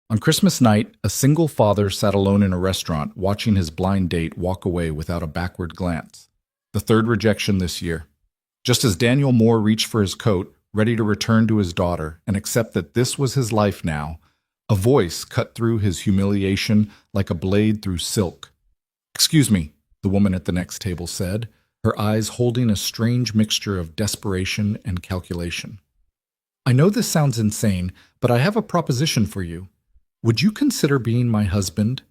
On Christmas night, a single father sat alone in a restaurant, watching his blind date walk away without a backward glance. The third rejection this year. Just as Daniel Moore reached for his coat, ready to return to his daughter and accept that this was his life now, a voice cut through his humiliation like a blade through silk. "Excuse me," the woman at the next table said, her eyes holding a strange mixture of desperation and calculation. "I know this sounds insane, but I have a proposition for you. Would you consider being my husband?"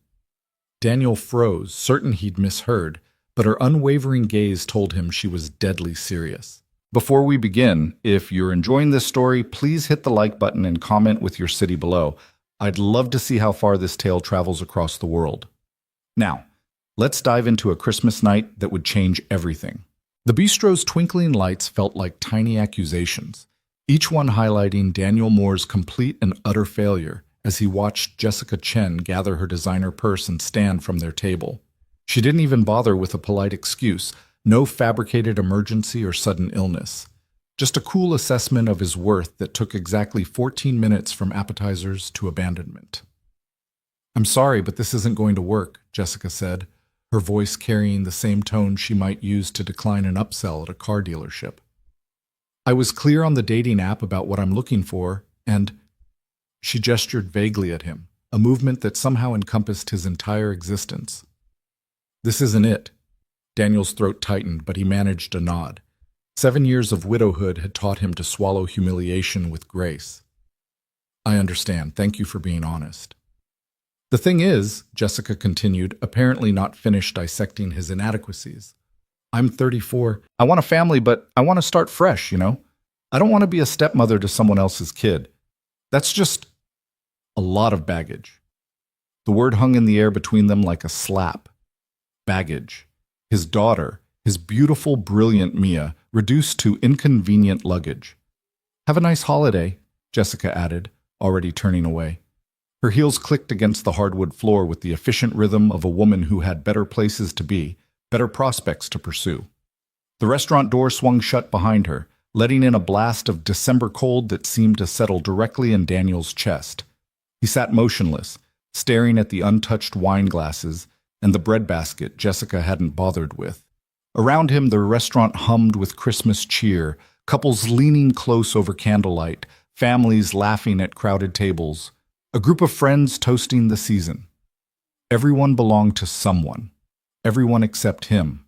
Daniel froze, certain he'd misheard, but her unwavering gaze told him she was deadly serious. Before we begin, if you're enjoying this story, please hit the like button and comment with your city below. I'd love to see how far this tale travels across the world. Now, let's dive into a Christmas night that would change everything. The bistro's twinkling lights felt like tiny accusations, each one highlighting Daniel Moore's complete and utter failure as he watched Jessica Chen gather her designer purse and stand from their table. She didn't even bother with a polite excuse, no fabricated emergency or sudden illness. Just a cool assessment of his worth that took exactly 14 minutes from appetizers to abandonment. "I'm sorry, but this isn't going to work," Jessica said, her voice carrying the same tone she might use to decline an upsell at a car dealership. "I was clear on the dating app about what I'm looking for, and—" She gestured vaguely at him, a movement that somehow encompassed his entire existence. "This isn't it." Daniel's throat tightened, but he managed a nod. 7 years of widowhood had taught him to swallow humiliation with grace. "I understand. Thank you for being honest." "The thing is," Jessica continued, apparently not finished dissecting his inadequacies, "I'm 34. I want a family, but I want to start fresh, you know? I don't want to be a stepmother to someone else's kid. That's just a lot of baggage." The word hung in the air between them like a slap. Baggage. His daughter, his beautiful, brilliant Mia, reduced to inconvenient luggage. "Have a nice holiday," Jessica added, already turning away. Her heels clicked against the hardwood floor with the efficient rhythm of a woman who had better places to be, better prospects to pursue. The restaurant door swung shut behind her, letting in a blast of December cold that seemed to settle directly in Daniel's chest. He sat motionless, staring at the untouched wine glasses and the breadbasket Jessica hadn't bothered with. Around him, the restaurant hummed with Christmas cheer, couples leaning close over candlelight, families laughing at crowded tables, a group of friends toasting the season. Everyone belonged to someone, everyone except him.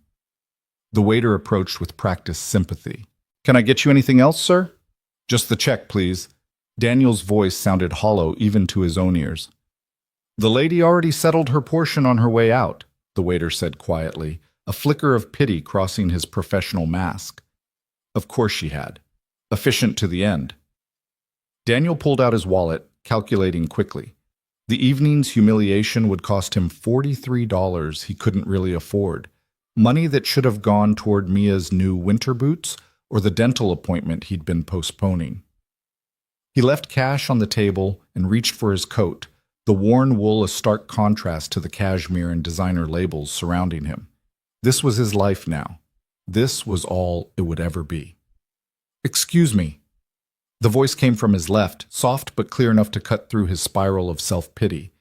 The waiter approached with practiced sympathy. "Can I get you anything else, sir?" "Just the check, please." Daniel's voice sounded hollow even to his own ears. "The lady already settled her portion on her way out," the waiter said quietly, a flicker of pity crossing his professional mask. Of course she had. Efficient to the end. Daniel pulled out his wallet, calculating quickly. The evening's humiliation would cost him $43 he couldn't really afford, money that should have gone toward Mia's new winter boots or the dental appointment he'd been postponing. He left cash on the table and reached for his coat, the worn wool a stark contrast to the cashmere and designer labels surrounding him. This was his life now. This was all it would ever be. "Excuse me." The voice came from his left, soft but clear enough to cut through his spiral of self-pity.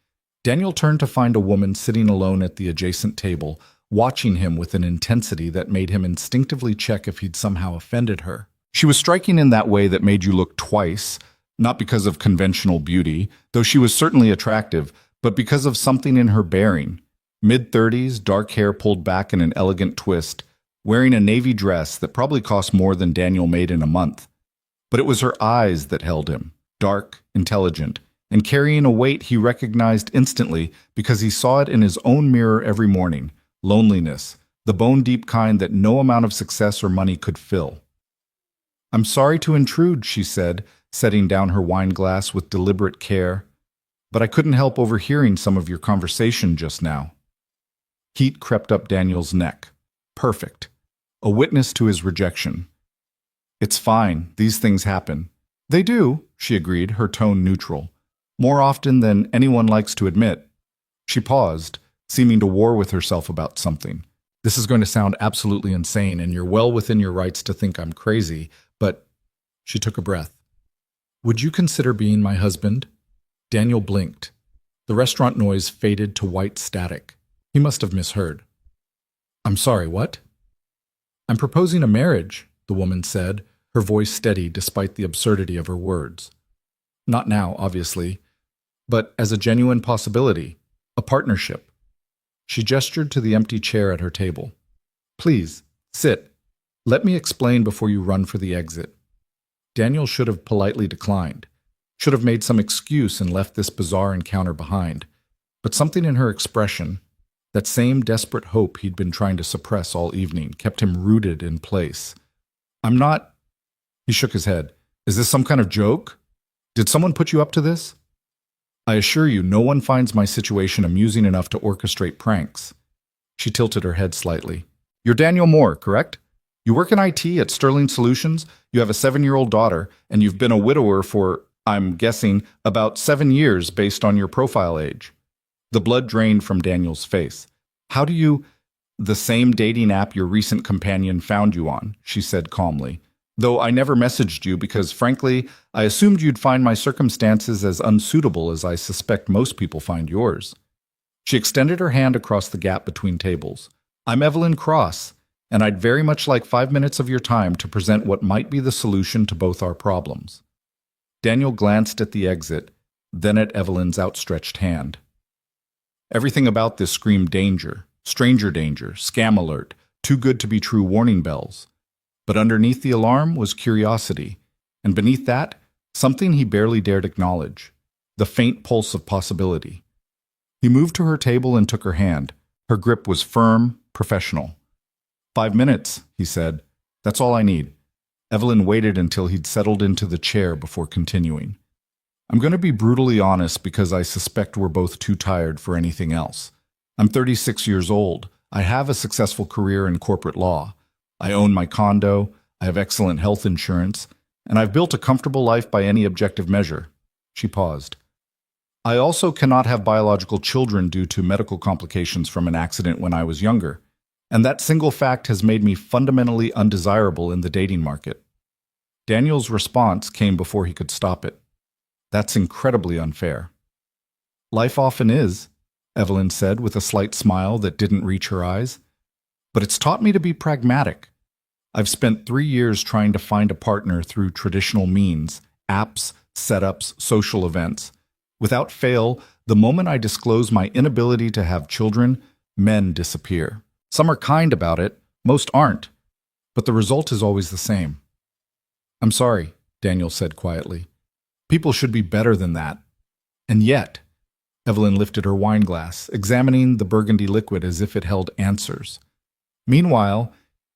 Daniel turned to find a woman sitting alone at the adjacent table, watching him with an intensity that made him instinctively check if he'd somehow offended her. She was striking in that way that made you look twice, not because of conventional beauty, though she was certainly attractive, but because of something in her bearing. Mid-30s, dark hair pulled back in an elegant twist, wearing a navy dress that probably cost more than Daniel made in a month. But it was her eyes that held him, dark, intelligent, and carrying a weight he recognized instantly because he saw it in his own mirror every morning: loneliness, the bone-deep kind that no amount of success or money could fill. "I'm sorry to intrude," she said, setting down her wine glass with deliberate care, "but I couldn't help overhearing some of your conversation just now." Heat crept up Daniel's neck. Perfect. A witness to his rejection. "It's fine. These things happen." "They do," she agreed, her tone neutral. "More often than anyone likes to admit." She paused, seeming to war with herself about something. "This is going to sound absolutely insane, and you're well within your rights to think I'm crazy, but—" She took a breath. "Would you consider being my husband?" Daniel blinked, The restaurant noise faded to white static. He must have misheard. "I'm sorry, what?" "I'm proposing a marriage," the woman said, her voice steady despite the absurdity of her words. "Not now, obviously, but as a genuine possibility, a partnership." She gestured to the empty chair at her table. "Please, sit. Let me explain before you run for the exit." Daniel should have politely declined, should have made some excuse and left this bizarre encounter behind, but something in her expression, that same desperate hope he'd been trying to suppress all evening, kept him rooted in place. "I'm not—" He shook his head. "Is this some kind of joke? Did someone put you up to this?" "I assure you, no one finds my situation amusing enough to orchestrate pranks." She tilted her head slightly. "You're Daniel Moore, correct? You work in IT at Sterling Solutions, you have a 7-year-old daughter, and you've been a widower for, I'm guessing, about 7 years based on your profile age." The blood drained from Daniel's face. "How do you—" "The same dating app your recent companion found you on," she said calmly. "Though I never messaged you because, frankly, I assumed you'd find my circumstances as unsuitable as I suspect most people find yours." She extended her hand across the gap between tables. "I'm Evelyn Cross, and I'd very much like 5 minutes of your time to present what might be the solution to both our problems." Daniel glanced at the exit, then at Evelyn's outstretched hand. Everything about this screamed danger, stranger danger, scam alert, too good to be true warning bells. But underneath the alarm was curiosity, and beneath that, something he barely dared acknowledge, the faint pulse of possibility. He moved to her table and took her hand. Her grip was firm, professional. "5 minutes," he said. "That's all I need." Evelyn waited until he'd settled into the chair before continuing. "I'm going to be brutally honest because I suspect we're both too tired for anything else. I'm 36 years old. I have a successful career in corporate law. I own my condo, I have excellent health insurance, and I've built a comfortable life by any objective measure." She paused. "I also cannot have biological children due to medical complications from an accident when I was younger. And that single fact has made me fundamentally undesirable in the dating market." Daniel's response came before he could stop it. "That's incredibly unfair." "Life often is," Evelyn said with a slight smile that didn't reach her eyes. "But it's taught me to be pragmatic. I've spent 3 years trying to find a partner through traditional means, apps, setups, social events. Without fail, the moment I disclose my inability to have children, men disappear. Some are kind about it, most aren't, but the result is always the same." "I'm sorry," Daniel said quietly. "People should be better than that. And yet," Evelyn lifted her wine glass, examining the burgundy liquid as if it held answers. "Meanwhile,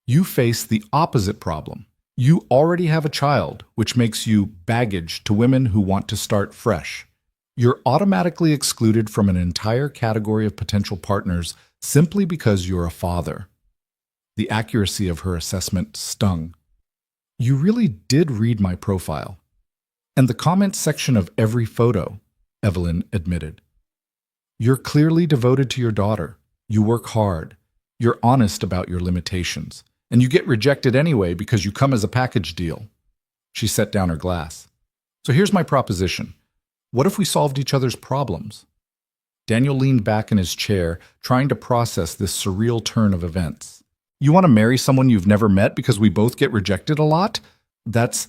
you face the opposite problem. You already have a child, which makes you baggage to women who want to start fresh. You're automatically excluded from an entire category of potential partners simply because you're a father." The accuracy of her assessment stung. "You really did read my profile. And the comments section of every photo," Evelyn admitted. "You're clearly devoted to your daughter. You work hard. You're honest about your limitations. And you get rejected anyway because you come as a package deal." She set down her glass. "So here's my proposition. What if we solved each other's problems?" Daniel leaned back in his chair, trying to process this surreal turn of events. "You want to marry someone you've never met because we both get rejected a lot? That's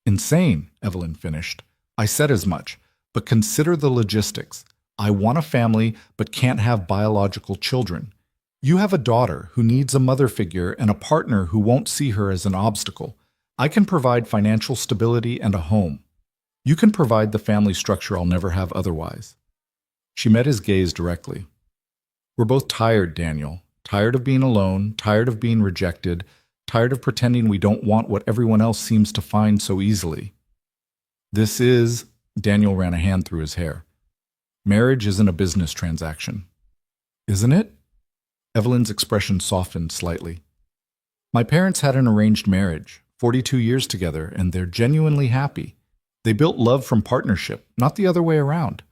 insane," Evelyn finished. "I said as much, but consider the logistics. I want a family but can't have biological children. You have a daughter who needs a mother figure and a partner who won't see her as an obstacle. I can provide financial stability and a home. You can provide the family structure I'll never have otherwise." She met his gaze directly. "We're both tired, Daniel. Tired of being alone, tired of being rejected, tired of pretending we don't want what everyone else seems to find so easily. This is," Daniel ran a hand through his hair, "marriage isn't a business transaction." "Isn't it?" Evelyn's expression softened slightly. "My parents had an arranged marriage, 42 years together, and they're genuinely happy. They built love from partnership, not the other way around.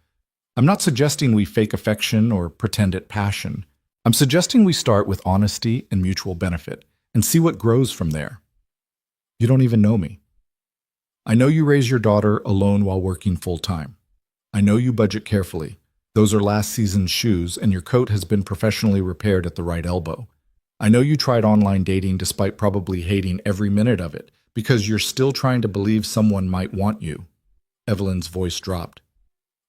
I'm not suggesting we fake affection or pretend at passion. I'm suggesting we start with honesty and mutual benefit and see what grows from there. You don't even know me. I know you raise your daughter alone while working full-time. I know you budget carefully. Those are last season's shoes, and your coat has been professionally repaired at the right elbow. I know you tried online dating despite probably hating every minute of it, because you're still trying to believe someone might want you." Evelyn's voice dropped.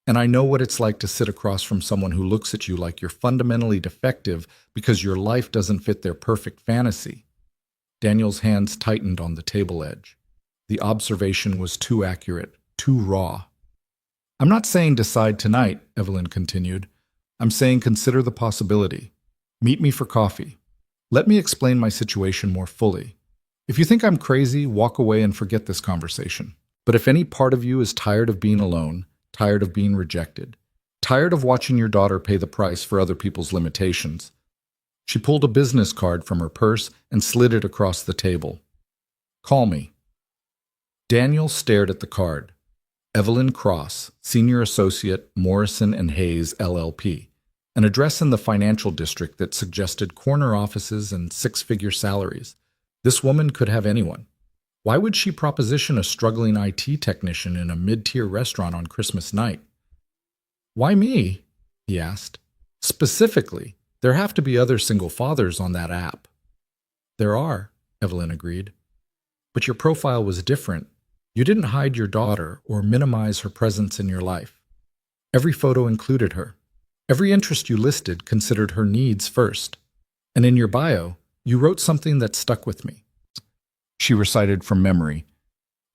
"And I know what it's like to sit across from someone who looks at you like you're fundamentally defective because your life doesn't fit their perfect fantasy." Daniel's hands tightened on the table edge. The observation was too accurate, too raw. "I'm not saying decide tonight," Evelyn continued. "I'm saying consider the possibility. Meet me for coffee. Let me explain my situation more fully. If you think I'm crazy, walk away and forget this conversation. But if any part of you is tired of being alone, tired of being rejected, tired of watching your daughter pay the price for other people's limitations." She pulled a business card from her purse and slid it across the table. "Call me." Daniel stared at the card. Evelyn Cross, Senior Associate, Morrison and Hayes, LLP. An address in the financial district that suggested corner offices and six-figure salaries. This woman could have anyone. Why would she proposition a struggling IT technician in a mid-tier restaurant on Christmas night? "Why me?" he asked. "Specifically, there have to be other single fathers on that app." "There are," Evelyn agreed. "But your profile was different. You didn't hide your daughter or minimize her presence in your life. Every photo included her. Every interest you listed considered her needs first. And in your bio, you wrote something that stuck with me." She recited from memory.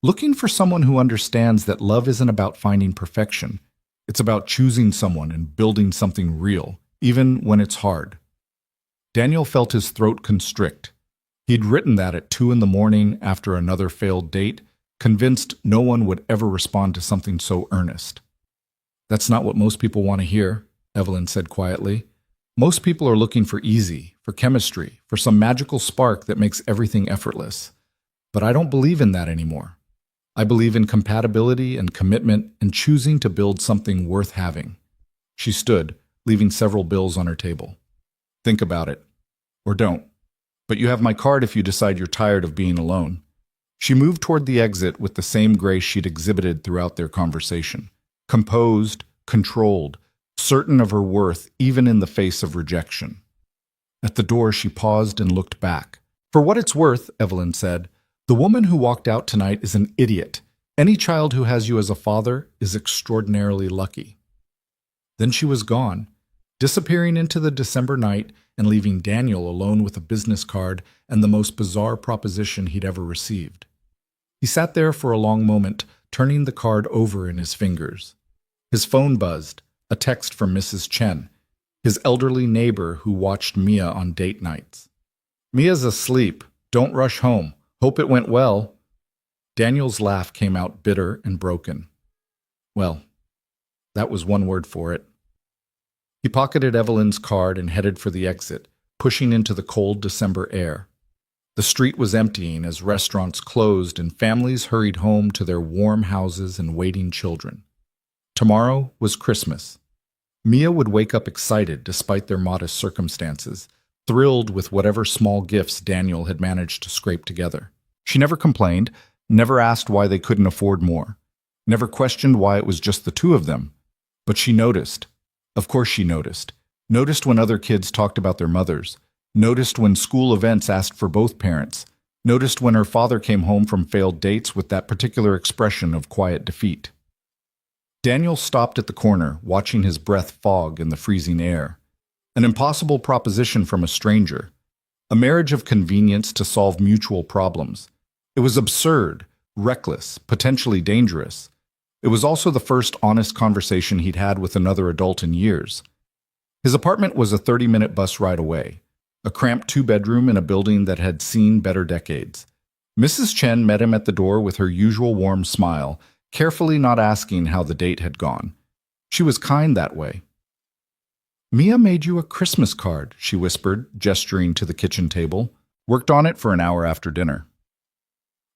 "Looking for someone who understands that love isn't about finding perfection. It's about choosing someone and building something real, even when it's hard." Daniel felt his throat constrict. He'd written that at 2 in the morning after another failed date, convinced no one would ever respond to something so earnest. "That's not what most people want to hear," Evelyn said quietly. "Most people are looking for easy, for chemistry, for some magical spark that makes everything effortless. But I don't believe in that anymore. I believe in compatibility and commitment and choosing to build something worth having." She stood, leaving several bills on her table. "Think about it. Or don't. But you have my card if you decide you're tired of being alone." She moved toward the exit with the same grace she'd exhibited throughout their conversation. Composed, controlled, certain of her worth even in the face of rejection. At the door, she paused and looked back. "For what it's worth," Evelyn said, "the woman who walked out tonight is an idiot. Any child who has you as a father is extraordinarily lucky." Then she was gone, disappearing into the December night and leaving Daniel alone with a business card and the most bizarre proposition he'd ever received. He sat there for a long moment, turning the card over in his fingers. His phone buzzed, a text from Mrs. Chen, his elderly neighbor who watched Mia on date nights. "Mia's asleep. Don't rush home. Hope it went well." Daniel's laugh came out bitter and broken. Well, that was one word for it. He pocketed Evelyn's card and headed for the exit, pushing into the cold December air. The street was emptying as restaurants closed and families hurried home to their warm houses and waiting children. Tomorrow was Christmas. Mia would wake up excited despite their modest circumstances, thrilled with whatever small gifts Daniel had managed to scrape together. She never complained, never asked why they couldn't afford more, never questioned why it was just the two of them. But she noticed. Of course she noticed. Noticed when other kids talked about their mothers. Noticed when school events asked for both parents. Noticed when her father came home from failed dates with that particular expression of quiet defeat. Daniel stopped at the corner, watching his breath fog in the freezing air. An impossible proposition from a stranger. A marriage of convenience to solve mutual problems. It was absurd, reckless, potentially dangerous. It was also the first honest conversation he'd had with another adult in years. His apartment was a 30-minute bus ride away, a cramped two-bedroom in a building that had seen better decades. Mrs. Chen met him at the door with her usual warm smile, carefully not asking how the date had gone. She was kind that way. "Mia made you a Christmas card," she whispered, gesturing to the kitchen table. "Worked on it for an hour after dinner."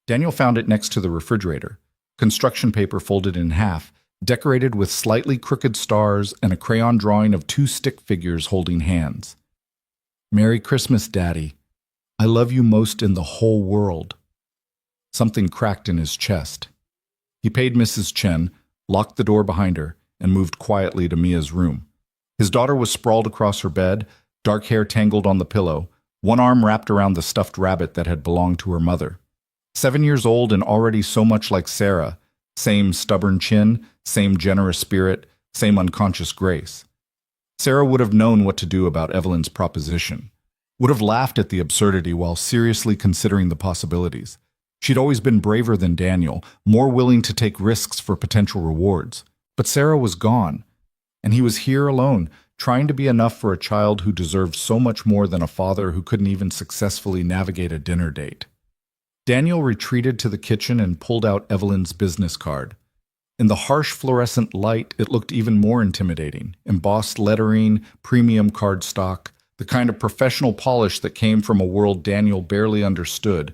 Daniel found it next to the refrigerator, construction paper folded in half, decorated with slightly crooked stars and a crayon drawing of two stick figures holding hands. "Merry Christmas, Daddy. I love you most in the whole world." Something cracked in his chest. He paid Mrs. Chen, locked the door behind her, and moved quietly to Mia's room. His daughter was sprawled across her bed, dark hair tangled on the pillow, one arm wrapped around the stuffed rabbit that had belonged to her mother. 7 years old and already so much like Sarah, same stubborn chin, same generous spirit, same unconscious grace. Sarah would have known what to do about Evelyn's proposition, would have laughed at the absurdity while seriously considering the possibilities. She'd always been braver than Daniel, more willing to take risks for potential rewards. But Sarah was gone, and he was here alone, trying to be enough for a child who deserved so much more than a father who couldn't even successfully navigate a dinner date. Daniel retreated to the kitchen and pulled out Evelyn's business card. In the harsh fluorescent light, it looked even more intimidating. Embossed lettering, premium cardstock, the kind of professional polish that came from a world Daniel barely understood.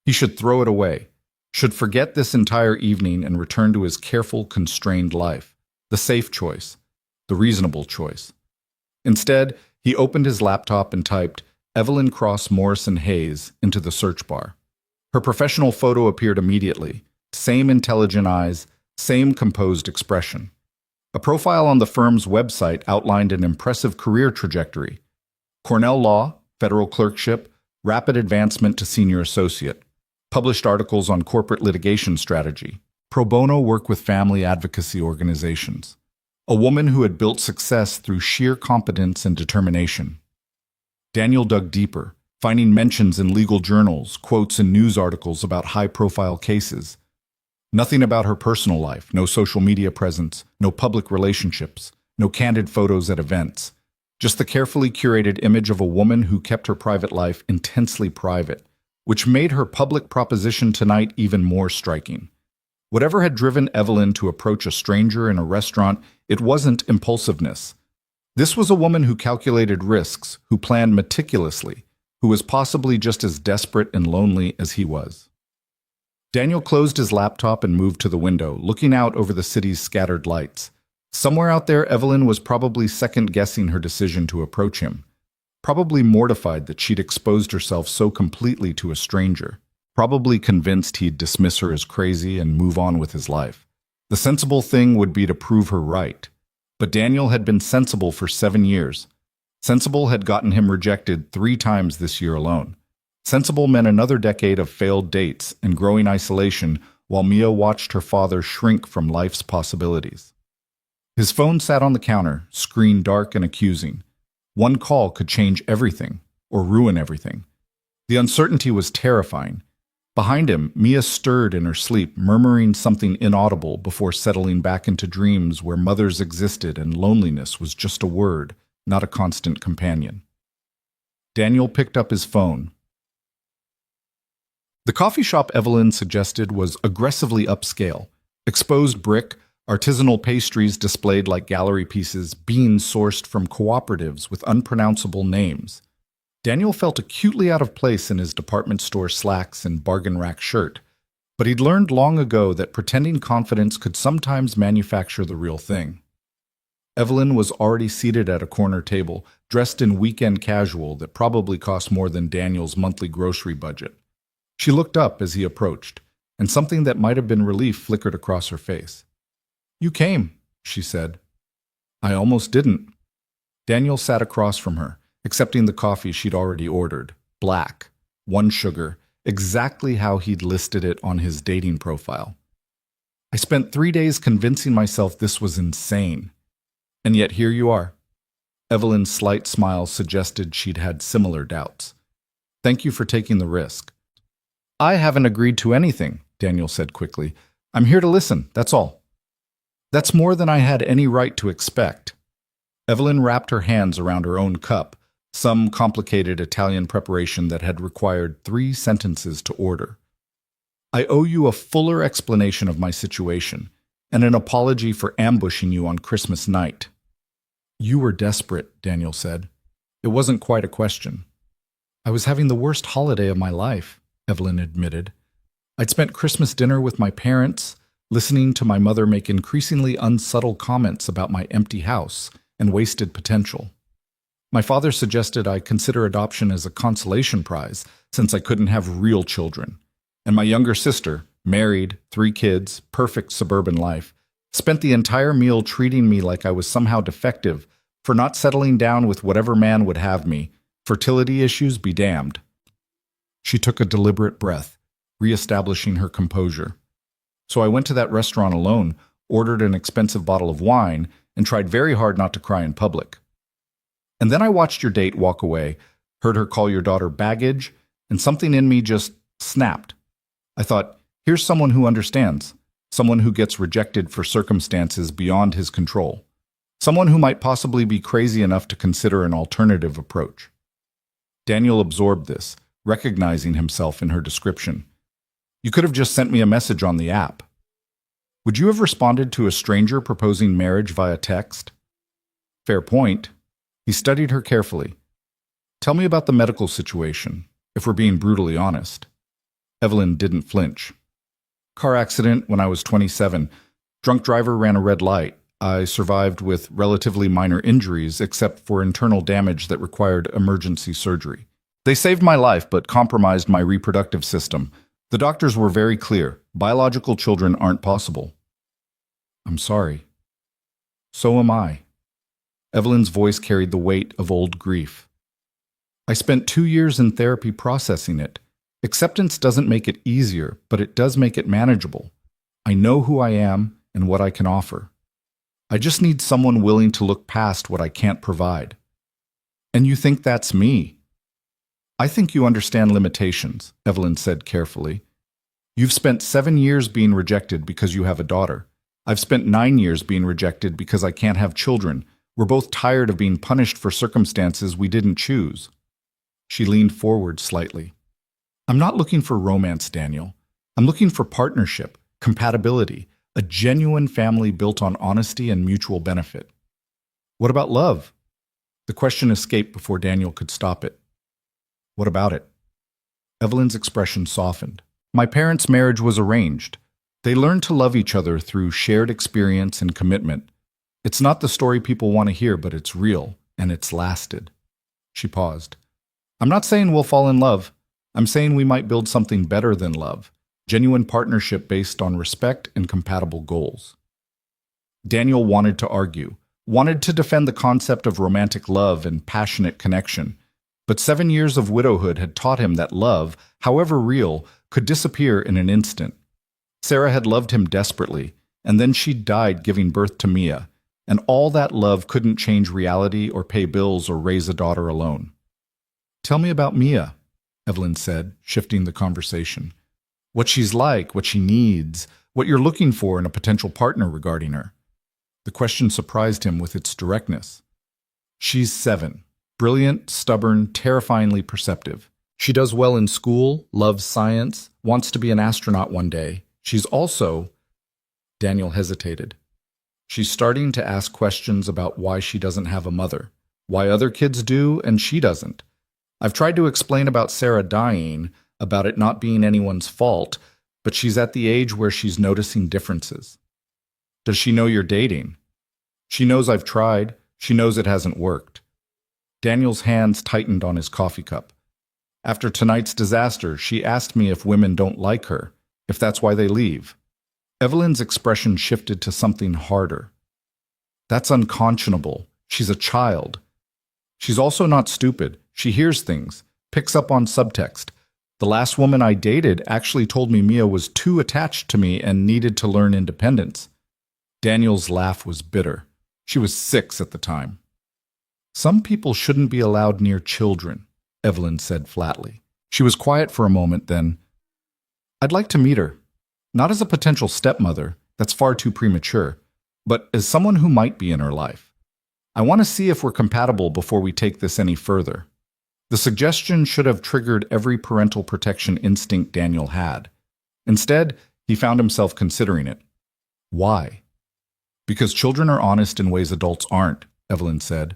He should throw it away, should forget this entire evening and return to his careful, constrained life. The safe choice, the reasonable choice. Instead, he opened his laptop and typed Evelyn Cross Morrison Hayes into the search bar. Her professional photo appeared immediately. Same intelligent eyes, same composed expression. A profile on the firm's website outlined an impressive career trajectory. Cornell Law, federal clerkship, rapid advancement to senior associate. Published articles on corporate litigation strategy. Pro bono work with family advocacy organizations. A woman who had built success through sheer competence and determination. Daniel dug deeper, finding mentions in legal journals, quotes in news articles about high-profile cases. Nothing about her personal life, no social media presence, no public relationships, no candid photos at events. Just the carefully curated image of a woman who kept her private life intensely private, which made her public proposition tonight even more striking. Whatever had driven Evelyn to approach a stranger in a restaurant, it wasn't impulsiveness. This was a woman who calculated risks, who planned meticulously, who was possibly just as desperate and lonely as he was. Daniel closed his laptop and moved to the window, looking out over the city's scattered lights. Somewhere out there, Evelyn was probably second-guessing her decision to approach him. Probably mortified that she'd exposed herself so completely to a stranger. Probably convinced he'd dismiss her as crazy and move on with his life. The sensible thing would be to prove her right. But Daniel had been sensible for 7 years. Sensible had gotten him rejected 3 times this year alone. Sensible meant another decade of failed dates and growing isolation while Mia watched her father shrink from life's possibilities. His phone sat on the counter, screen dark and accusing. One call could change everything, or ruin everything. The uncertainty was terrifying. Behind him, Mia stirred in her sleep, murmuring something inaudible before settling back into dreams where mothers existed and loneliness was just a word, not a constant companion. Daniel picked up his phone. The coffee shop Evelyn suggested was aggressively upscale. Exposed brick, artisanal pastries displayed like gallery pieces, beans sourced from cooperatives with unpronounceable names. Daniel felt acutely out of place in his department store slacks and bargain rack shirt, but he'd learned long ago that pretending confidence could sometimes manufacture the real thing. Evelyn was already seated at a corner table, dressed in weekend casual that probably cost more than Daniel's monthly grocery budget. She looked up as he approached, and something that might have been relief flickered across her face. "You came," she said. "I almost didn't." Daniel sat across from her, accepting the coffee she'd already ordered. Black, 1 sugar, exactly how he'd listed it on his dating profile. "I spent 3 days convincing myself this was insane. And yet here you are." Evelyn's slight smile suggested she'd had similar doubts. "Thank you for taking the risk." "I haven't agreed to anything," Daniel said quickly. "I'm here to listen, that's all." "That's more than I had any right to expect." Evelyn wrapped her hands around her own cup, some complicated Italian preparation that had required 3 sentences to order. "I owe you a fuller explanation of my situation, and an apology for ambushing you on Christmas night." "You were desperate," Daniel said. "It wasn't quite a question." "I was having the worst holiday of my life," Evelyn admitted. "I'd spent Christmas dinner with my parents, listening to my mother make increasingly unsubtle comments about my empty house and wasted potential. My father suggested I consider adoption as a consolation prize since I couldn't have real children. And my younger sister, married, 3 kids, perfect suburban life, Spent the entire meal treating me like I was somehow defective for not settling down with whatever man would have me. Fertility issues be damned. She took a deliberate breath, reestablishing her composure. So I went to that restaurant alone, ordered an expensive bottle of wine, and tried very hard not to cry in public. And then I watched your date walk away, heard her call your daughter baggage, and something in me just snapped. I thought, here's someone who understands, someone who gets rejected for circumstances beyond his control, someone who might possibly be crazy enough to consider an alternative approach. Daniel absorbed this, recognizing himself in her description. You could have just sent me a message on the app. Would you have responded to a stranger proposing marriage via text? Fair point. He studied her carefully. Tell me about the medical situation, if we're being brutally honest. Evelyn didn't flinch. Car accident when I was 27. Drunk driver ran a red light. I survived with relatively minor injuries except for internal damage that required emergency surgery. They saved my life but compromised my reproductive system. The doctors were very clear. Biological children aren't possible. I'm sorry. So am I. Evelyn's voice carried the weight of old grief. I spent 2 years in therapy processing it. Acceptance doesn't make it easier, but it does make it manageable. I know who I am and what I can offer. I just need someone willing to look past what I can't provide. And you think that's me? I think you understand limitations, Evelyn said carefully. You've spent 7 years being rejected because you have a daughter. I've spent 9 years being rejected because I can't have children. We're both tired of being punished for circumstances we didn't choose. She leaned forward slightly. I'm not looking for romance, Daniel. I'm looking for partnership, compatibility, a genuine family built on honesty and mutual benefit. What about love? The question escaped before Daniel could stop it. What about it? Evelyn's expression softened. My parents' marriage was arranged. They learned to love each other through shared experience and commitment. It's not the story people want to hear, but it's real, and it's lasted. She paused. I'm not saying we'll fall in love. I'm saying we might build something better than love, genuine partnership based on respect and compatible goals. Daniel wanted to argue, wanted to defend the concept of romantic love and passionate connection, but 7 years of widowhood had taught him that love, however real, could disappear in an instant. Sarah had loved him desperately, and then she died giving birth to Mia, and all that love couldn't change reality or pay bills or raise a daughter alone. Tell me about Mia, Evelyn said, shifting the conversation. What she's like, what she needs, what you're looking for in a potential partner regarding her. The question surprised him with its directness. She's 7. Brilliant, stubborn, terrifyingly perceptive. She does well in school, loves science, wants to be an astronaut one day. She's also... Daniel hesitated. She's starting to ask questions about why she doesn't have a mother, why other kids do and she doesn't. I've tried to explain about Sarah dying, about it not being anyone's fault, but she's at the age where she's noticing differences. Does she know you're dating? She knows I've tried. She knows it hasn't worked. Daniel's hands tightened on his coffee cup. After tonight's disaster, she asked me if women don't like her, if that's why they leave. Evelyn's expression shifted to something harder. That's unconscionable. She's a child. She's also not stupid. She hears things, picks up on subtext. The last woman I dated actually told me Mia was too attached to me and needed to learn independence. Daniel's laugh was bitter. She was 6 at the time. Some people shouldn't be allowed near children, Evelyn said flatly. She was quiet for a moment, then, I'd like to meet her. Not as a potential stepmother, that's far too premature, but as someone who might be in her life. I want to see if we're compatible before we take this any further. The suggestion should have triggered every parental protection instinct Daniel had. Instead, he found himself considering it. Why? Because children are honest in ways adults aren't, Evelyn said.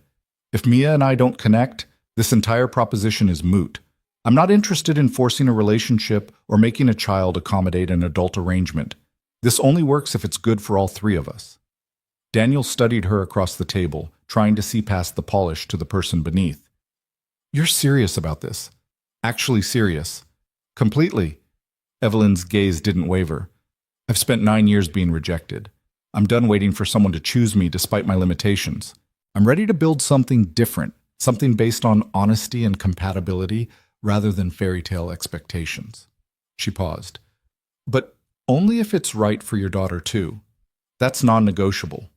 If Mia and I don't connect, this entire proposition is moot. I'm not interested in forcing a relationship or making a child accommodate an adult arrangement. This only works if it's good for all 3 of us. Daniel studied her across the table, trying to see past the polish to the person beneath. You're serious about this. Actually serious. Completely. Evelyn's gaze didn't waver. I've spent 9 years being rejected. I'm done waiting for someone to choose me despite my limitations. I'm ready to build something different, something based on honesty and compatibility rather than fairy tale expectations. She paused. But only if it's right for your daughter, too. That's non-negotiable.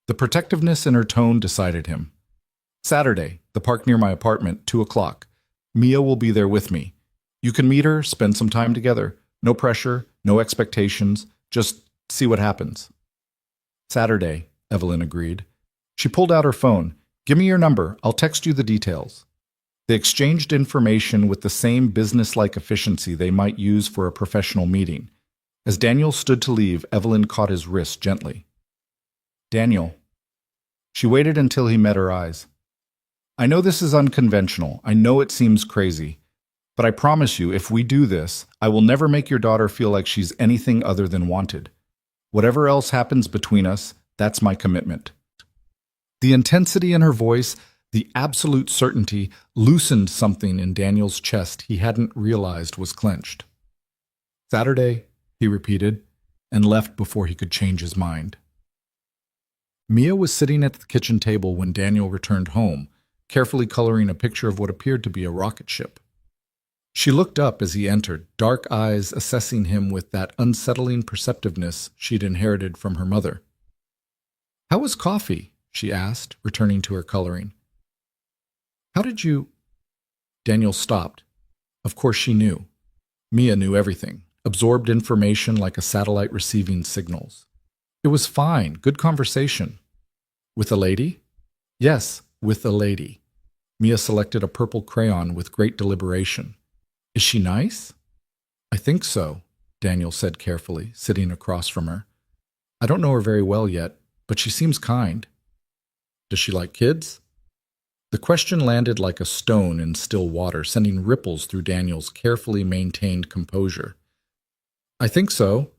The protectiveness in her tone decided him. Saturday, the park near my apartment, 2 o'clock. Mia will be there with me. You can meet her, spend some time together. No pressure, no expectations, just see what happens. Saturday, Evelyn agreed. She pulled out her phone. Give me your number, I'll text you the details. They exchanged information with the same business-like efficiency they might use for a professional meeting. As Daniel stood to leave, Evelyn caught his wrist gently. Daniel. She waited until he met her eyes. I know this is unconventional. I know it seems crazy. But I promise you, if we do this, I will never make your daughter feel like she's anything other than wanted. Whatever else happens between us, that's my commitment. The intensity in her voice, the absolute certainty, loosened something in Daniel's chest he hadn't realized was clenched. Saturday, he repeated, and left before he could change his mind. Mia was sitting at the kitchen table when Daniel returned home, carefully coloring a picture of what appeared to be a rocket ship. She looked up as he entered, dark eyes assessing him with that unsettling perceptiveness she'd inherited from her mother. How was coffee? She asked, returning to her coloring. How did you... Daniel stopped. Of course she knew. Mia knew everything, absorbed information like a satellite receiving signals. It was fine, good conversation. With a lady? Yes, with a lady. Mia selected a purple crayon with great deliberation. Is she nice? I think so, Daniel said carefully, sitting across from her. I don't know her very well yet, but she seems kind. Does she like kids? The question landed like a stone in still water, sending ripples through Daniel's carefully maintained composure. I think so.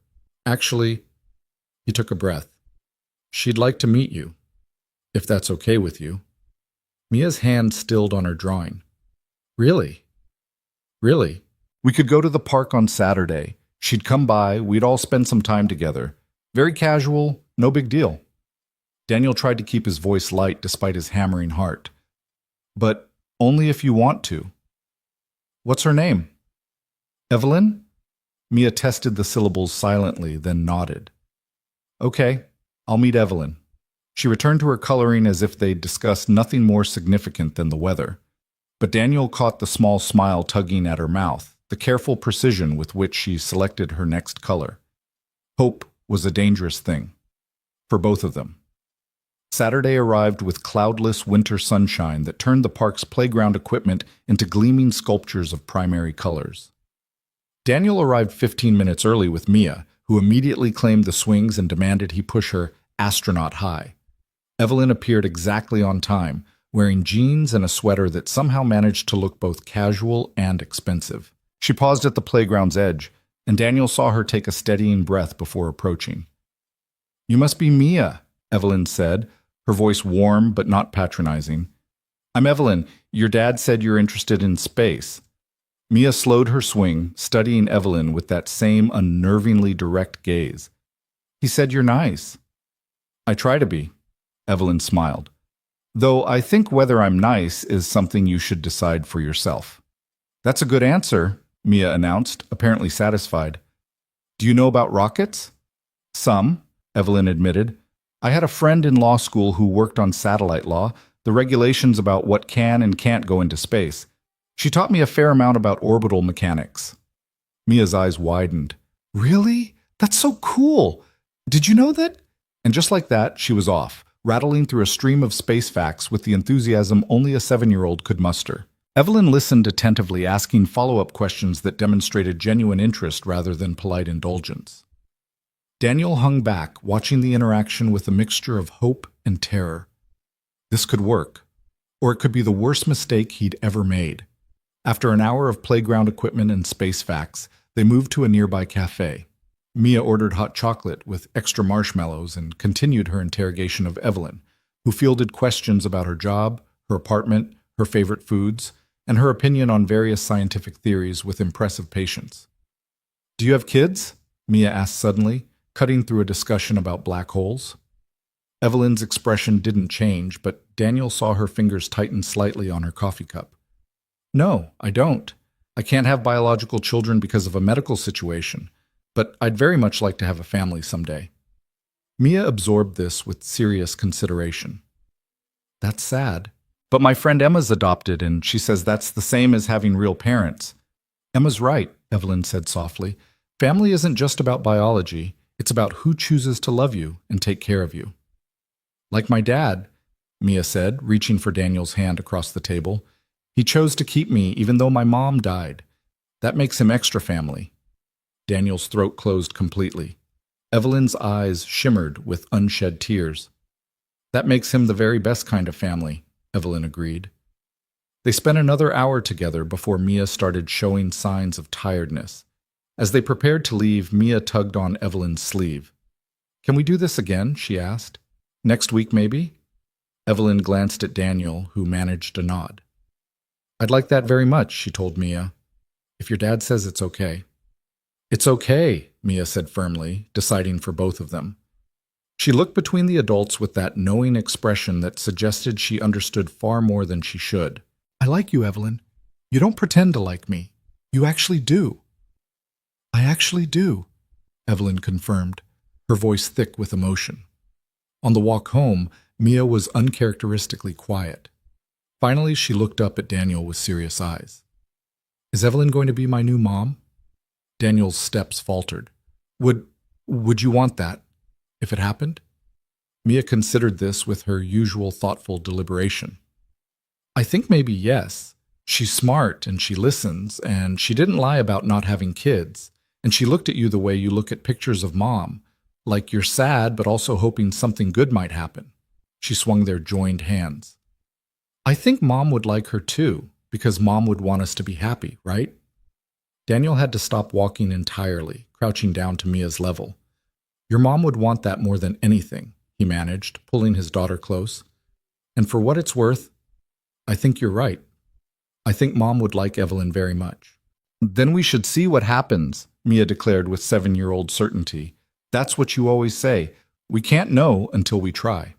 Actually, he took a breath. She'd like to meet you, if that's okay with you. Mia's hand stilled on her drawing. Really? Really? We could go to the park on Saturday. She'd come by, we'd all spend some time together. Very casual, no big deal. Daniel tried to keep his voice light despite his hammering heart. But only if you want to. What's her name? Evelyn? Mia tested the syllables silently, then nodded. Okay, I'll meet Evelyn. She returned to her coloring as if they'd discussed nothing more significant than the weather. But Daniel caught the small smile tugging at her mouth, the careful precision with which she selected her next color. Hope was a dangerous thing. For both of them. Saturday arrived with cloudless winter sunshine that turned the park's playground equipment into gleaming sculptures of primary colors. Daniel arrived 15 minutes early with Mia, who immediately claimed the swings and demanded he push her astronaut high. Evelyn appeared exactly on time, wearing jeans and a sweater that somehow managed to look both casual and expensive. She paused at the playground's edge, and Daniel saw her take a steadying breath before approaching. You must be Mia, Evelyn said, her voice warm but not patronizing. I'm Evelyn. Your dad said you're interested in space. Mia slowed her swing, studying Evelyn with that same unnervingly direct gaze. He said you're nice. I try to be, Evelyn smiled. Though I think whether I'm nice is something you should decide for yourself. That's a good answer, Mia announced, apparently satisfied. Do you know about rockets? Some, Evelyn admitted. I had a friend in law school who worked on satellite law, the regulations about what can and can't go into space. She taught me a fair amount about orbital mechanics. Mia's eyes widened. Really? That's so cool! Did you know that? And just like that, she was off, rattling through a stream of space facts with the enthusiasm only a 7-year-old could muster. Evelyn listened attentively, asking follow-up questions that demonstrated genuine interest rather than polite indulgence. Daniel hung back, watching the interaction with a mixture of hope and terror. This could work, or it could be the worst mistake he'd ever made. After an hour of playground equipment and space facts, they moved to a nearby cafe. Mia ordered hot chocolate with extra marshmallows and continued her interrogation of Evelyn, who fielded questions about her job, her apartment, her favorite foods, and her opinion on various scientific theories with impressive patience. Do you have kids? Mia asked suddenly, cutting through a discussion about black holes. Evelyn's expression didn't change, but Daniel saw her fingers tighten slightly on her coffee cup. No, I don't. I can't have biological children because of a medical situation, but I'd very much like to have a family someday. Mia absorbed this with serious consideration. That's sad. But my friend Emma's adopted, and she says that's the same as having real parents. Emma's right, Evelyn said softly. Family isn't just about biology. It's about who chooses to love you and take care of you. Like my dad, Mia said, reaching for Daniel's hand across the table. He chose to keep me even though my mom died. That makes him extra family. Daniel's throat closed completely. Evelyn's eyes shimmered with unshed tears. That makes him the very best kind of family, Evelyn agreed. They spent another hour together before Mia started showing signs of tiredness. As they prepared to leave, Mia tugged on Evelyn's sleeve. Can we do this again? She asked. Next week, maybe? Evelyn glanced at Daniel, who managed a nod. I'd like that very much, she told Mia. If your dad says it's okay. It's okay, Mia said firmly, deciding for both of them. She looked between the adults with that knowing expression that suggested she understood far more than she should. I like you, Evelyn. You don't pretend to like me. You actually do. I actually do, Evelyn confirmed, her voice thick with emotion. On the walk home, Mia was uncharacteristically quiet. Finally, she looked up at Daniel with serious eyes. Is Evelyn going to be my new mom? Daniel's steps faltered. Would you want that, if it happened? Mia considered this with her usual thoughtful deliberation. I think maybe yes. She's smart and she listens, and she didn't lie about not having kids, and she looked at you the way you look at pictures of mom, like you're sad but also hoping something good might happen. She swung their joined hands. I think mom would like her too, because mom would want us to be happy, right? Daniel had to stop walking entirely, crouching down to Mia's level. Your mom would want that more than anything, he managed, pulling his daughter close. And for what it's worth, I think you're right. I think mom would like Evelyn very much. Then we should see what happens, Mia declared with 7-year-old certainty. That's what you always say. We can't know until we try.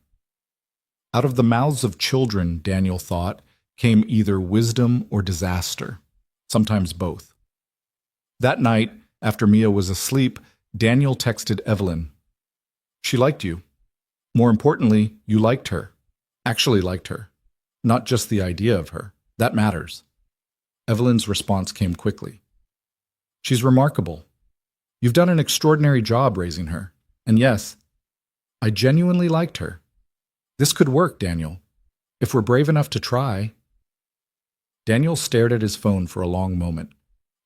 Out of the mouths of children, Daniel thought, came either wisdom or disaster, sometimes both. That night, after Mia was asleep, Daniel texted Evelyn. She liked you. More importantly, you liked her. Actually liked her. Not just the idea of her. That matters. Evelyn's response came quickly. She's remarkable. You've done an extraordinary job raising her. And yes, I genuinely liked her. This could work, Daniel. If we're brave enough to try. Daniel stared at his phone for a long moment,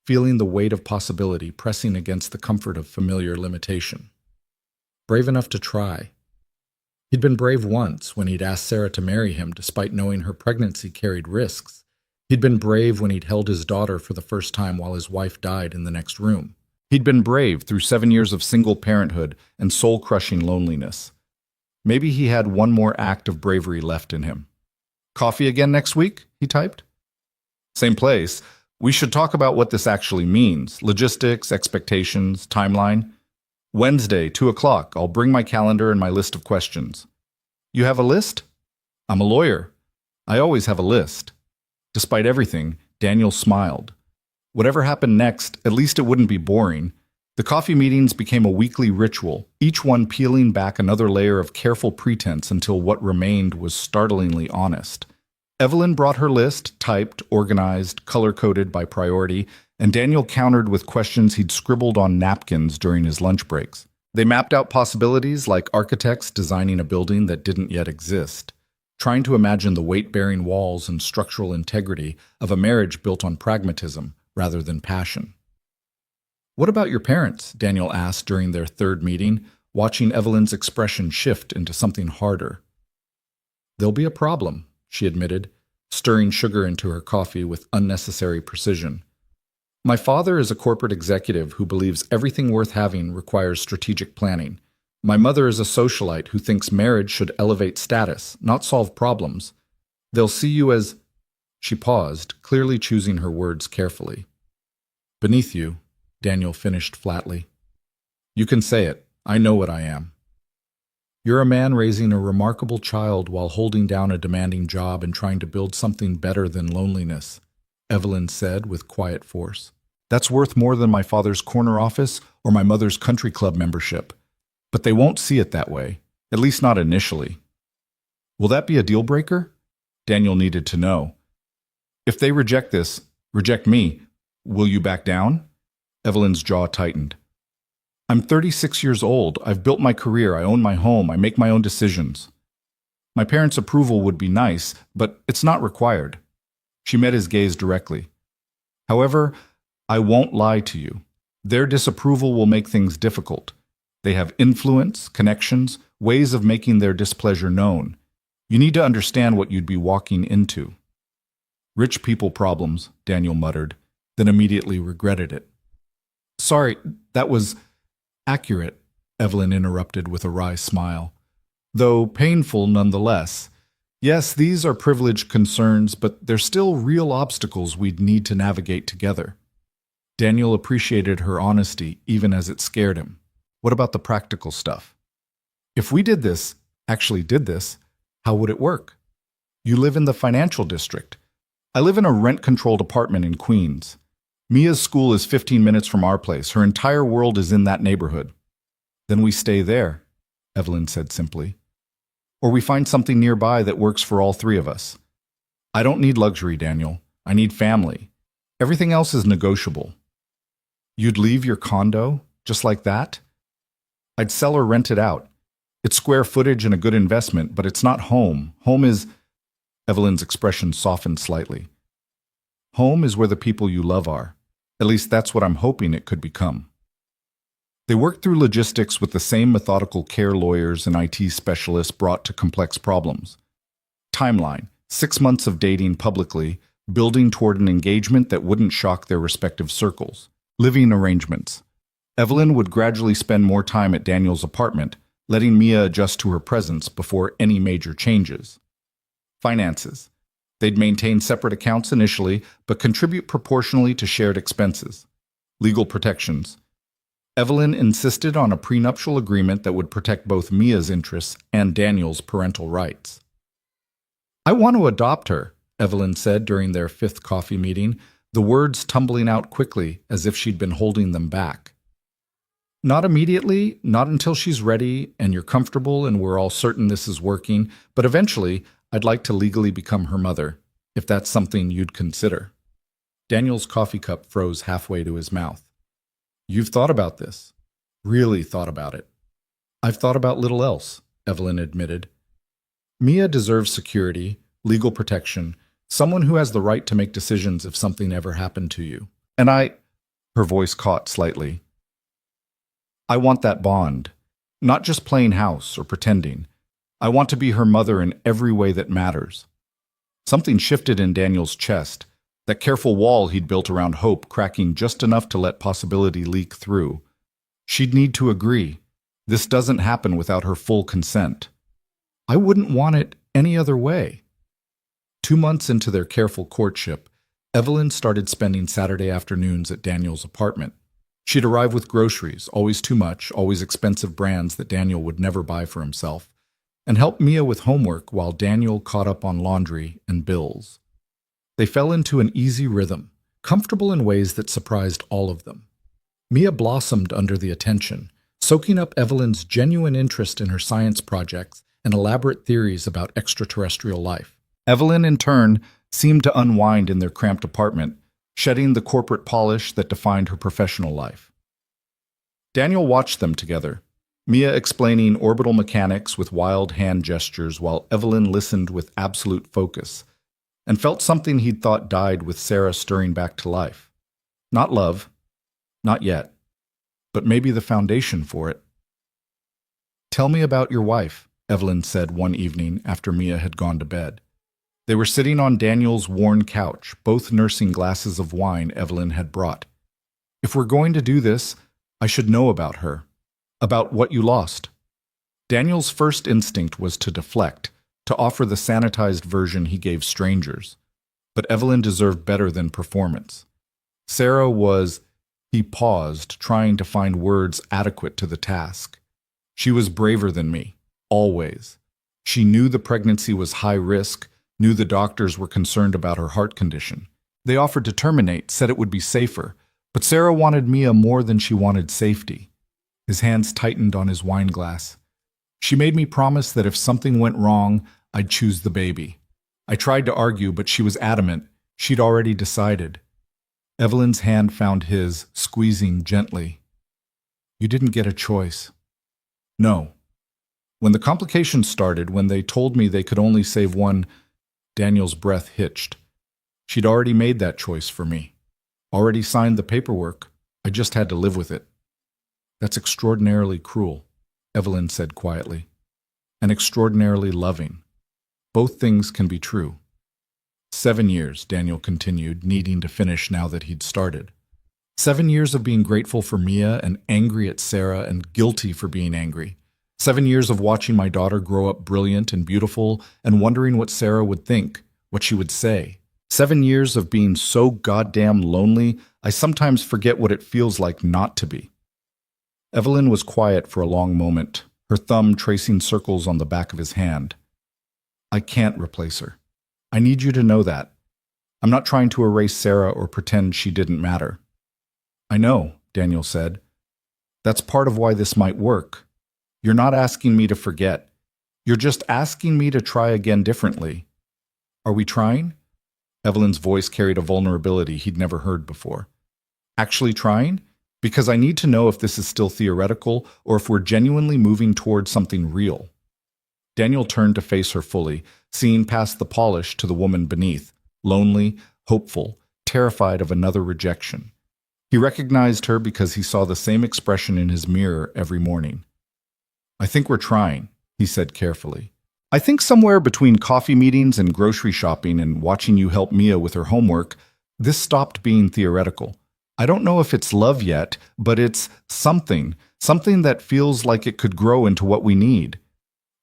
feeling the weight of possibility pressing against the comfort of familiar limitation. Brave enough to try. He'd been brave once when he'd asked Sarah to marry him despite knowing her pregnancy carried risks. He'd been brave when he'd held his daughter for the first time while his wife died in the next room. He'd been brave through 7 years of single parenthood and soul-crushing loneliness. Maybe he had one more act of bravery left in him. Coffee again next week? He typed. Same place. We should talk about what this actually means. Logistics, expectations, timeline. Wednesday, 2 o'clock. I'll bring my calendar and my list of questions. You have a list? I'm a lawyer. I always have a list. Despite everything, Daniel smiled. Whatever happened next, at least it wouldn't be boring. The coffee meetings became a weekly ritual, each one peeling back another layer of careful pretense until what remained was startlingly honest. Evelyn brought her list, typed, organized, color-coded by priority, and Daniel countered with questions he'd scribbled on napkins during his lunch breaks. They mapped out possibilities like architects designing a building that didn't yet exist, trying to imagine the weight-bearing walls and structural integrity of a marriage built on pragmatism rather than passion. What about your parents? Daniel asked during their third meeting, watching Evelyn's expression shift into something harder. There'll be a problem, she admitted, stirring sugar into her coffee with unnecessary precision. My father is a corporate executive who believes everything worth having requires strategic planning. My mother is a socialite who thinks marriage should elevate status, not solve problems. They'll see you as... She paused, clearly choosing her words carefully. Beneath you, Daniel finished flatly. You can say it. I know what I am. You're a man raising a remarkable child while holding down a demanding job and trying to build something better than loneliness, Evelyn said with quiet force. That's worth more than my father's corner office or my mother's country club membership. But they won't see it that way, at least not initially. Will that be a deal breaker? Daniel needed to know. If they reject me, will you back down? Evelyn's jaw tightened. I'm 36 years old. I've built my career. I own my home. I make my own decisions. My parents' approval would be nice, but it's not required. She met his gaze directly. However, I won't lie to you. Their disapproval will make things difficult. They have influence, connections, ways of making their displeasure known. You need to understand what you'd be walking into. Rich people problems, Daniel muttered, then immediately regretted it. Sorry, that was accurate, Evelyn interrupted with a wry smile. Though painful nonetheless. Yes, these are privileged concerns, but they're still real obstacles we'd need to navigate together. Daniel appreciated her honesty, even as it scared him. What about the practical stuff? If we actually did this, how would it work? You live in the financial district. I live in a rent-controlled apartment in Queens. Mia's school is 15 minutes from our place. Her entire world is in that neighborhood. Then we stay there, Evelyn said simply. Or we find something nearby that works for all three of us. I don't need luxury, Daniel. I need family. Everything else is negotiable. You'd leave your condo, just like that? I'd sell or rent it out. It's square footage and a good investment, but it's not home. Home is... Evelyn's expression softened slightly. Home is where the people you love are. At least that's what I'm hoping it could become. They worked through logistics with the same methodical care lawyers and IT specialists brought to complex problems. Timeline: 6 months of dating publicly, building toward an engagement that wouldn't shock their respective circles. Living arrangements. Evelyn would gradually spend more time at Daniel's apartment, letting Mia adjust to her presence before any major changes. Finances. They'd maintain separate accounts initially, but contribute proportionally to shared expenses. Legal protections. Evelyn insisted on a prenuptial agreement that would protect both Mia's interests and Daniel's parental rights. I want to adopt her, Evelyn said during their 5th coffee meeting, the words tumbling out quickly as if she'd been holding them back. Not immediately, not until she's ready and you're comfortable and we're all certain this is working, but eventually I'd like to legally become her mother, if that's something you'd consider. Daniel's coffee cup froze halfway to his mouth. You've thought about this. Really thought about it. I've thought about little else, Evelyn admitted. Mia deserves security, legal protection, someone who has the right to make decisions if something ever happened to you. And her voice caught slightly. I want that bond, not just playing house or pretending. I want to be her mother in every way that matters. Something shifted in Daniel's chest, that careful wall he'd built around hope cracking just enough to let possibility leak through. She'd need to agree. This doesn't happen without her full consent. I wouldn't want it any other way. 2 months into their careful courtship, Evelyn started spending Saturday afternoons at Daniel's apartment. She'd arrive with groceries, always too much, always expensive brands that Daniel would never buy for himself, and help Mia with homework while Daniel caught up on laundry and bills. They fell into an easy rhythm, comfortable in ways that surprised all of them. Mia blossomed under the attention, soaking up Evelyn's genuine interest in her science projects and elaborate theories about extraterrestrial life. Evelyn, in turn, seemed to unwind in their cramped apartment, shedding the corporate polish that defined her professional life. Daniel watched them together, Mia explaining orbital mechanics with wild hand gestures while Evelyn listened with absolute focus, and felt something he'd thought died with Sarah stirring back to life. Not love, not yet, but maybe the foundation for it. Tell me about your wife, Evelyn said one evening after Mia had gone to bed. They were sitting on Daniel's worn couch, both nursing glasses of wine Evelyn had brought. If we're going to do this, I should know about her. About what you lost. Daniel's first instinct was to deflect, to offer the sanitized version he gave strangers. But Evelyn deserved better than performance. Sarah was... He paused, trying to find words adequate to the task. She was braver than me, always. She knew the pregnancy was high risk, knew the doctors were concerned about her heart condition. They offered to terminate, said it would be safer, but Sarah wanted Mia more than she wanted safety. His hands tightened on his wine glass. She made me promise that if something went wrong, I'd choose the baby. I tried to argue, but she was adamant. She'd already decided. Evelyn's hand found his, squeezing gently. You didn't get a choice. No. When the complications started, when they told me they could only save one, Daniel's breath hitched. She'd already made that choice for me. Already signed the paperwork. I just had to live with it. That's extraordinarily cruel, Evelyn said quietly. And extraordinarily loving. Both things can be true. 7 years, Daniel continued, needing to finish now that he'd started. 7 years of being grateful for Mia and angry at Sarah and guilty for being angry. 7 years of watching my daughter grow up brilliant and beautiful and wondering what Sarah would think, what she would say. 7 years of being so goddamn lonely, I sometimes forget what it feels like not to be. Evelyn was quiet for a long moment, her thumb tracing circles on the back of his hand. I can't replace her. I need you to know that. I'm not trying to erase Sarah or pretend she didn't matter. I know, Daniel said. That's part of why this might work. You're not asking me to forget. You're just asking me to try again differently. Are we trying? Evelyn's voice carried a vulnerability he'd never heard before. Actually trying? Because I need to know if this is still theoretical or if we're genuinely moving toward something real. Daniel turned to face her fully, seeing past the polish to the woman beneath, lonely, hopeful, terrified of another rejection. He recognized her because he saw the same expression in his mirror every morning. I think we're trying, he said carefully. I think somewhere between coffee meetings and grocery shopping and watching you help Mia with her homework, this stopped being theoretical. I don't know if it's love yet, but it's something that feels like it could grow into what we need.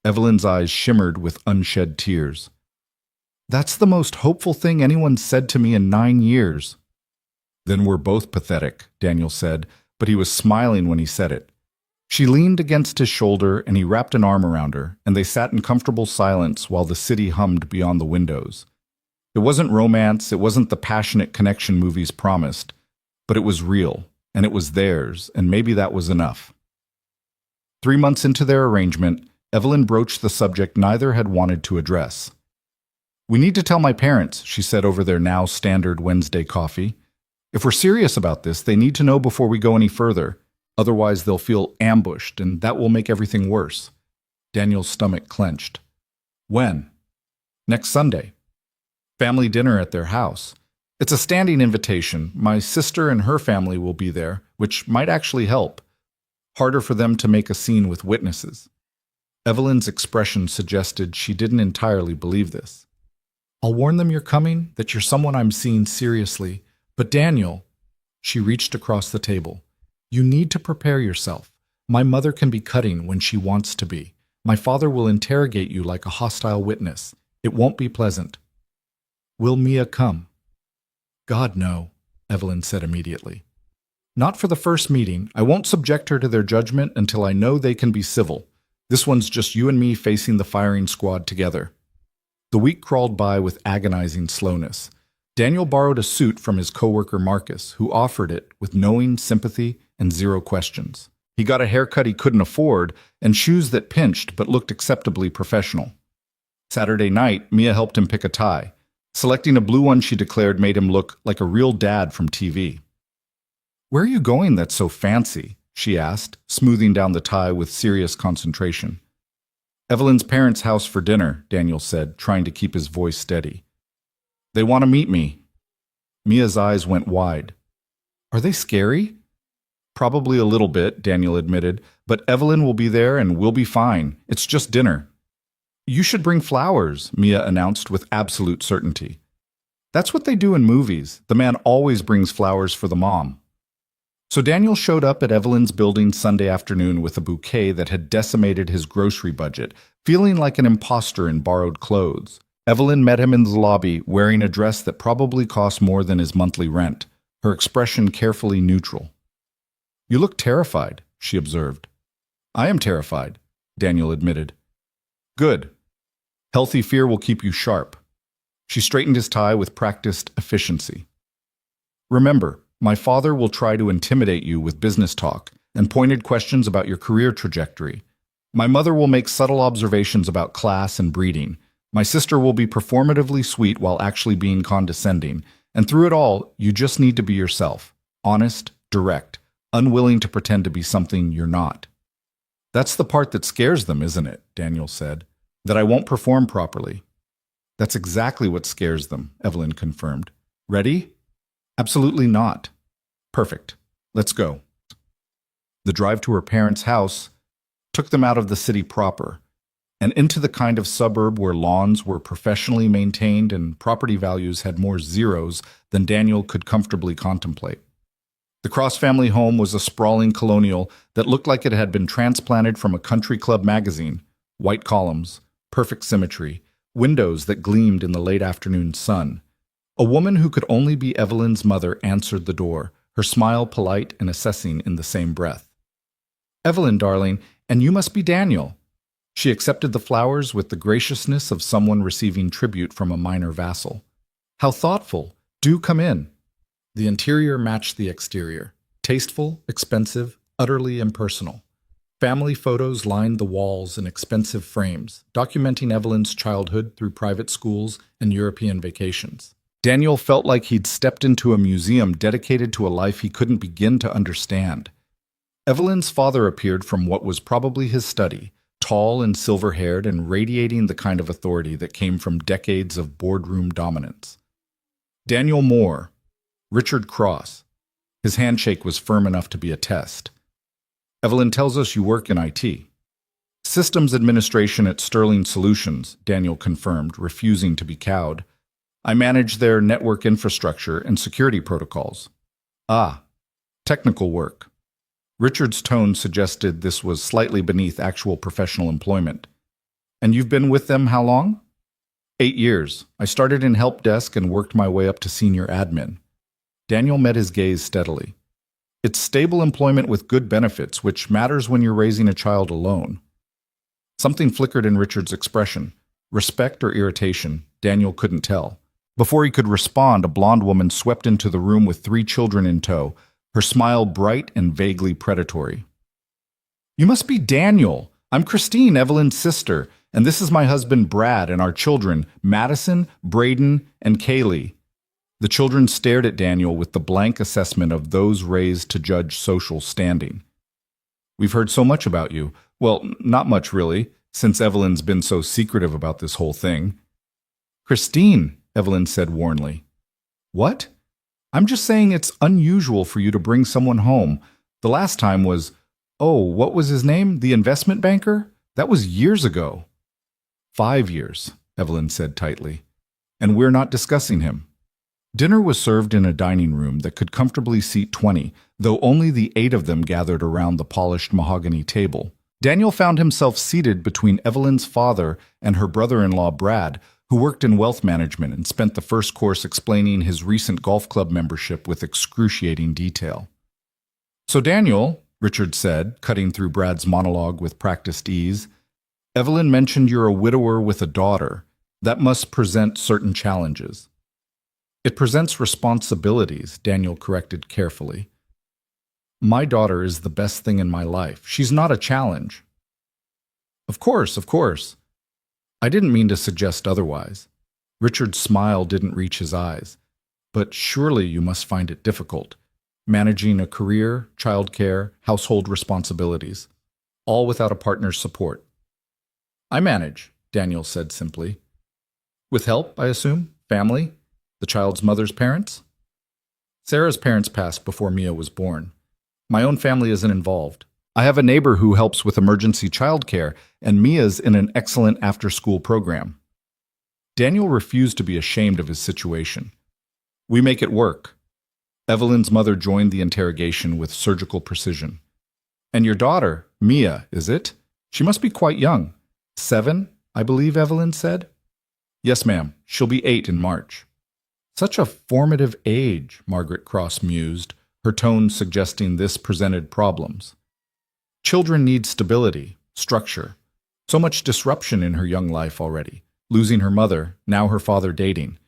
Evelyn's eyes shimmered with unshed tears. That's the most hopeful thing anyone said to me in 9 years. Then we're both pathetic, Daniel said, but he was smiling when he said it. She leaned against his shoulder and he wrapped an arm around her, and they sat in comfortable silence while the city hummed beyond the windows. It wasn't romance, it wasn't the passionate connection movies promised, but it was real, and it was theirs, and maybe that was enough. 3 months into their arrangement, Evelyn broached the subject neither had wanted to address. We need to tell my parents, she said over their now standard Wednesday coffee. If we're serious about this, they need to know before we go any further. Otherwise, they'll feel ambushed, and that will make everything worse. Daniel's stomach clenched. When? Next Sunday. Family dinner at their house. It's a standing invitation. My sister and her family will be there, which might actually help. Harder for them to make a scene with witnesses. Evelyn's expression suggested she didn't entirely believe this. I'll warn them you're coming, that you're someone I'm seeing seriously. But Daniel, she reached across the table. You need to prepare yourself. My mother can be cutting when she wants to be. My father will interrogate you like a hostile witness. It won't be pleasant. Will Mia come? God, no, Evelyn said immediately. Not for the first meeting. I won't subject her to their judgment until I know they can be civil. This one's just you and me facing the firing squad together. The week crawled by with agonizing slowness. Daniel borrowed a suit from his coworker Marcus, who offered it with knowing sympathy and zero questions. He got a haircut he couldn't afford and shoes that pinched but looked acceptably professional. Saturday night, Mia helped him pick a tie. Selecting a blue one she declared made him look like a real dad from TV. Where are you going that's so fancy? She asked, smoothing down the tie with serious concentration. Evelyn's parents' house for dinner, Daniel said, trying to keep his voice steady. They want to meet me. Mia's eyes went wide. Are they scary? Probably a little bit, Daniel admitted, but Evelyn will be there and we'll be fine. It's just dinner. You should bring flowers, Mia announced with absolute certainty. That's what they do in movies. The man always brings flowers for the mom. So Daniel showed up at Evelyn's building Sunday afternoon with a bouquet that had decimated his grocery budget, feeling like an imposter in borrowed clothes. Evelyn met him in the lobby, wearing a dress that probably cost more than his monthly rent, her expression carefully neutral. You look terrified, she observed. I am terrified, Daniel admitted. Good. Healthy fear will keep you sharp. She straightened his tie with practiced efficiency. Remember, my father will try to intimidate you with business talk and pointed questions about your career trajectory. My mother will make subtle observations about class and breeding. My sister will be performatively sweet while actually being condescending. And through it all, you just need to be yourself. Honest, direct, unwilling to pretend to be something you're not. That's the part that scares them, isn't it? Daniel said. That I won't perform properly. That's exactly what scares them, Evelyn confirmed. Ready? Absolutely not. Perfect. Let's go. The drive to her parents' house took them out of the city proper and into the kind of suburb where lawns were professionally maintained and property values had more zeros than Daniel could comfortably contemplate. The Cross family home was a sprawling colonial that looked like it had been transplanted from a country club magazine. White columns, perfect symmetry, windows that gleamed in the late afternoon sun. A woman who could only be Evelyn's mother answered the door, her smile polite and assessing in the same breath. Evelyn, darling, and you must be Daniel. She accepted the flowers with the graciousness of someone receiving tribute from a minor vassal. How thoughtful. Do come in. The interior matched the exterior. Tasteful, expensive, utterly impersonal. Family photos lined the walls in expensive frames, documenting Evelyn's childhood through private schools and European vacations. Daniel felt like he'd stepped into a museum dedicated to a life he couldn't begin to understand. Evelyn's father appeared from what was probably his study, tall and silver-haired and radiating the kind of authority that came from decades of boardroom dominance. Daniel Moore, Richard Cross. His handshake was firm enough to be a test. Evelyn tells us you work in IT. Systems administration at Sterling Solutions, Daniel confirmed, refusing to be cowed. I manage their network infrastructure and security protocols. Ah, technical work. Richard's tone suggested this was slightly beneath actual professional employment. And you've been with them how long? 8 years. I started in help desk and worked my way up to senior admin. Daniel met his gaze steadily. It's stable employment with good benefits, which matters when you're raising a child alone. Something flickered in Richard's expression. Respect or irritation, Daniel couldn't tell. Before he could respond, a blonde woman swept into the room with 3 children in tow, her smile bright and vaguely predatory. You must be Daniel. I'm Christine, Evelyn's sister, and this is my husband Brad and our children, Madison, Braden, and Kaylee. The children stared at Daniel with the blank assessment of those raised to judge social standing. We've heard so much about you. Well, not much really, since Evelyn's been so secretive about this whole thing. Christine, Evelyn said warnly. What? I'm just saying it's unusual for you to bring someone home. The last time was, oh, what was his name? The investment banker? That was years ago. 5 years, Evelyn said tightly. And we're not discussing him. Dinner was served in a dining room that could comfortably seat 20, though only the 8 of them gathered around the polished mahogany table. Daniel found himself seated between Evelyn's father and her brother-in-law Brad, who worked in wealth management and spent the first course explaining his recent golf club membership with excruciating detail. So Daniel, Richard said, cutting through Brad's monologue with practiced ease, Evelyn mentioned you're a widower with a daughter. That must present certain challenges. It presents responsibilities, Daniel corrected carefully. My daughter is the best thing in my life. She's not a challenge. Of course, of course. I didn't mean to suggest otherwise. Richard's smile didn't reach his eyes. But surely you must find it difficult, managing a career, childcare, household responsibilities, all without a partner's support. I manage, Daniel said simply. With help, I assume? Family? The child's mother's parents? Sarah's parents passed before Mia was born. My own family isn't involved. I have a neighbor who helps with emergency childcare, and Mia's in an excellent after-school program. Daniel refused to be ashamed of his situation. We make it work. Evelyn's mother joined the interrogation with surgical precision. And your daughter, Mia, is it? She must be quite young. 7, I believe Evelyn said? Yes, ma'am. She'll be 8 in March. Such a formative age, Margaret Cross mused, her tone suggesting this presented problems. Children need stability, structure. So much disruption in her young life already. Losing her mother, now her father dating.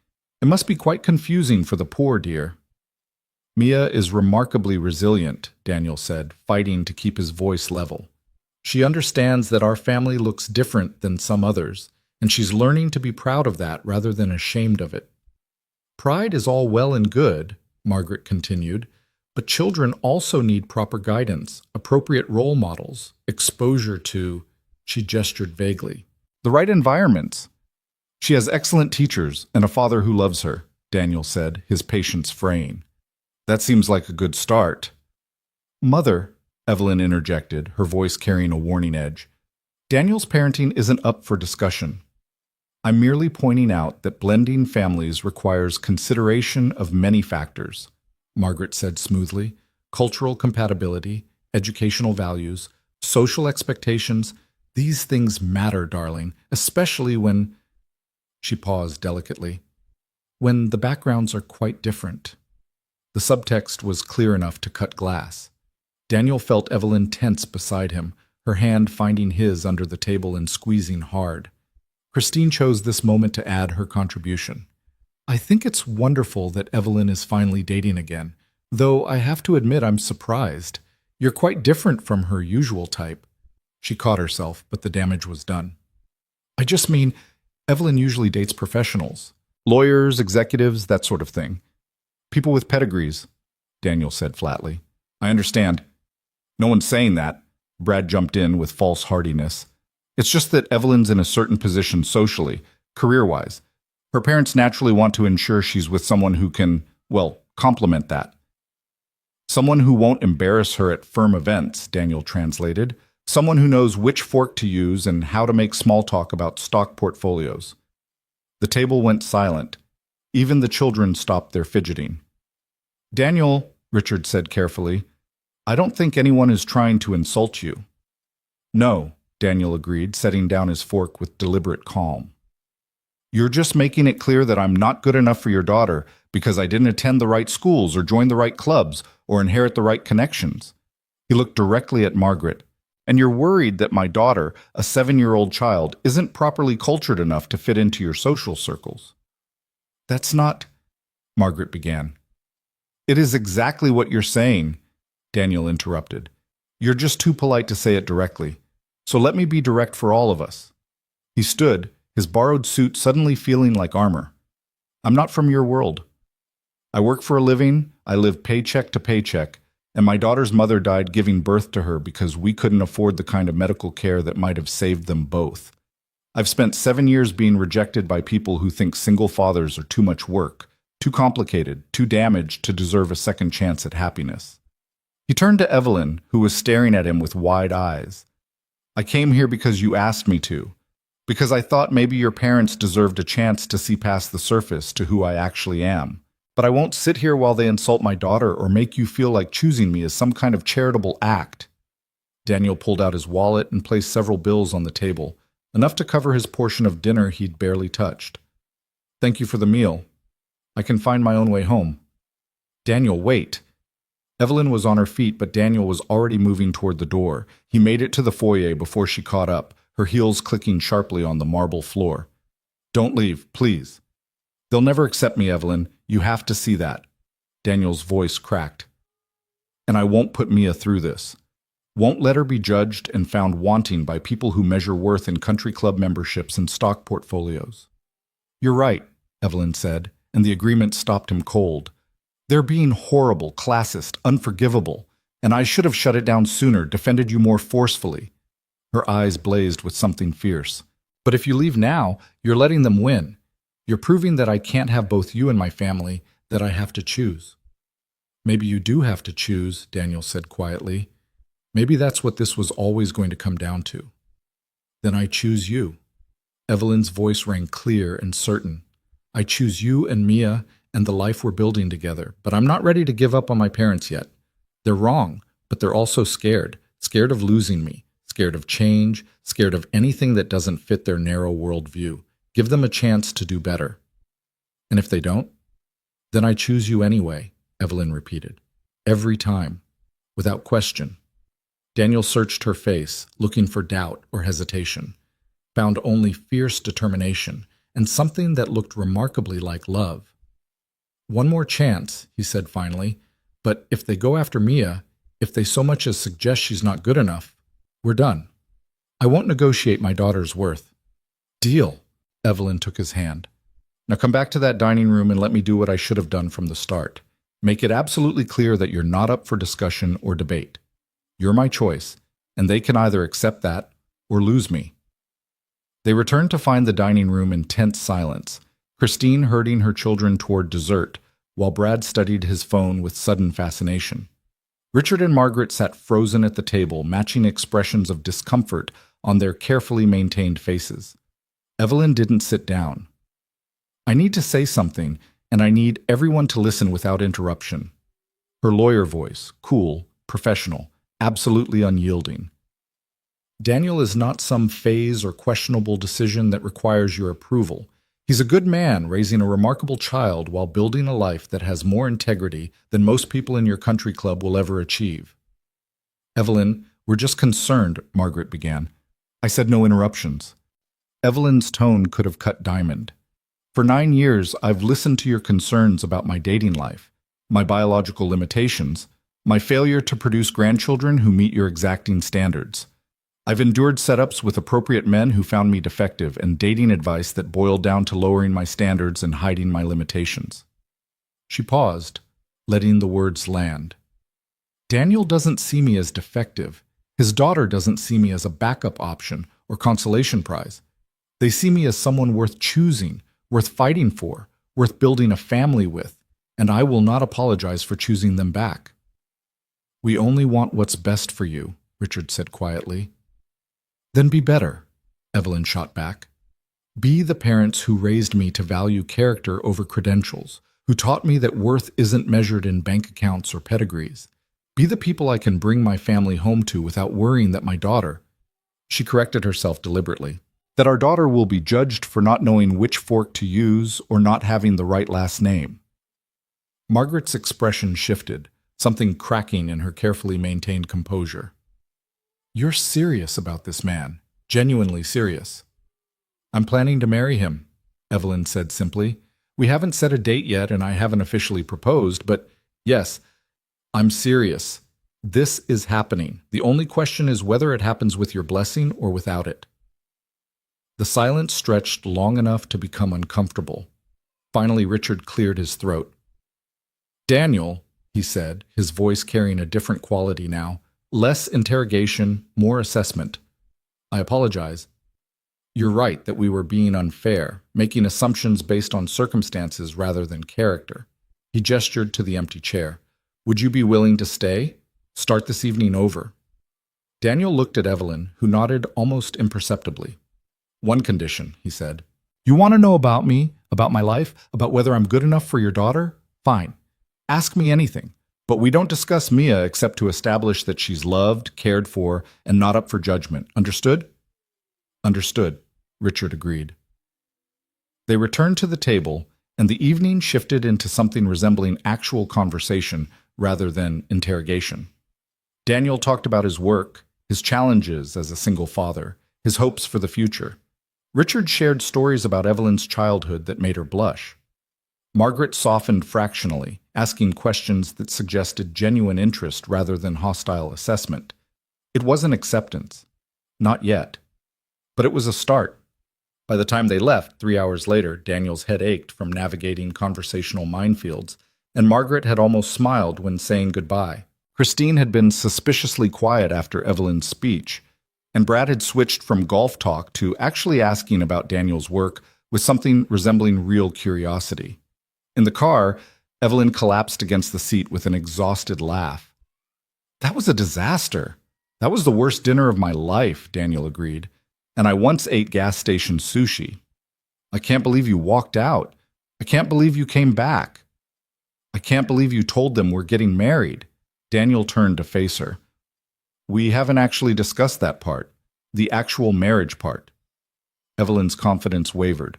It must be quite confusing for the poor dear. Mia is remarkably resilient, Daniel said, fighting to keep his voice level. She understands that our family looks different than some others, and she's learning to be proud of that rather than ashamed of it. Pride is all well and good, Margaret continued, but children also need proper guidance, appropriate role models, exposure to, she gestured vaguely, the right environments. She has excellent teachers and a father who loves her, Daniel said, his patience fraying. That seems like a good start. Mother, Evelyn interjected, her voice carrying a warning edge. Daniel's parenting isn't up for discussion. I'm merely pointing out that blending families requires consideration of many factors, Margaret said smoothly. Cultural compatibility, educational values, social expectations, these things matter, darling, especially when, she paused delicately, when the backgrounds are quite different. The subtext was clear enough to cut glass. Daniel felt Evelyn tense beside him, her hand finding his under the table and squeezing hard. Christine chose this moment to add her contribution. I think it's wonderful that Evelyn is finally dating again, though I have to admit I'm surprised. You're quite different from her usual type. She caught herself, but the damage was done. I just mean, Evelyn usually dates professionals. Lawyers, executives, that sort of thing. People with pedigrees, Daniel said flatly. I understand. No one's saying that, Brad jumped in with false heartiness. It's just that Evelyn's in a certain position socially, career-wise. Her parents naturally want to ensure she's with someone who can, well, complement that. Someone who won't embarrass her at firm events, Daniel translated. Someone who knows which fork to use and how to make small talk about stock portfolios. The table went silent. Even the children stopped their fidgeting. Daniel, Richard said carefully, I don't think anyone is trying to insult you. No, Daniel agreed, setting down his fork with deliberate calm. You're just making it clear that I'm not good enough for your daughter because I didn't attend the right schools or join the right clubs or inherit the right connections. He looked directly at Margaret. And you're worried that my daughter, a 7-year-old child, isn't properly cultured enough to fit into your social circles. That's not, Margaret began. It is exactly what you're saying, Daniel interrupted. You're just too polite to say it directly. So let me be direct for all of us. He stood, his borrowed suit suddenly feeling like armor. I'm not from your world. I work for a living, I live paycheck to paycheck, and my daughter's mother died giving birth to her because we couldn't afford the kind of medical care that might have saved them both. I've spent 7 years being rejected by people who think single fathers are too much work, too complicated, too damaged to deserve a second chance at happiness. He turned to Evelyn, who was staring at him with wide eyes. I came here because you asked me to, because I thought maybe your parents deserved a chance to see past the surface to who I actually am. But I won't sit here while they insult my daughter or make you feel like choosing me as some kind of charitable act. Daniel pulled out his wallet and placed several bills on the table, enough to cover his portion of dinner he'd barely touched. Thank you for the meal. I can find my own way home. Daniel, wait. Evelyn was on her feet, but Daniel was already moving toward the door. He made it to the foyer before she caught up, her heels clicking sharply on the marble floor. Don't leave, please. They'll never accept me, Evelyn. You have to see that. Daniel's voice cracked. And I won't put Mia through this. Won't let her be judged and found wanting by people who measure worth in country club memberships and stock portfolios. You're right, Evelyn said, and the agreement stopped him cold. They're being horrible, classist, unforgivable, and I should have shut it down sooner, defended you more forcefully. Her eyes blazed with something fierce. But if you leave now, you're letting them win. You're proving that I can't have both you and my family, that I have to choose. Maybe you do have to choose, Daniel said quietly. Maybe that's what this was always going to come down to. Then I choose you. Evelyn's voice rang clear and certain. I choose you and Mia and the life we're building together, but I'm not ready to give up on my parents yet. They're wrong, but they're also scared of losing me, scared of change, scared of anything that doesn't fit their narrow worldview. Give them a chance to do better. And if they don't, then I choose you anyway, Evelyn repeated. Every time, without question. Daniel searched her face, looking for doubt or hesitation, found only fierce determination and something that looked remarkably like love. "One more chance," he said finally, "but if they go after Mia, if they so much as suggest she's not good enough, we're done. I won't negotiate my daughter's worth." "Deal." Evelyn took his hand. "Now come back to that dining room and let me do what I should have done from the start. Make it absolutely clear that you're not up for discussion or debate. You're my choice, and they can either accept that or lose me." They returned to find the dining room in tense silence, Christine herding her children toward dessert, while Brad studied his phone with sudden fascination. Richard and Margaret sat frozen at the table, matching expressions of discomfort on their carefully maintained faces. Evelyn didn't sit down. "I need to say something, and I need everyone to listen without interruption." Her lawyer voice, cool, professional, absolutely unyielding. "Daniel is not some phase or questionable decision that requires your approval. He's a good man raising a remarkable child while building a life that has more integrity than most people in your country club will ever achieve." "Evelyn, we're just concerned," Margaret began. I said no interruptions. Evelyn's tone could have cut diamond. "For 9 years, I've listened to your concerns about my dating life, my biological limitations, my failure to produce grandchildren who meet your exacting standards. I've endured setups with appropriate men who found me defective and dating advice that boiled down to lowering my standards and hiding my limitations." She paused, letting the words land. "Daniel doesn't see me as defective. His daughter doesn't see me as a backup option or consolation prize. They see me as someone worth choosing, worth fighting for, worth building a family with, and I will not apologize for choosing them back." "We only want what's best for you," Richard said quietly. "Then be better," Evelyn shot back. "Be the parents who raised me to value character over credentials, who taught me that worth isn't measured in bank accounts or pedigrees. Be the people I can bring my family home to without worrying that my daughter—" She corrected herself deliberately. "That our daughter will be judged for not knowing which fork to use or not having the right last name." Margaret's expression shifted, something cracking in her carefully maintained composure. "You're serious about this man, genuinely serious." "I'm planning to marry him," Evelyn said simply. "We haven't set a date yet and I haven't officially proposed, but yes, I'm serious. This is happening. The only question is whether it happens with your blessing or without it." The silence stretched long enough to become uncomfortable. Finally, Richard cleared his throat. "Daniel," he said, his voice carrying a different quality now, less interrogation, more assessment. "I apologize. You're right that we were being unfair, making assumptions based on circumstances rather than character." He gestured to the empty chair. "Would you be willing to stay? Start this evening over?" Daniel looked at Evelyn, who nodded almost imperceptibly. "One condition," he said. "You want to know about me, about my life, about whether I'm good enough for your daughter? Fine. Ask me anything. But we don't discuss Mia except to establish that she's loved, cared for, and not up for judgment. Understood?" "Understood," Richard agreed. They returned to the table, and the evening shifted into something resembling actual conversation rather than interrogation. Daniel talked about his work, his challenges as a single father, his hopes for the future. Richard shared stories about Evelyn's childhood that made her blush. Margaret softened fractionally, asking questions that suggested genuine interest rather than hostile assessment. It wasn't acceptance. Not yet. But it was a start. By the time they left, 3 hours later, Daniel's head ached from navigating conversational minefields, and Margaret had almost smiled when saying goodbye. Christine had been suspiciously quiet after Evelyn's speech, and Brad had switched from golf talk to actually asking about Daniel's work with something resembling real curiosity. In the car, Evelyn collapsed against the seat with an exhausted laugh. "That was a disaster. That was the worst dinner of my life," Daniel agreed. "And I once ate gas station sushi. I can't believe you walked out. I can't believe you came back. I can't believe you told them we're getting married." Daniel turned to face her. "We haven't actually discussed that part, the actual marriage part." Evelyn's confidence wavered.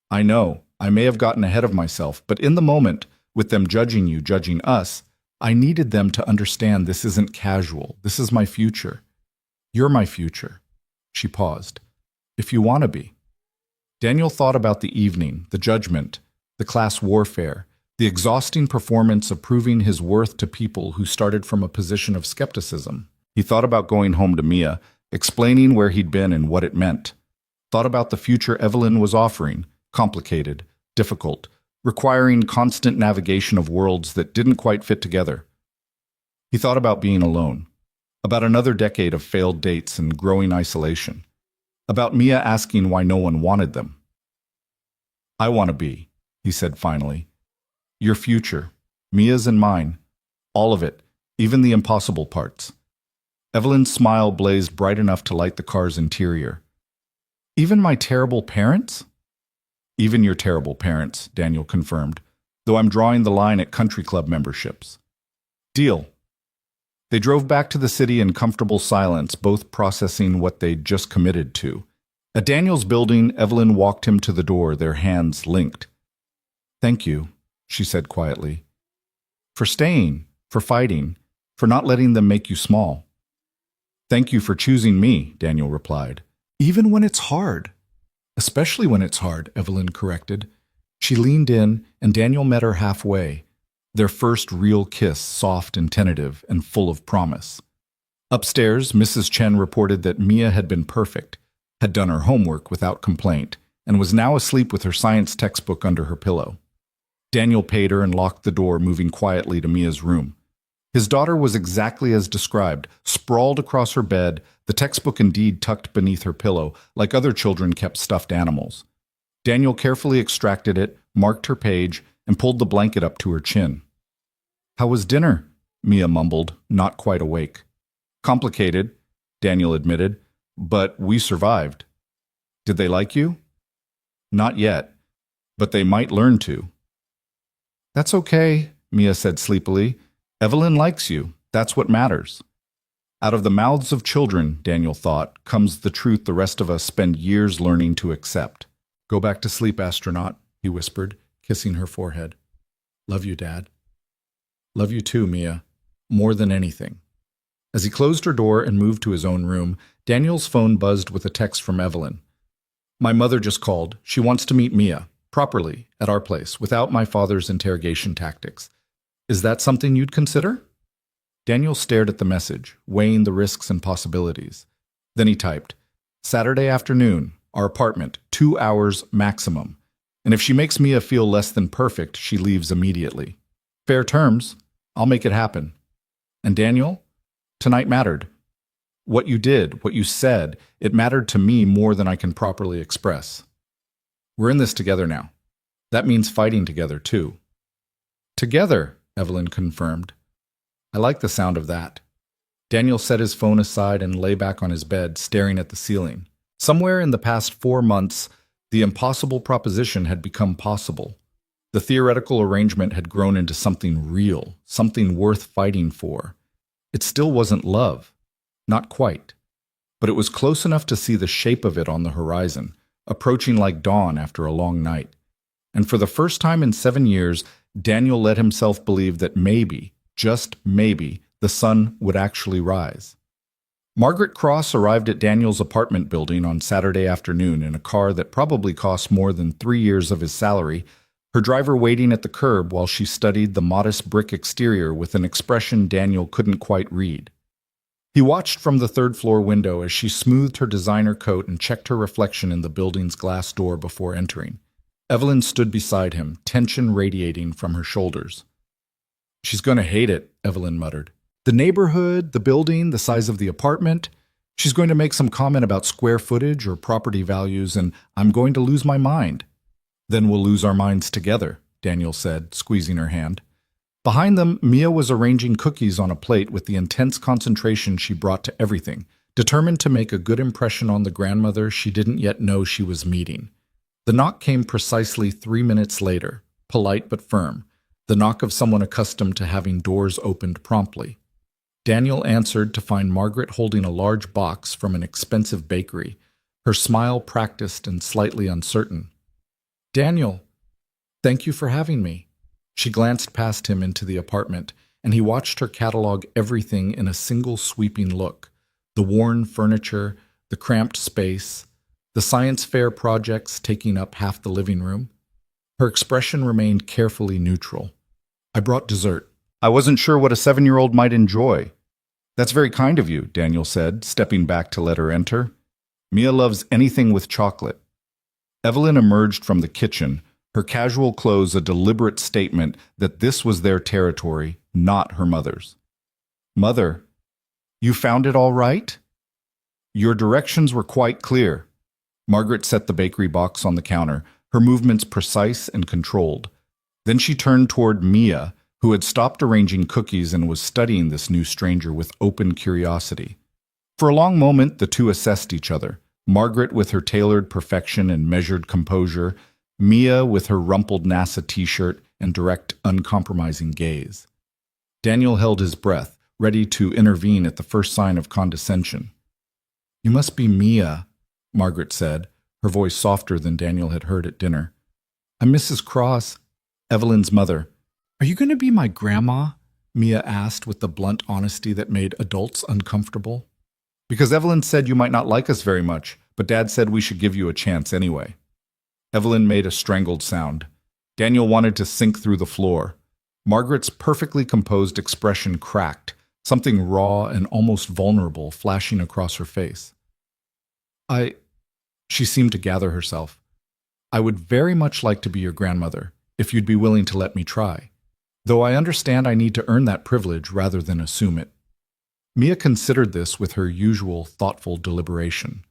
"I know, I may have gotten ahead of myself, but in the moment, with them judging you, judging us, I needed them to understand this isn't casual. This is my future. You're my future. She paused. If you want to be. Daniel thought about the evening, the judgment, the class warfare, the exhausting performance of proving his worth to people who started from a position of skepticism. He thought about going home to Mia, explaining where he'd been and what it meant. Thought about the future Evelyn was offering, complicated, difficult, requiring constant navigation of worlds that didn't quite fit together. He thought about being alone, about another decade of failed dates and growing isolation, about Mia asking why no one wanted them. I want to be, he said finally. Your future, Mia's and mine, all of it, even the impossible parts. Evelyn's smile blazed bright enough to light the car's interior. Even my terrible parents? Even your terrible parents, Daniel confirmed, though I'm drawing the line at country club memberships. Deal. They drove back to the city in comfortable silence, both processing what they'd just committed to. At Daniel's building, Evelyn walked him to the door, their hands linked. Thank you, she said quietly. For staying, for fighting, for not letting them make you small. Thank you for choosing me, Daniel replied. Even when it's hard. Especially when it's hard, Evelyn corrected. She leaned in, and Daniel met her halfway, their first real kiss, soft and tentative and full of promise. Upstairs, Mrs. Chen reported that Mia had been perfect, had done her homework without complaint, and was now asleep with her science textbook under her pillow. Daniel paid her and locked the door, moving quietly to Mia's room. His daughter was exactly as described, sprawled across her bed, the textbook indeed tucked beneath her pillow, like other children kept stuffed animals. Daniel carefully extracted it, marked her page, and pulled the blanket up to her chin. How was dinner? Mia mumbled, not quite awake. Complicated, Daniel admitted, but we survived. Did they like you? Not yet, but they might learn to. That's okay, Mia said sleepily. Evelyn likes you. That's what matters. Out of the mouths of children, Daniel thought, comes the truth the rest of us spend years learning to accept. Go back to sleep, astronaut, he whispered, kissing her forehead. Love you, Dad. Love you too, Mia. More than anything. As he closed her door and moved to his own room, Daniel's phone buzzed with a text from Evelyn. My mother just called. She wants to meet Mia, properly, at our place, without my father's interrogation tactics. Is that something you'd consider? Daniel stared at the message, weighing the risks and possibilities. Then he typed, Saturday afternoon, our apartment, 2 hours maximum. And if she makes Mia feel less than perfect, she leaves immediately. Fair terms. I'll make it happen. And Daniel, tonight mattered. What you did, what you said, it mattered to me more than I can properly express. We're in this together now. That means fighting together, too. Together, Evelyn confirmed. I like the sound of that. Daniel set his phone aside and lay back on his bed, staring at the ceiling. Somewhere in the past 4 months, the impossible proposition had become possible. The theoretical arrangement had grown into something real, something worth fighting for. It still wasn't love. Not quite. But it was close enough to see the shape of it on the horizon, approaching like dawn after a long night. And for the first time in 7 years, Daniel let himself believe that maybe, just maybe, the sun would actually rise. Margaret Cross arrived at Daniel's apartment building on Saturday afternoon in a car that probably cost more than 3 years of his salary, her driver waiting at the curb while she studied the modest brick exterior with an expression Daniel couldn't quite read. He watched from the third-floor window as she smoothed her designer coat and checked her reflection in the building's glass door before entering. Evelyn stood beside him, tension radiating from her shoulders. She's going to hate it, Evelyn muttered. The neighborhood, the building, the size of the apartment. She's going to make some comment about square footage or property values, and I'm going to lose my mind. Then we'll lose our minds together, Daniel said, squeezing her hand. Behind them, Mia was arranging cookies on a plate with the intense concentration she brought to everything, determined to make a good impression on the grandmother she didn't yet know she was meeting. The knock came precisely 3 minutes later, polite but firm, the knock of someone accustomed to having doors opened promptly. Daniel answered to find Margaret holding a large box from an expensive bakery, her smile practiced and slightly uncertain. Daniel, thank you for having me. She glanced past him into the apartment, and he watched her catalog everything in a single sweeping look: the worn furniture, the cramped space, the science fair projects taking up half the living room. Her expression remained carefully neutral. "I brought dessert. I wasn't sure what a 7-year-old might enjoy." "That's very kind of you," Daniel said, stepping back to let her enter. "Mia loves anything with chocolate." Evelyn emerged from the kitchen, her casual clothes a deliberate statement that this was their territory, not her mother's. "Mother, you found it all right?" "Your directions were quite clear." Margaret set the bakery box on the counter, her movements precise and controlled. Then she turned toward Mia, who had stopped arranging cookies and was studying this new stranger with open curiosity. For a long moment, the two assessed each other. Margaret with her tailored perfection and measured composure, Mia with her rumpled NASA t-shirt and direct, uncompromising gaze. Daniel held his breath, ready to intervene at the first sign of condescension. "You must be Mia," Margaret said, her voice softer than Daniel had heard at dinner. "I'm Mrs. Cross, Evelyn's mother." "Are you going to be my grandma?" Mia asked with the blunt honesty that made adults uncomfortable. "Because Evelyn said you might not like us very much, but Dad said we should give you a chance anyway." Evelyn made a strangled sound. Daniel wanted to sink through the floor. Margaret's perfectly composed expression cracked, something raw and almost vulnerable flashing across her face. She seemed to gather herself. "I would very much like to be your grandmother, if you'd be willing to let me try. Though I understand I need to earn that privilege rather than assume it." Mia considered this with her usual thoughtful deliberation.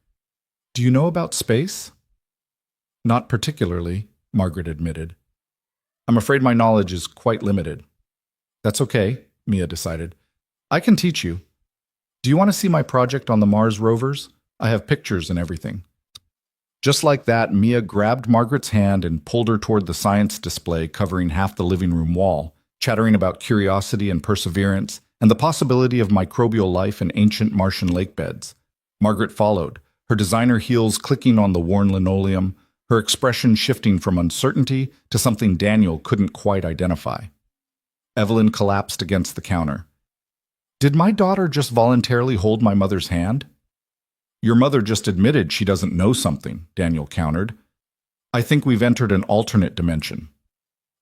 "Do you know about space?" "Not particularly," Margaret admitted. "I'm afraid my knowledge is quite limited." "That's okay," Mia decided. "I can teach you. Do you want to see my project on the Mars rovers? I have pictures and everything." Just like that, Mia grabbed Margaret's hand and pulled her toward the science display covering half the living room wall, chattering about curiosity and perseverance and the possibility of microbial life in ancient Martian lake beds. Margaret followed, her designer heels clicking on the worn linoleum, her expression shifting from uncertainty to something Daniel couldn't quite identify. Evelyn collapsed against the counter. "Did my daughter just voluntarily hold my mother's hand?" "Your mother just admitted she doesn't know something," Daniel countered. "I think we've entered an alternate dimension."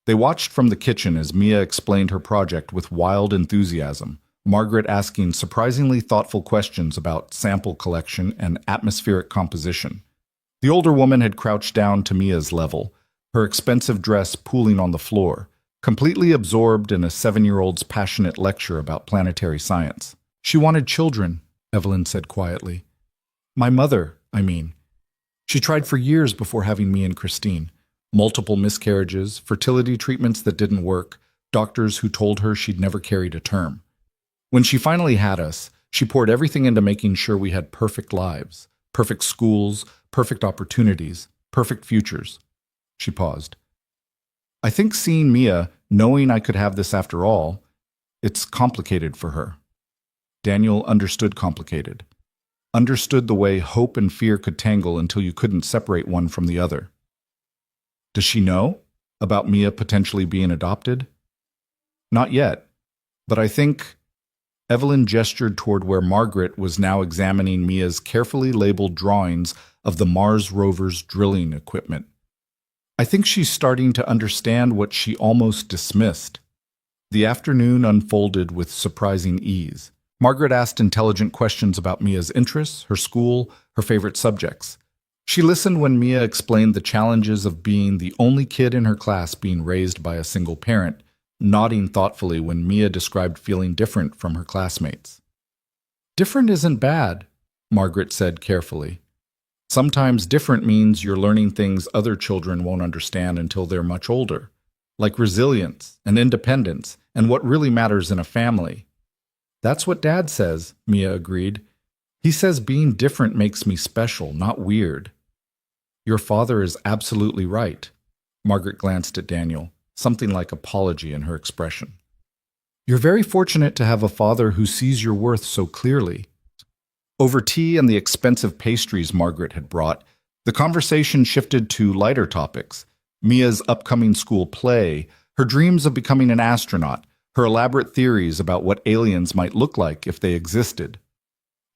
They watched from the kitchen as Mia explained her project with wild enthusiasm, Margaret asking surprisingly thoughtful questions about sample collection and atmospheric composition. The older woman had crouched down to Mia's level, her expensive dress pooling on the floor, completely absorbed in a 7-year-old's passionate lecture about planetary science. "She wanted children," Evelyn said quietly. "My mother, I mean. She tried for years before having me and Christine. Multiple miscarriages, fertility treatments that didn't work, doctors who told her she'd never carried a term. When she finally had us, she poured everything into making sure we had perfect lives, perfect schools, perfect opportunities, perfect futures." She paused. "I think seeing Mia, knowing I could have this after all, it's complicated for her." Daniel understood complicated. Understood the way hope and fear could tangle until you couldn't separate one from the other. "Does she know about Mia potentially being adopted?" "Not yet, but I think—" Evelyn gestured toward where Margaret was now examining Mia's carefully labeled drawings of the Mars rover's drilling equipment. "I think she's starting to understand what she almost dismissed." The afternoon unfolded with surprising ease. Margaret asked intelligent questions about Mia's interests, her school, her favorite subjects. She listened when Mia explained the challenges of being the only kid in her class being raised by a single parent, nodding thoughtfully when Mia described feeling different from her classmates. "Different isn't bad," Margaret said carefully. "Sometimes different means you're learning things other children won't understand until they're much older, like resilience and independence and what really matters in a family." "That's what Dad says," Mia agreed. "He says being different makes me special, not weird." "Your father is absolutely right." Margaret glanced at Daniel, something like apology in her expression. "You're very fortunate to have a father who sees your worth so clearly." Over tea and the expensive pastries Margaret had brought, the conversation shifted to lighter topics: Mia's upcoming school play, her dreams of becoming an astronaut, her elaborate theories about what aliens might look like if they existed.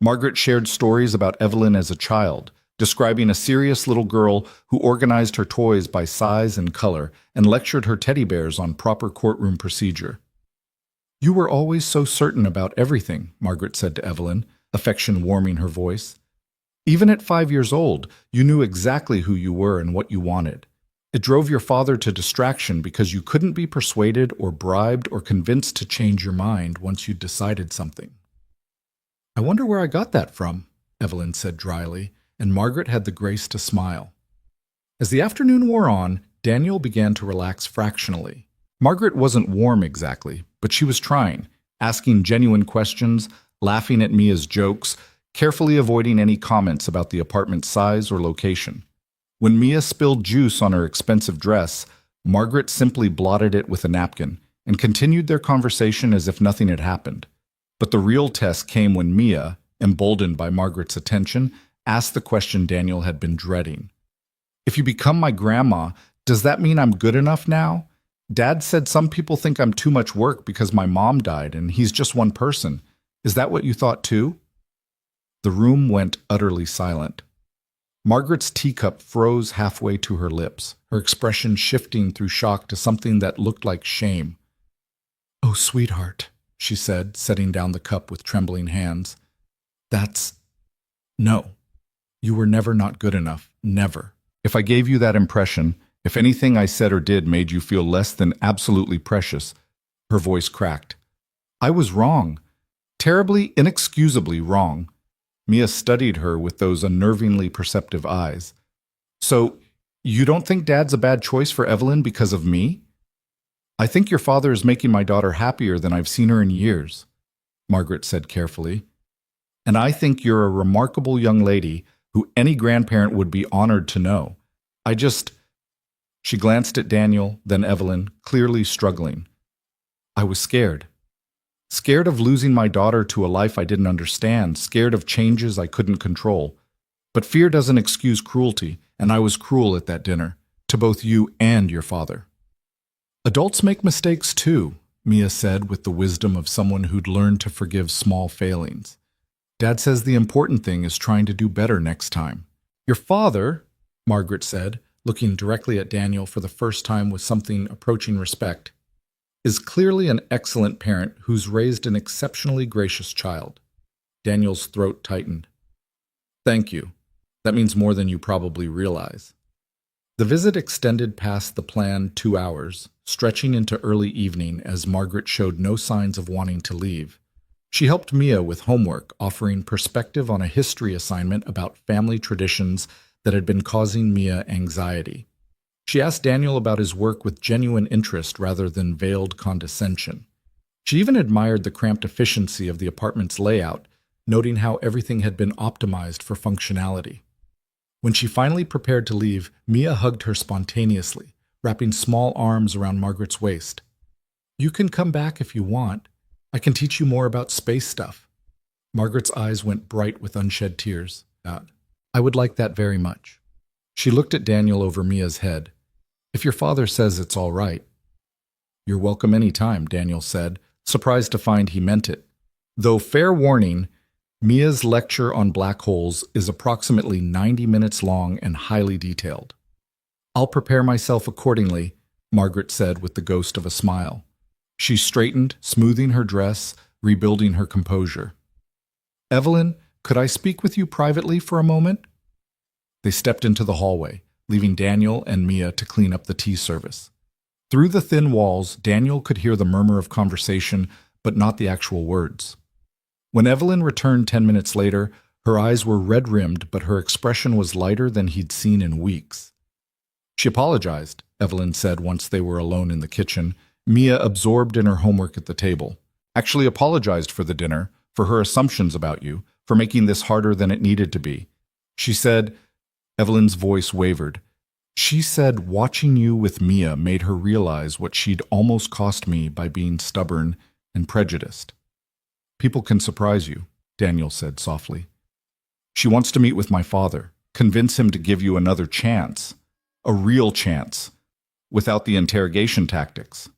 Margaret shared stories about Evelyn as a child, describing a serious little girl who organized her toys by size and color and lectured her teddy bears on proper courtroom procedure. "You were always so certain about everything," Margaret said to Evelyn, affection warming her voice. "Even at 5 years old, you knew exactly who you were and what you wanted. It drove your father to distraction because you couldn't be persuaded or bribed or convinced to change your mind once you'd decided something." "I wonder where I got that from," Evelyn said dryly, and Margaret had the grace to smile. As the afternoon wore on, Daniel began to relax fractionally. Margaret wasn't warm exactly, but she was trying, asking genuine questions, laughing at Mia's jokes, carefully avoiding any comments about the apartment's size or location. When Mia spilled juice on her expensive dress, Margaret simply blotted it with a napkin and continued their conversation as if nothing had happened. But the real test came when Mia, emboldened by Margaret's attention, asked the question Daniel had been dreading. "If you become my grandma, does that mean I'm good enough now? Dad said some people think I'm too much work because my mom died and he's just one person. Is that what you thought too?" The room went utterly silent. Margaret's teacup froze halfway to her lips, her expression shifting through shock to something that looked like shame. "Oh, sweetheart," she said, setting down the cup with trembling hands. No. You were never not good enough. Never. If I gave you that impression, if anything I said or did made you feel less than absolutely precious," her voice cracked, "I was wrong. Terribly, inexcusably wrong." Mia studied her with those unnervingly perceptive eyes. "So, you don't think Dad's a bad choice for Evelyn because of me?" "I think your father is making my daughter happier than I've seen her in years," Margaret said carefully. "And I think you're a remarkable young lady who any grandparent would be honored to know. She glanced at Daniel, then Evelyn, clearly struggling. "I was scared. Scared of losing my daughter to a life I didn't understand, scared of changes I couldn't control. But fear doesn't excuse cruelty, and I was cruel at that dinner, to both you and your father." "Adults make mistakes too," Mia said with the wisdom of someone who'd learned to forgive small failings. "Dad says the important thing is trying to do better next time." "Your father," Margaret said, looking directly at Daniel for the first time with something approaching respect, "is clearly an excellent parent who's raised an exceptionally gracious child." Daniel's throat tightened. "Thank you. That means more than you probably realize." The visit extended past the planned 2 hours, stretching into early evening as Margaret showed no signs of wanting to leave. She helped Mia with homework, offering perspective on a history assignment about family traditions that had been causing Mia anxiety. She asked Daniel about his work with genuine interest rather than veiled condescension. She even admired the cramped efficiency of the apartment's layout, noting how everything had been optimized for functionality. When she finally prepared to leave, Mia hugged her spontaneously, wrapping small arms around Margaret's waist. "You can come back if you want. I can teach you more about space stuff." Margaret's eyes went bright with unshed tears. "I would like that very much." She looked at Daniel over Mia's head. "If your father says it's all right." "You're welcome any time," Daniel said, surprised to find he meant it. Though fair warning, Mia's lecture on black holes is approximately 90 minutes long and highly detailed. "I'll prepare myself accordingly," Margaret said with the ghost of a smile. She straightened, smoothing her dress, rebuilding her composure. "Evelyn, could I speak with you privately for a moment?" They stepped into the hallway, leaving Daniel and Mia to clean up the tea service. Through the thin walls, Daniel could hear the murmur of conversation, but not the actual words. When Evelyn returned 10 minutes later, her eyes were red-rimmed, but her expression was lighter than he'd seen in weeks. "She apologized," Evelyn said once they were alone in the kitchen, Mia absorbed in her homework at the table. "Actually apologized for the dinner, for her assumptions about you, for making this harder than it needed to be. She said," Evelyn's voice wavered, "she said watching you with Mia made her realize what she'd almost cost me by being stubborn and prejudiced." "People can surprise you," Daniel said softly. "She wants to meet with my father, convince him to give you another chance, a real chance, without the interrogation tactics."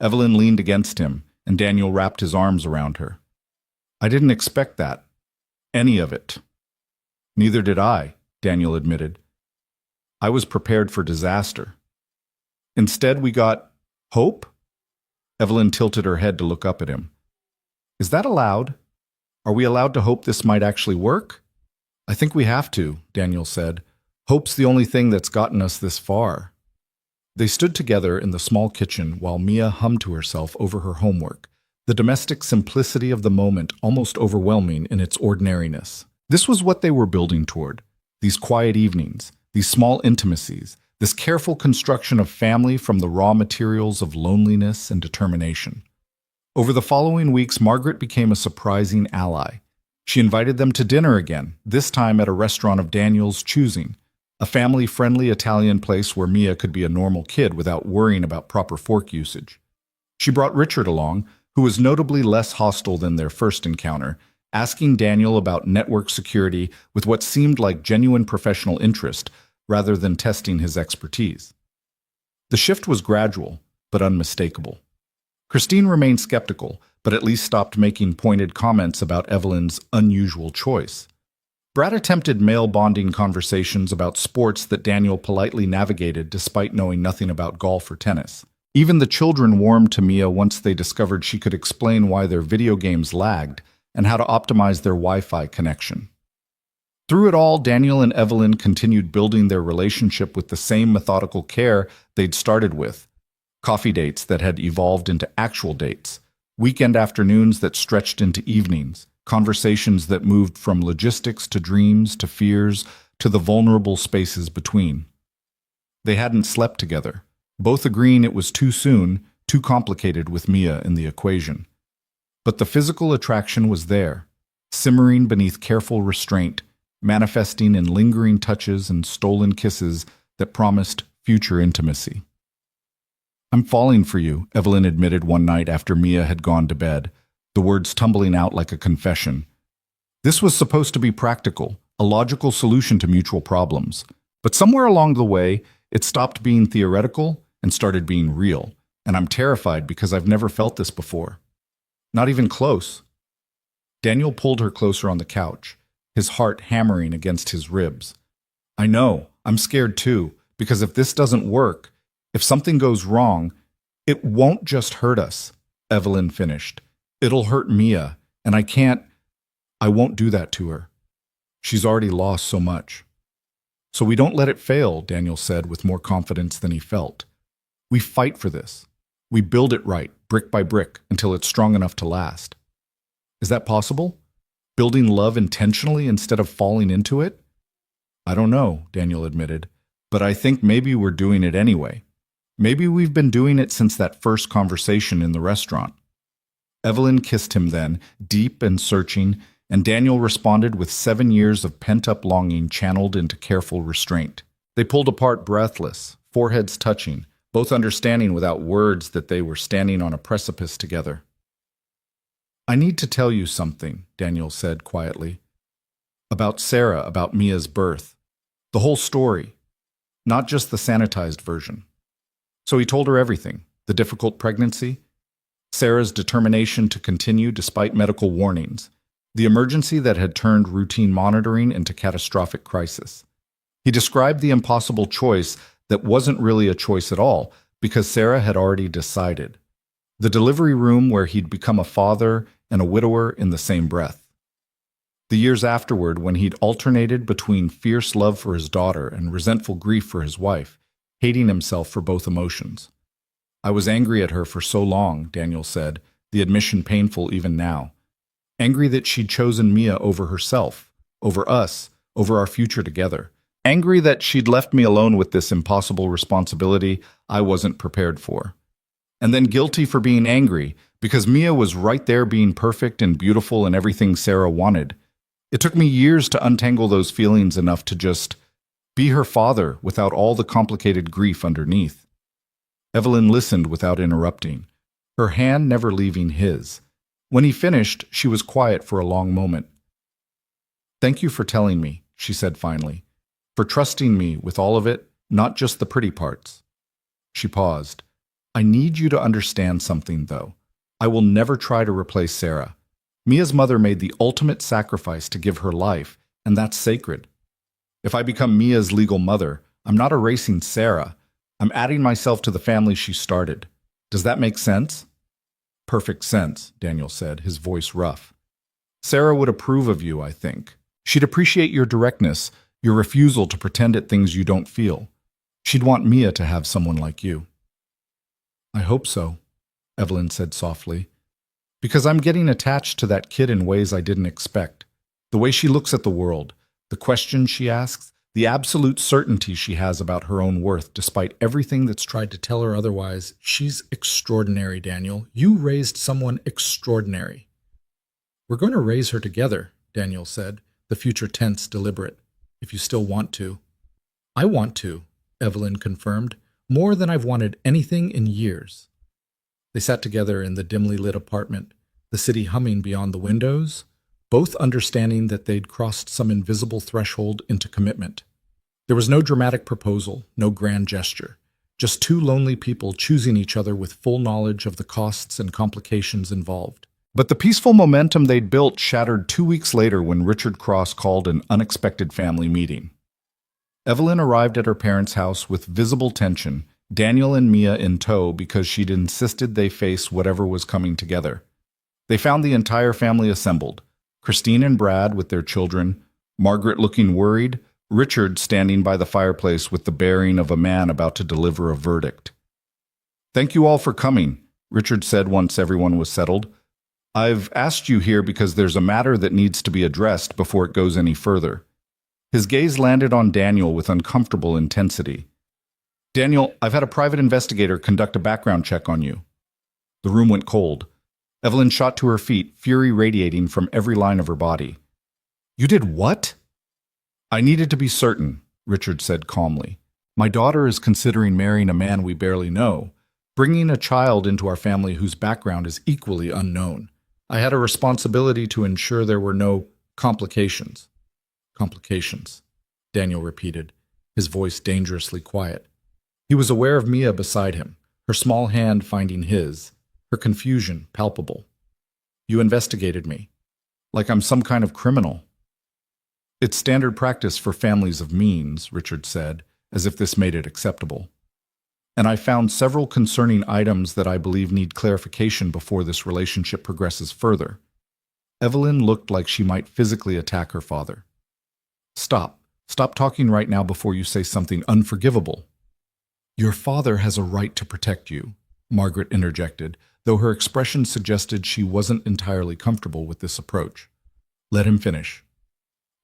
Evelyn leaned against him, and Daniel wrapped his arms around her. I didn't expect that. Any of it. Neither did I, Daniel admitted. I was prepared for disaster. Instead, we got hope? Evelyn tilted her head to look up at him. Is that allowed? Are we allowed to hope this might actually work? I think we have to, Daniel said. Hope's the only thing that's gotten us this far. They stood together in the small kitchen while Mia hummed to herself over her homework, the domestic simplicity of the moment almost overwhelming in its ordinariness. This was what they were building toward, these quiet evenings, these small intimacies, this careful construction of family from the raw materials of loneliness and determination. Over the following weeks, Margaret became a surprising ally. She invited them to dinner again, this time at a restaurant of Daniel's choosing, a family-friendly Italian place where Mia could be a normal kid without worrying about proper fork usage. She brought Richard along, who was notably less hostile than their first encounter, asking Daniel about network security with what seemed like genuine professional interest rather than testing his expertise. The shift was gradual, but unmistakable. Christine remained skeptical, but at least stopped making pointed comments about Evelyn's unusual choice. Brad attempted male bonding conversations about sports that Daniel politely navigated despite knowing nothing about golf or tennis. Even the children warmed to Mia once they discovered she could explain why their video games lagged and how to optimize their Wi-Fi connection. Through it all, Daniel and Evelyn continued building their relationship with the same methodical care they'd started with. Coffee dates that had evolved into actual dates, weekend afternoons that stretched into evenings, conversations that moved from logistics to dreams to fears to the vulnerable spaces between. They hadn't slept together, both agreeing it was too soon, too complicated with Mia in the equation. But the physical attraction was there, simmering beneath careful restraint, manifesting in lingering touches and stolen kisses that promised future intimacy. I'm falling for you, Evelyn admitted one night after Mia had gone to bed, the words tumbling out like a confession. This was supposed to be practical, a logical solution to mutual problems. But somewhere along the way, it stopped being theoretical and started being real, and I'm terrified because I've never felt this before. Not even close. Daniel pulled her closer on the couch, his heart hammering against his ribs. I know, I'm scared too, because if this doesn't work, if something goes wrong, it won't just hurt us, Evelyn finished. It'll hurt Mia, and I won't do that to her. She's already lost so much. So we don't let it fail, Daniel said with more confidence than he felt. We fight for this. We build it right, brick by brick, until it's strong enough to last. Is that possible? Building love intentionally instead of falling into it? I don't know, Daniel admitted, but I think maybe we're doing it anyway. Maybe we've been doing it since that first conversation in the restaurant. Evelyn kissed him then, deep and searching, and Daniel responded with 7 years of pent-up longing channeled into careful restraint. They pulled apart breathless, foreheads touching, both understanding without words that they were standing on a precipice together. I need to tell you something, Daniel said quietly. About Sarah, about Mia's birth. The whole story, not just the sanitized version. So he told her everything, the difficult pregnancy, Sarah's determination to continue despite medical warnings, the emergency that had turned routine monitoring into catastrophic crisis. He described the impossible choice that wasn't really a choice at all because Sarah had already decided. The delivery room where he'd become a father and a widower in the same breath. The years afterward, when he'd alternated between fierce love for his daughter and resentful grief for his wife, hating himself for both emotions. I was angry at her for so long, Daniel said, the admission painful even now. Angry that she'd chosen Mia over herself, over us, over our future together. Angry that she'd left me alone with this impossible responsibility I wasn't prepared for. And then guilty for being angry, because Mia was right there being perfect and beautiful and everything Sarah wanted. It took me years to untangle those feelings enough to just be her father without all the complicated grief underneath. Evelyn listened without interrupting, her hand never leaving his. When he finished, she was quiet for a long moment. Thank you for telling me, she said finally, for trusting me with all of it, not just the pretty parts. She paused. I need you to understand something, though. I will never try to replace Sarah. Mia's mother made the ultimate sacrifice to give her life, and that's sacred. If I become Mia's legal mother, I'm not erasing Sarah. I'm adding myself to the family she started. Does that make sense? Perfect sense, Daniel said, his voice rough. Sarah would approve of you, I think. She'd appreciate your directness, your refusal to pretend at things you don't feel. She'd want Mia to have someone like you. I hope so, Evelyn said softly. Because I'm getting attached to that kid in ways I didn't expect. The way she looks at the world, the questions she asks, the absolute certainty she has about her own worth despite everything that's tried to tell her otherwise. She's extraordinary, Daniel. You raised someone extraordinary. We're going to raise her together, Daniel said, the future tense deliberate, if you still want to. I want to, Evelyn confirmed, more than I've wanted anything in years. They sat together in the dimly lit apartment, the city humming beyond the windows, both understanding that they'd crossed some invisible threshold into commitment. There was no dramatic proposal, no grand gesture, just two lonely people choosing each other with full knowledge of the costs and complications involved. But the peaceful momentum they'd built shattered 2 weeks later when Richard Cross called an unexpected family meeting. Evelyn arrived at her parents' house with visible tension, Daniel and Mia in tow because she'd insisted they face whatever was coming together. They found the entire family assembled, Christine and Brad with their children, Margaret looking worried, Richard standing by the fireplace with the bearing of a man about to deliver a verdict. "Thank you all for coming," Richard said once everyone was settled. "I've asked you here because there's a matter that needs to be addressed before it goes any further." His gaze landed on Daniel with uncomfortable intensity. "Daniel, I've had a private investigator conduct a background check on you." The room went cold. Evelyn shot to her feet, fury radiating from every line of her body. "You did what?" "I needed to be certain," Richard said calmly. "My daughter is considering marrying a man we barely know, bringing a child into our family whose background is equally unknown. I had a responsibility to ensure there were no complications." "Complications," Daniel repeated, his voice dangerously quiet. He was aware of Mia beside him, her small hand finding his, her confusion palpable. "You investigated me, like I'm some kind of criminal." "It's standard practice for families of means," Richard said, as if this made it acceptable. "And I found several concerning items that I believe need clarification before this relationship progresses further." Evelyn looked like she might physically attack her father. Stop talking right now before you say something unforgivable." "Your father has a right to protect you," Margaret interjected, though her expression suggested she wasn't entirely comfortable with this approach. "Let him finish."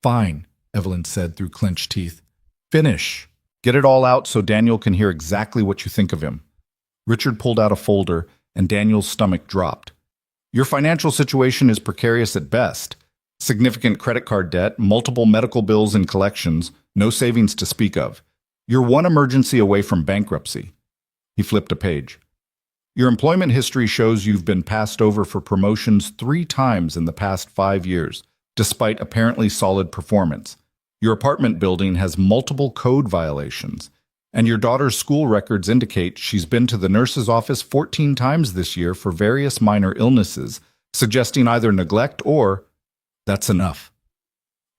"Fine," Evelyn said through clenched teeth. "Finish. Get it all out so Daniel can hear exactly what you think of him." Richard pulled out a folder, and Daniel's stomach dropped. "Your financial situation is precarious at best. Significant credit card debt, multiple medical bills and collections, no savings to speak of. You're one emergency away from bankruptcy." He flipped a page. "Your employment history shows you've been passed over for promotions 3 times in the past 5 years, despite apparently solid performance. Your apartment building has multiple code violations, and your daughter's school records indicate she's been to the nurse's office 14 times this year for various minor illnesses, suggesting either neglect or..." "That's enough."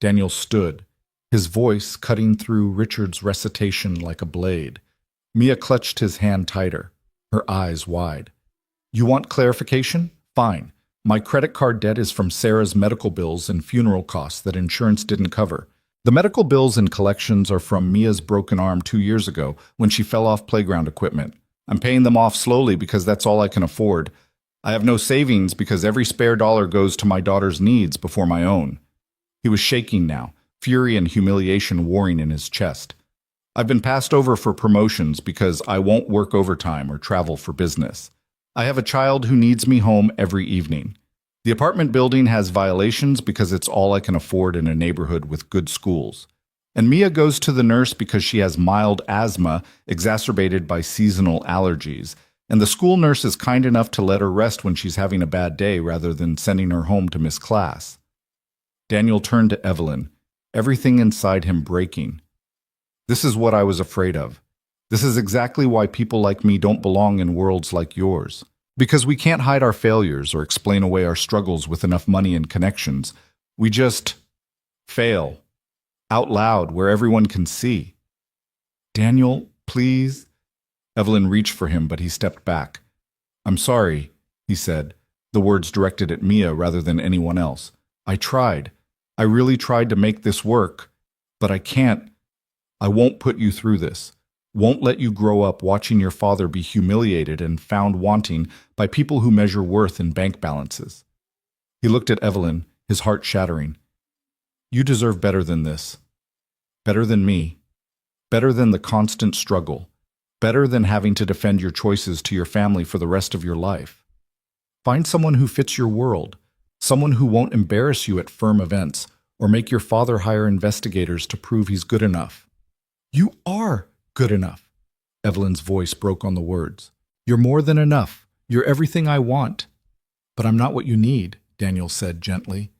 Daniel stood, his voice cutting through Richard's recitation like a blade. Mia clutched his hand tighter, her eyes wide. "You want clarification? Fine. My credit card debt is from Sarah's medical bills and funeral costs that insurance didn't cover. The medical bills and collections are from Mia's broken arm 2 years ago when she fell off playground equipment. I'm paying them off slowly because that's all I can afford. I have no savings because every spare dollar goes to my daughter's needs before my own." He was shaking now, fury and humiliation warring in his chest. "I've been passed over for promotions because I won't work overtime or travel for business. I have a child who needs me home every evening. The apartment building has violations because it's all I can afford in a neighborhood with good schools. And Mia goes to the nurse because she has mild asthma exacerbated by seasonal allergies, and the school nurse is kind enough to let her rest when she's having a bad day rather than sending her home to miss class." Daniel turned to Evelyn, everything inside him breaking. "This is what I was afraid of. This is exactly why people like me don't belong in worlds like yours. Because we can't hide our failures or explain away our struggles with enough money and connections. We just fail out loud where everyone can see. Daniel, please. Evelyn reached for him, but he stepped back. I'm sorry, he said, the words directed at Mia rather than anyone else. I tried. I really tried to make this work, but I can't. I won't put you through this. Won't let you grow up watching your father be humiliated and found wanting by people who measure worth in bank balances. He looked at Evelyn, his heart shattering. You deserve better than this. Better than me. Better than the constant struggle. Better than having to defend your choices to your family for the rest of your life. Find someone who fits your world, someone who won't embarrass you at firm events or make your father hire investigators to prove he's good enough. You are good enough. Evelyn's voice broke on the words. You're more than enough. You're everything I want. But I'm not what you need, Daniel said gently.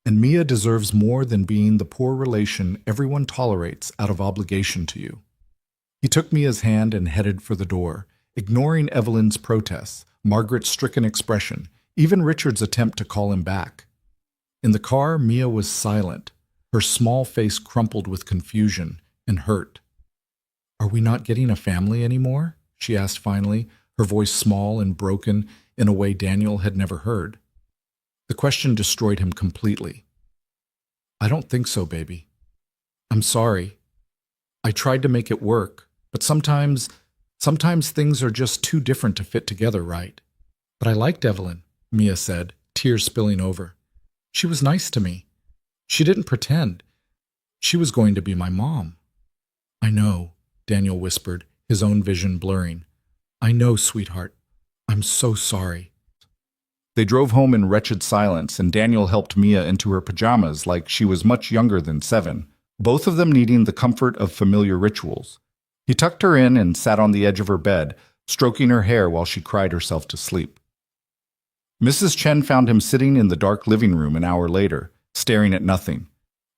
And Mia deserves more than being the poor relation everyone tolerates out of obligation to you. He took Mia's hand and headed for the door, ignoring Evelyn's protests, Margaret's stricken expression, even Richard's attempt to call him back. In the car, Mia was silent, her small face crumpled with confusion and hurt. Are we not getting a family anymore? She asked finally, her voice small and broken in a way Daniel had never heard. The question destroyed him completely. I don't think so, baby. I'm sorry. I tried to make it work, but sometimes things are just too different to fit together right. But I liked Evelyn, Mia said, tears spilling over. She was nice to me. She didn't pretend. She was going to be my mom. I know, Daniel whispered, his own vision blurring. I know, sweetheart. I'm so sorry. They drove home in wretched silence, and Daniel helped Mia into her pajamas like she was much younger than 7, both of them needing the comfort of familiar rituals. He tucked her in and sat on the edge of her bed, stroking her hair while she cried herself to sleep. Mrs. Chen found him sitting in the dark living room an hour later, staring at nothing.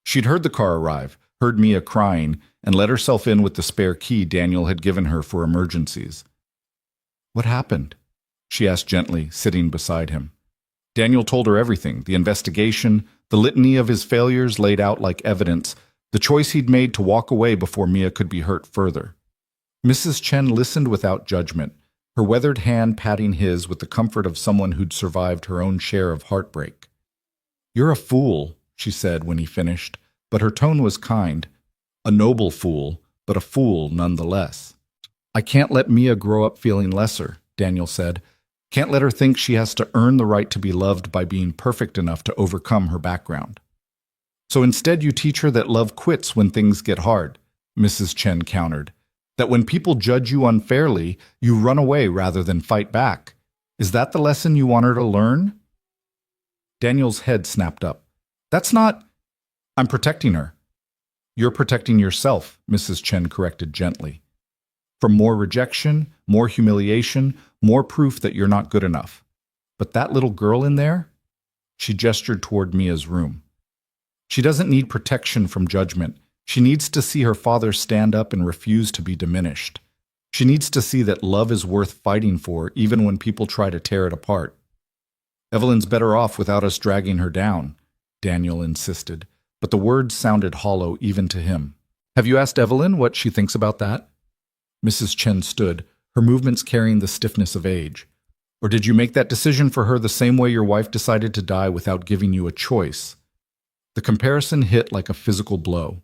She'd heard the car arrive, heard Mia crying, and let herself in with the spare key Daniel had given her for emergencies. What happened? She asked gently, sitting beside him. Daniel told her everything, the investigation, the litany of his failures laid out like evidence, the choice he'd made to walk away before Mia could be hurt further. Mrs. Chen listened without judgment, her weathered hand patting his with the comfort of someone who'd survived her own share of heartbreak. You're a fool, she said when he finished, but her tone was kind. A noble fool, but a fool nonetheless. I can't let Mia grow up feeling lesser, Daniel said. Can't let her think she has to earn the right to be loved by being perfect enough to overcome her background. So instead you teach her that love quits when things get hard, Mrs. Chen countered. That when people judge you unfairly, you run away rather than fight back. Is that the lesson you want her to learn? Daniel's head snapped up. That's not... I'm protecting her. You're protecting yourself, Mrs. Chen corrected gently. From more rejection, more humiliation, more proof that you're not good enough. But that little girl in there? She gestured toward Mia's room. She doesn't need protection from judgment. She needs to see her father stand up and refuse to be diminished. She needs to see that love is worth fighting for even when people try to tear it apart. Evelyn's better off without us dragging her down, Daniel insisted, but the words sounded hollow even to him. Have you asked Evelyn what she thinks about that? Mrs. Chen stood, her movements carrying the stiffness of age. Or did you make that decision for her the same way your wife decided to die without giving you a choice? The comparison hit like a physical blow.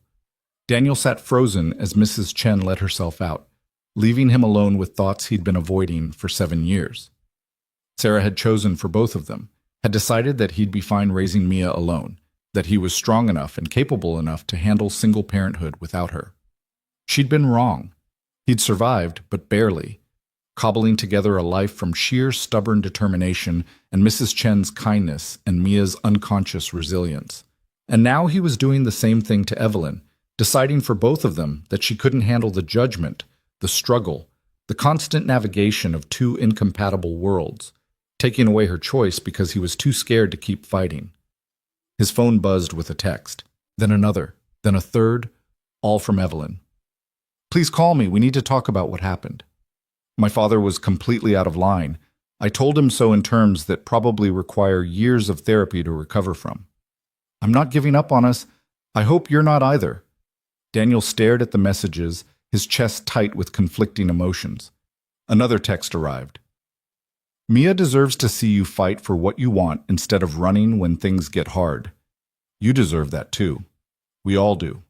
Daniel sat frozen as Mrs. Chen let herself out, leaving him alone with thoughts he'd been avoiding for 7 years. Sarah had chosen for both of them, had decided that he'd be fine raising Mia alone, that he was strong enough and capable enough to handle single parenthood without her. She'd been wrong. He'd survived, but barely, cobbling together a life from sheer stubborn determination and Mrs. Chen's kindness and Mia's unconscious resilience. And now he was doing the same thing to Evelyn, deciding for both of them that she couldn't handle the judgment, the struggle, the constant navigation of 2 incompatible worlds, taking away her choice because he was too scared to keep fighting. His phone buzzed with a text, then another, then a third, all from Evelyn. Please call me. We need to talk about what happened. My father was completely out of line. I told him so in terms that probably require years of therapy to recover from. I'm not giving up on us. I hope you're not either. Daniel stared at the messages, his chest tight with conflicting emotions. Another text arrived. Mia deserves to see you fight for what you want instead of running when things get hard. You deserve that too. We all do.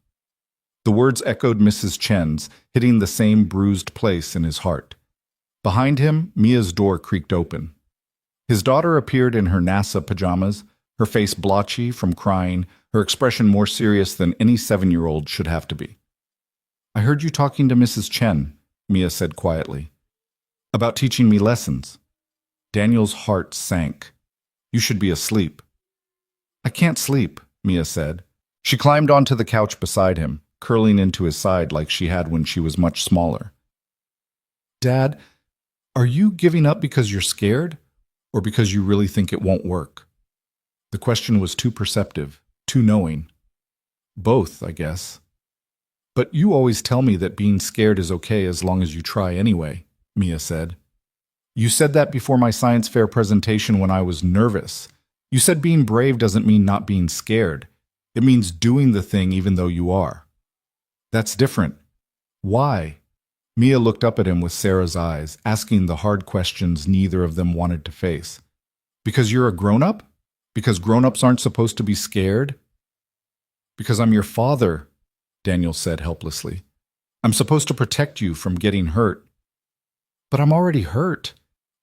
The words echoed Mrs. Chen's, hitting the same bruised place in his heart. Behind him, Mia's door creaked open. His daughter appeared in her NASA pajamas, her face blotchy from crying, her expression more serious than any 7-year-old should have to be. I heard you talking to Mrs. Chen, Mia said quietly. About teaching me lessons. Daniel's heart sank. You should be asleep. I can't sleep, Mia said. She climbed onto the couch beside him, curling into his side like she had when she was much smaller. Dad, are you giving up because you're scared, or because you really think it won't work? The question was too perceptive, too knowing. Both, I guess. But you always tell me that being scared is okay as long as you try anyway, Mia said. You said that before my science fair presentation when I was nervous. You said being brave doesn't mean not being scared. It means doing the thing even though you are. That's different. Why? Mia looked up at him with Sarah's eyes, asking the hard questions neither of them wanted to face. Because you're a grown-up? Because grown-ups aren't supposed to be scared? Because I'm your father, Daniel said helplessly. I'm supposed to protect you from getting hurt. But I'm already hurt,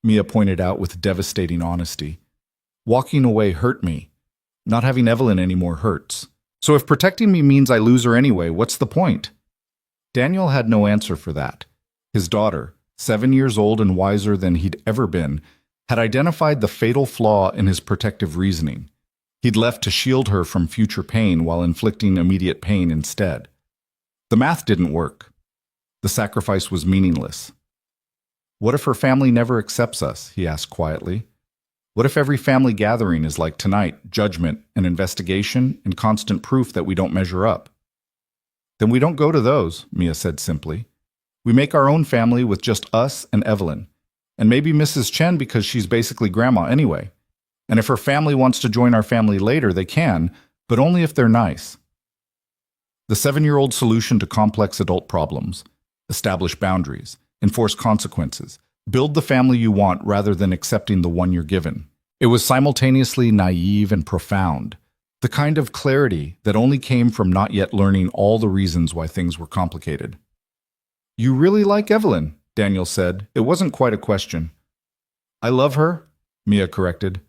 Mia pointed out with devastating honesty. Walking away hurt me. Not having Evelyn anymore hurts. So if protecting me means I lose her anyway, what's the point? Daniel had no answer for that. His daughter, 7 years old and wiser than he'd ever been, had identified the fatal flaw in his protective reasoning. He'd left to shield her from future pain while inflicting immediate pain instead. The math didn't work. The sacrifice was meaningless. What if her family never accepts us? He asked quietly. What if every family gathering is like tonight, judgment, an investigation, and constant proof that we don't measure up? Then we don't go to those, Mia said simply. We make our own family with just us and Evelyn. And maybe Mrs. Chen because she's basically grandma anyway. And if her family wants to join our family later, they can, but only if they're nice. The 7-year-old solution to complex adult problems. Establish boundaries. Enforce consequences. Build the family you want rather than accepting the one you're given. It was simultaneously naive and profound. The kind of clarity that only came from not yet learning all the reasons why things were complicated. You really like Evelyn, Daniel said. It wasn't quite a question. I love her, Mia corrected.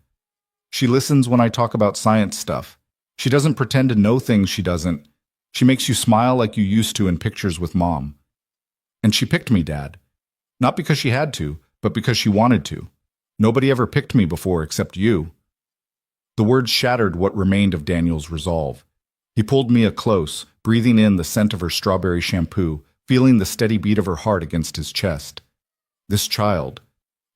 She listens when I talk about science stuff. She doesn't pretend to know things she doesn't. She makes you smile like you used to in pictures with Mom. And she picked me, Dad. Not because she had to, but because she wanted to. Nobody ever picked me before except you. The words shattered what remained of Daniel's resolve. He pulled Mia close, breathing in the scent of her strawberry shampoo, feeling the steady beat of her heart against his chest. This child,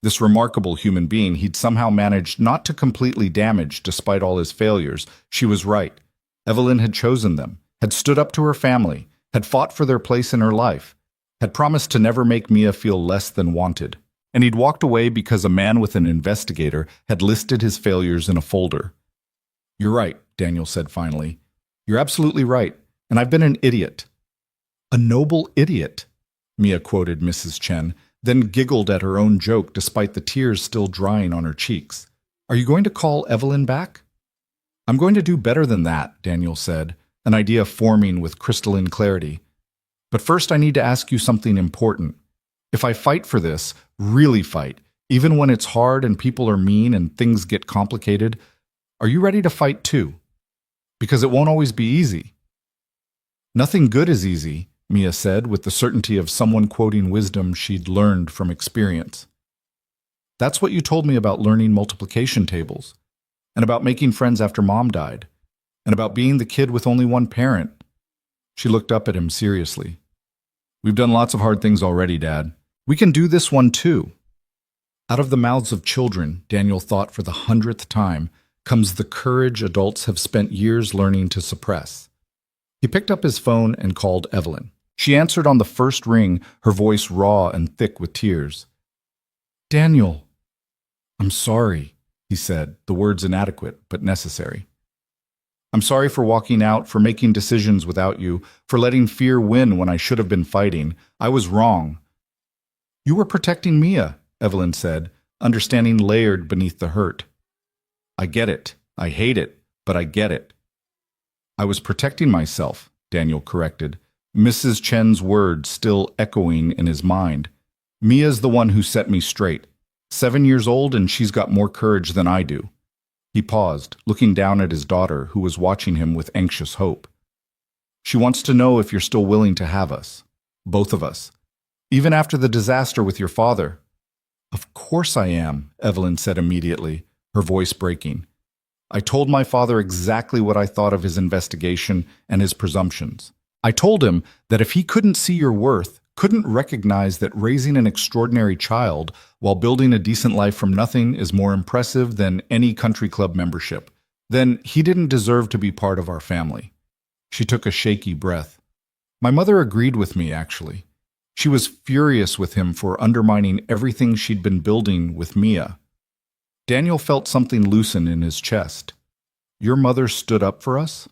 this remarkable human being he'd somehow managed not to completely damage despite all his failures, she was right. Evelyn had chosen them, had stood up to her family, had fought for their place in her life, had promised to never make Mia feel less than wanted. And he'd walked away because a man with an investigator had listed his failures in a folder. You're right, Daniel said finally. You're absolutely right, and I've been an idiot. A noble idiot, Mia quoted Mrs. Chen, then giggled at her own joke despite the tears still drying on her cheeks. Are you going to call Evelyn back? I'm going to do better than that, Daniel said, an idea forming with crystalline clarity. But first I need to ask you something important. If I fight for this, really fight, even when it's hard and people are mean and things get complicated, are you ready to fight too? Because it won't always be easy. Nothing good is easy, Mia said with the certainty of someone quoting wisdom she'd learned from experience. That's what you told me about learning multiplication tables, and about making friends after Mom died, and about being the kid with only one parent. She looked up at him seriously. We've done lots of hard things already, Dad. We can do this one too. Out of the mouths of children, Daniel thought for the 100th time, comes the courage adults have spent years learning to suppress. He picked up his phone and called Evelyn. She answered on the first ring, her voice raw and thick with tears. "Daniel." "I'm sorry," he said, the words inadequate but necessary. "I'm sorry for walking out, for making decisions without you, for letting fear win when I should have been fighting. I was wrong." "You were protecting Mia," Evelyn said, understanding layered beneath the hurt. "I get it. I hate it, but I get it." "I was protecting myself," Daniel corrected, Mrs. Chen's words still echoing in his mind. "Mia's the one who set me straight. 7 years old and she's got more courage than I do." He paused, looking down at his daughter, who was watching him with anxious hope. "She wants to know if you're still willing to have us. Both of us. Even after the disaster with your father." "Of course I am," Evelyn said immediately, her voice breaking. "I told my father exactly what I thought of his investigation and his presumptions. I told him that if he couldn't see your worth, couldn't recognize that raising an extraordinary child while building a decent life from nothing is more impressive than any country club membership, then he didn't deserve to be part of our family." She took a shaky breath. "My mother agreed with me, actually. She was furious with him for undermining everything she'd been building with Mia." Daniel felt something loosen in his chest. "Your mother stood up for us?"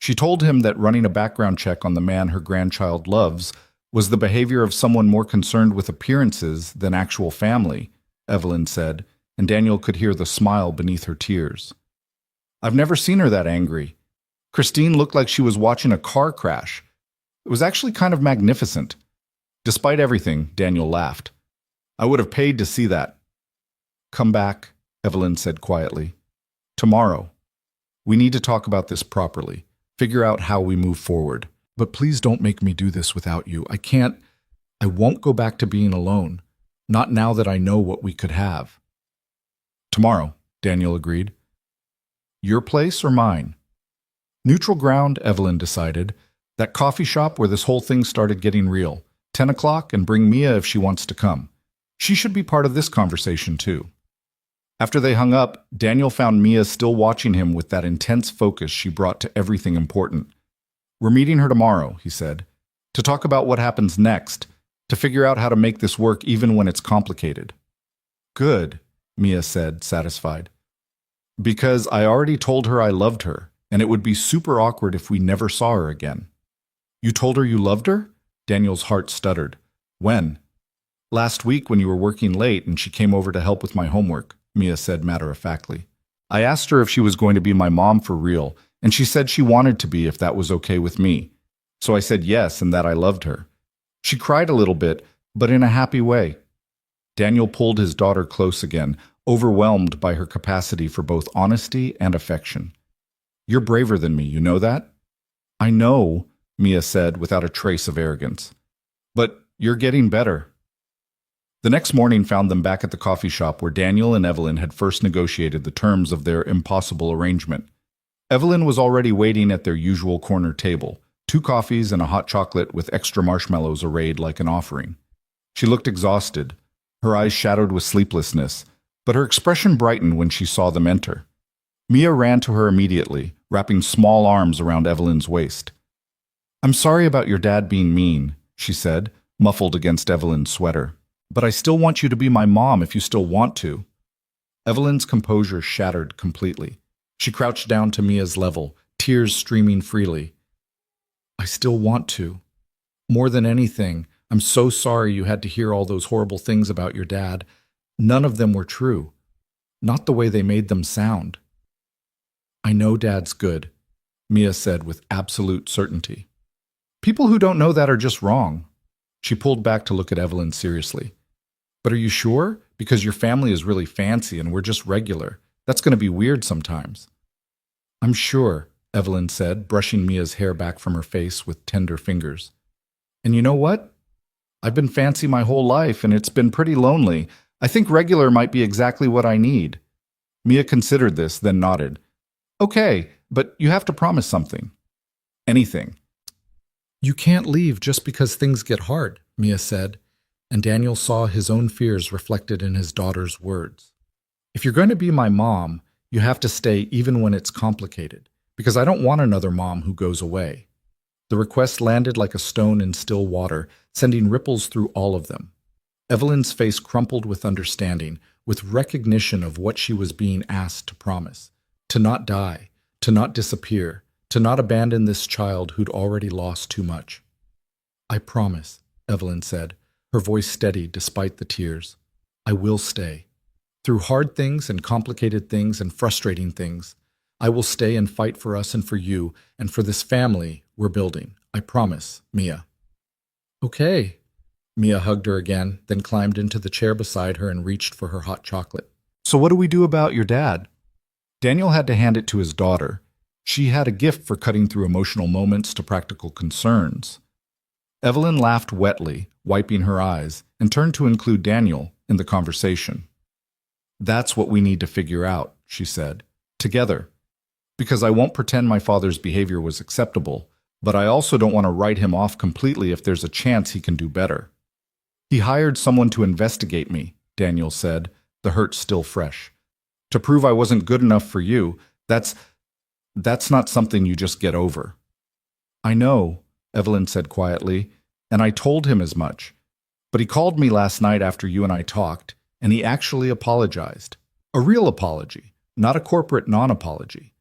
She told him that running a background check on the man her grandchild loves was the behavior of someone more concerned with appearances than actual family, Evelyn said, and Daniel could hear the smile beneath her tears. "I've never seen her that angry. Christine looked like she was watching a car crash. It was actually kind of magnificent." Despite everything, Daniel laughed. "I would have paid to see that." "Come back," Evelyn said quietly. "Tomorrow. We need to talk about this properly, figure out how we move forward. But please don't make me do this without you. I won't go back to being alone. Not now that I know what we could have." "Tomorrow," Daniel agreed. "Your place or mine?" "Neutral ground," Evelyn decided. "That coffee shop where this whole thing started getting real. 10 o'clock, and bring Mia if she wants to come. She should be part of this conversation too." After they hung up, Daniel found Mia still watching him with that intense focus she brought to everything important. "We're meeting her tomorrow," he said, "to talk about what happens next, to figure out how to make this work even when it's complicated." "Good," Mia said, satisfied. "Because I already told her I loved her, and it would be super awkward if we never saw her again." "You told her you loved her?" Daniel's heart stuttered. "When?" "Last week when you were working late and she came over to help with my homework," Mia said matter-of-factly. "I asked her if she was going to be my mom for real, and she said she wanted to be if that was okay with me. So I said yes and that I loved her. She cried a little bit, but in a happy way." Daniel pulled his daughter close again, overwhelmed by her capacity for both honesty and affection. "You're braver than me, you know that?" "I know," Mia said without a trace of arrogance. "But you're getting better." The next morning found them back at the coffee shop where Daniel and Evelyn had first negotiated the terms of their impossible arrangement. Evelyn was already waiting at their usual corner table, 2 coffees and a hot chocolate with extra marshmallows arrayed like an offering. She looked exhausted, her eyes shadowed with sleeplessness, but her expression brightened when she saw them enter. Mia ran to her immediately, wrapping small arms around Evelyn's waist. "I'm sorry about your dad being mean," she said, muffled against Evelyn's sweater. "But I still want you to be my mom if you still want to." Evelyn's composure shattered completely. She crouched down to Mia's level, tears streaming freely. "I still want to. More than anything, I'm so sorry you had to hear all those horrible things about your dad. None of them were true. Not the way they made them sound." "I know Dad's good," Mia said with absolute certainty. "People who don't know that are just wrong." She pulled back to look at Evelyn seriously. "But are you sure? Because your family is really fancy and we're just regular. That's going to be weird sometimes." "I'm sure," Evelyn said, brushing Mia's hair back from her face with tender fingers. "And you know what? I've been fancy my whole life and it's been pretty lonely. I think regular might be exactly what I need." Mia considered this, then nodded. "Okay, but you have to promise something." "Anything." "You can't leave just because things get hard," Mia said, and Daniel saw his own fears reflected in his daughter's words. "If you're going to be my mom, you have to stay even when it's complicated, because I don't want another mom who goes away." The request landed like a stone in still water, sending ripples through all of them. Evelyn's face crumpled with understanding, with recognition of what she was being asked to promise. To not die, to not disappear, to not abandon this child who'd already lost too much. "I promise," Evelyn said, her voice steady despite the tears. "I will stay. Through hard things and complicated things and frustrating things, I will stay and fight for us and for you and for this family we're building. I promise, Mia." "Okay." Mia hugged her again, then climbed into the chair beside her and reached for her hot chocolate. "So what do we do about your dad?" Daniel had to hand it to his daughter. She had a gift for cutting through emotional moments to practical concerns. Evelyn laughed wetly, wiping her eyes, and turned to include Daniel in the conversation. "That's what we need to figure out," she said, "together. Because I won't pretend my father's behavior was acceptable, but I also don't want to write him off completely if there's a chance he can do better." "He hired someone to investigate me," Daniel said, the hurt still fresh. "To prove I wasn't good enough for you, that's not something you just get over." "I know," Evelyn said quietly, "and I told him as much. But he called me last night after you and I talked, and he actually apologized. A real apology, not a corporate non-apology.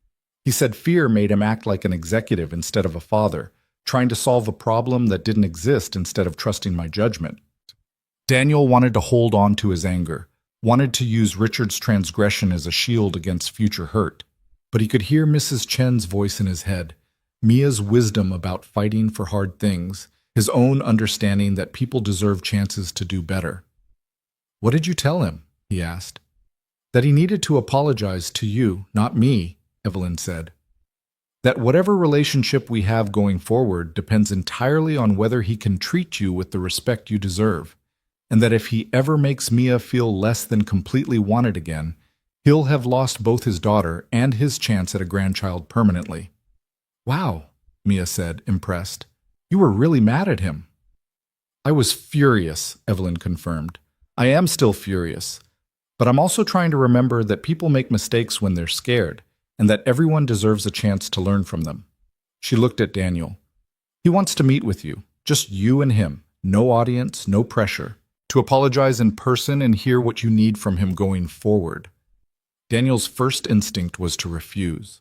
He said fear made him act like an executive instead of a father, trying to solve a problem that didn't exist instead of trusting my judgment." Daniel wanted to hold on to his anger, wanted to use Richard's transgression as a shield against future hurt. But he could hear Mrs. Chen's voice in his head, Mia's wisdom about fighting for hard things, his own understanding that people deserve chances to do better. "What did you tell him?" he asked. "That he needed to apologize to you, not me," Evelyn said. "That whatever relationship we have going forward depends entirely on whether he can treat you with the respect you deserve, and that if he ever makes Mia feel less than completely wanted again, he'll have lost both his daughter and his chance at a grandchild permanently." "Wow," Mia said, impressed. "You were really mad at him." "I was furious," Evelyn confirmed. "I am still furious. But I'm also trying to remember that people make mistakes when they're scared, and that everyone deserves a chance to learn from them." She looked at Daniel. "He wants to meet with you, just you and him, no audience, no pressure, to apologize in person and hear what you need from him going forward." Daniel's first instinct was to refuse.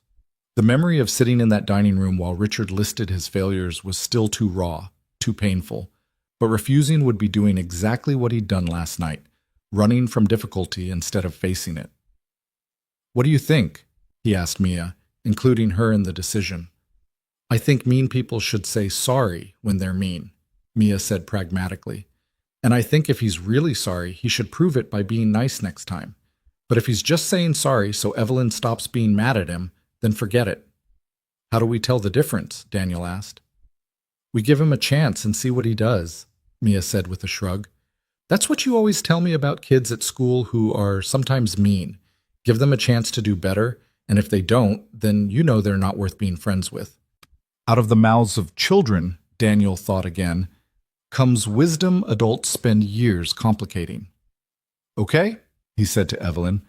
The memory of sitting in that dining room while Richard listed his failures was still too raw, too painful. But refusing would be doing exactly what he'd done last night, running from difficulty instead of facing it. "What do you think?" he asked Mia, including her in the decision. "I think mean people should say sorry when they're mean," Mia said pragmatically. "And I think if he's really sorry, he should prove it by being nice next time. But if he's just saying sorry so Evelyn stops being mad at him, then forget it." "How do we tell the difference?" Daniel asked. "We give him a chance and see what he does," Mia said with a shrug. "That's what you always tell me about kids at school who are sometimes mean. Give them a chance to do better, and if they don't, then you know they're not worth being friends with." Out of the mouths of children, Daniel thought again, comes wisdom adults spend years complicating. "Okay," he said to Evelyn,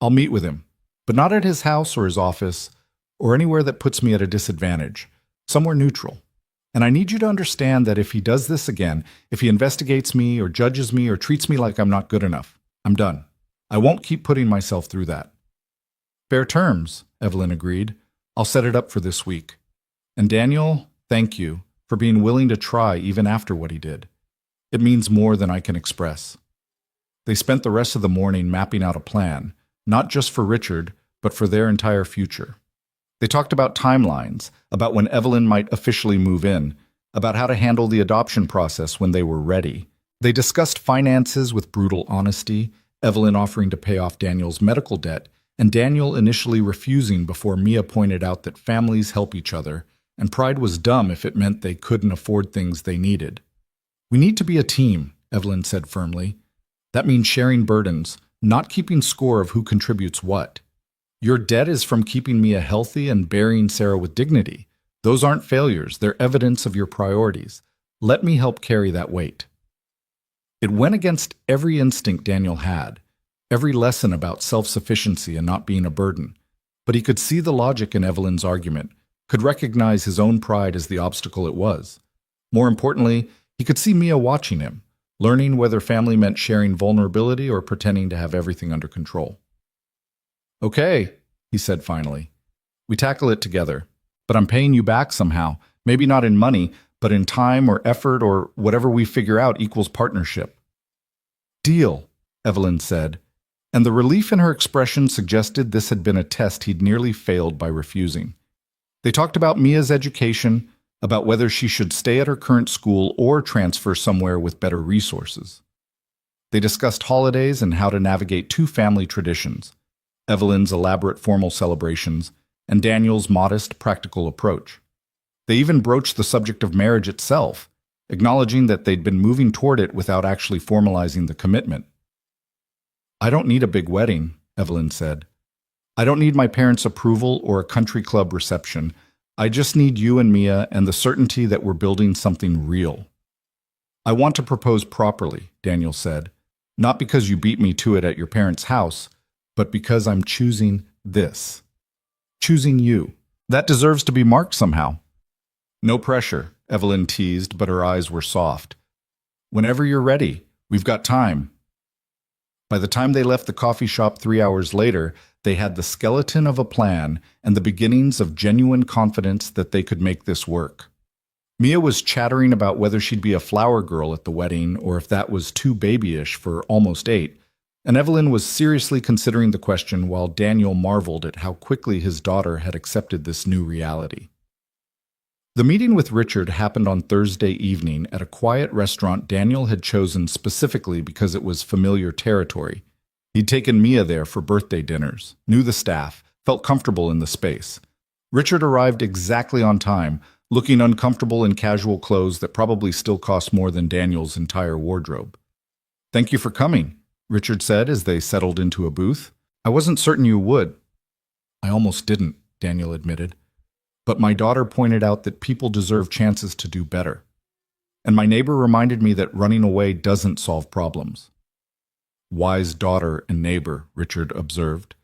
"I'll meet with him, but not at his house or his office, or anywhere that puts me at a disadvantage, somewhere neutral. And I need you to understand that if he does this again, if he investigates me or judges me or treats me like I'm not good enough, I'm done. I won't keep putting myself through that." "Fair terms," Evelyn agreed. "I'll set it up for this week. And Daniel, thank you for being willing to try even after what he did. It means more than I can express." They spent the rest of the morning mapping out a plan, not just for Richard, but for their entire future. They talked about timelines, about when Evelyn might officially move in, about how to handle the adoption process when they were ready. They discussed finances with brutal honesty, Evelyn offering to pay off Daniel's medical debt, and Daniel initially refusing before Mia pointed out that families help each other, and pride was dumb if it meant they couldn't afford things they needed. "We need to be a team," Evelyn said firmly. "That means sharing burdens, not keeping score of who contributes what. Your debt is from keeping Mia healthy and burying Sarah with dignity. Those aren't failures, they're evidence of your priorities. Let me help carry that weight." It went against every instinct Daniel had, every lesson about self-sufficiency and not being a burden. But he could see the logic in Evelyn's argument. could recognize his own pride as the obstacle it was. More importantly, he could see Mia watching him, learning whether family meant sharing vulnerability or pretending to have everything under control. "Okay," he said finally. "We tackle it together. But I'm paying you back somehow. Maybe not in money, but in time or effort or whatever we figure out equals partnership." "Deal," Evelyn said, and the relief in her expression suggested this had been a test he'd nearly failed by refusing. They talked about Mia's education, about whether she should stay at her current school or transfer somewhere with better resources. They discussed holidays and how to navigate two family traditions, Evelyn's elaborate formal celebrations and Daniel's modest, practical approach. They even broached the subject of marriage itself, acknowledging that they'd been moving toward it without actually formalizing the commitment. "I don't need a big wedding," Evelyn said. "I don't need my parents' approval or a country club reception. I just need you and Mia and the certainty that we're building something real." "I want to propose properly," Daniel said, "not because you beat me to it at your parents' house, but because I'm choosing this. Choosing you. That deserves to be marked somehow." "No pressure," Evelyn teased, but her eyes were soft. "Whenever you're ready. We've got time." By the time they left the coffee shop 3 hours later, they had the skeleton of a plan and the beginnings of genuine confidence that they could make this work. Mia was chattering about whether she'd be a flower girl at the wedding or if that was too babyish for almost 8, and Evelyn was seriously considering the question while Daniel marveled at how quickly his daughter had accepted this new reality. The meeting with Richard happened on Thursday evening at a quiet restaurant Daniel had chosen specifically because it was familiar territory. He'd taken Mia there for birthday dinners, knew the staff, felt comfortable in the space. Richard arrived exactly on time, looking uncomfortable in casual clothes that probably still cost more than Daniel's entire wardrobe. "Thank you for coming," Richard said as they settled into a booth. "I wasn't certain you would." "I almost didn't," Daniel admitted. "But my daughter pointed out that people deserve chances to do better. And my neighbor reminded me that running away doesn't solve problems." "Wise daughter and neighbor," Richard observed.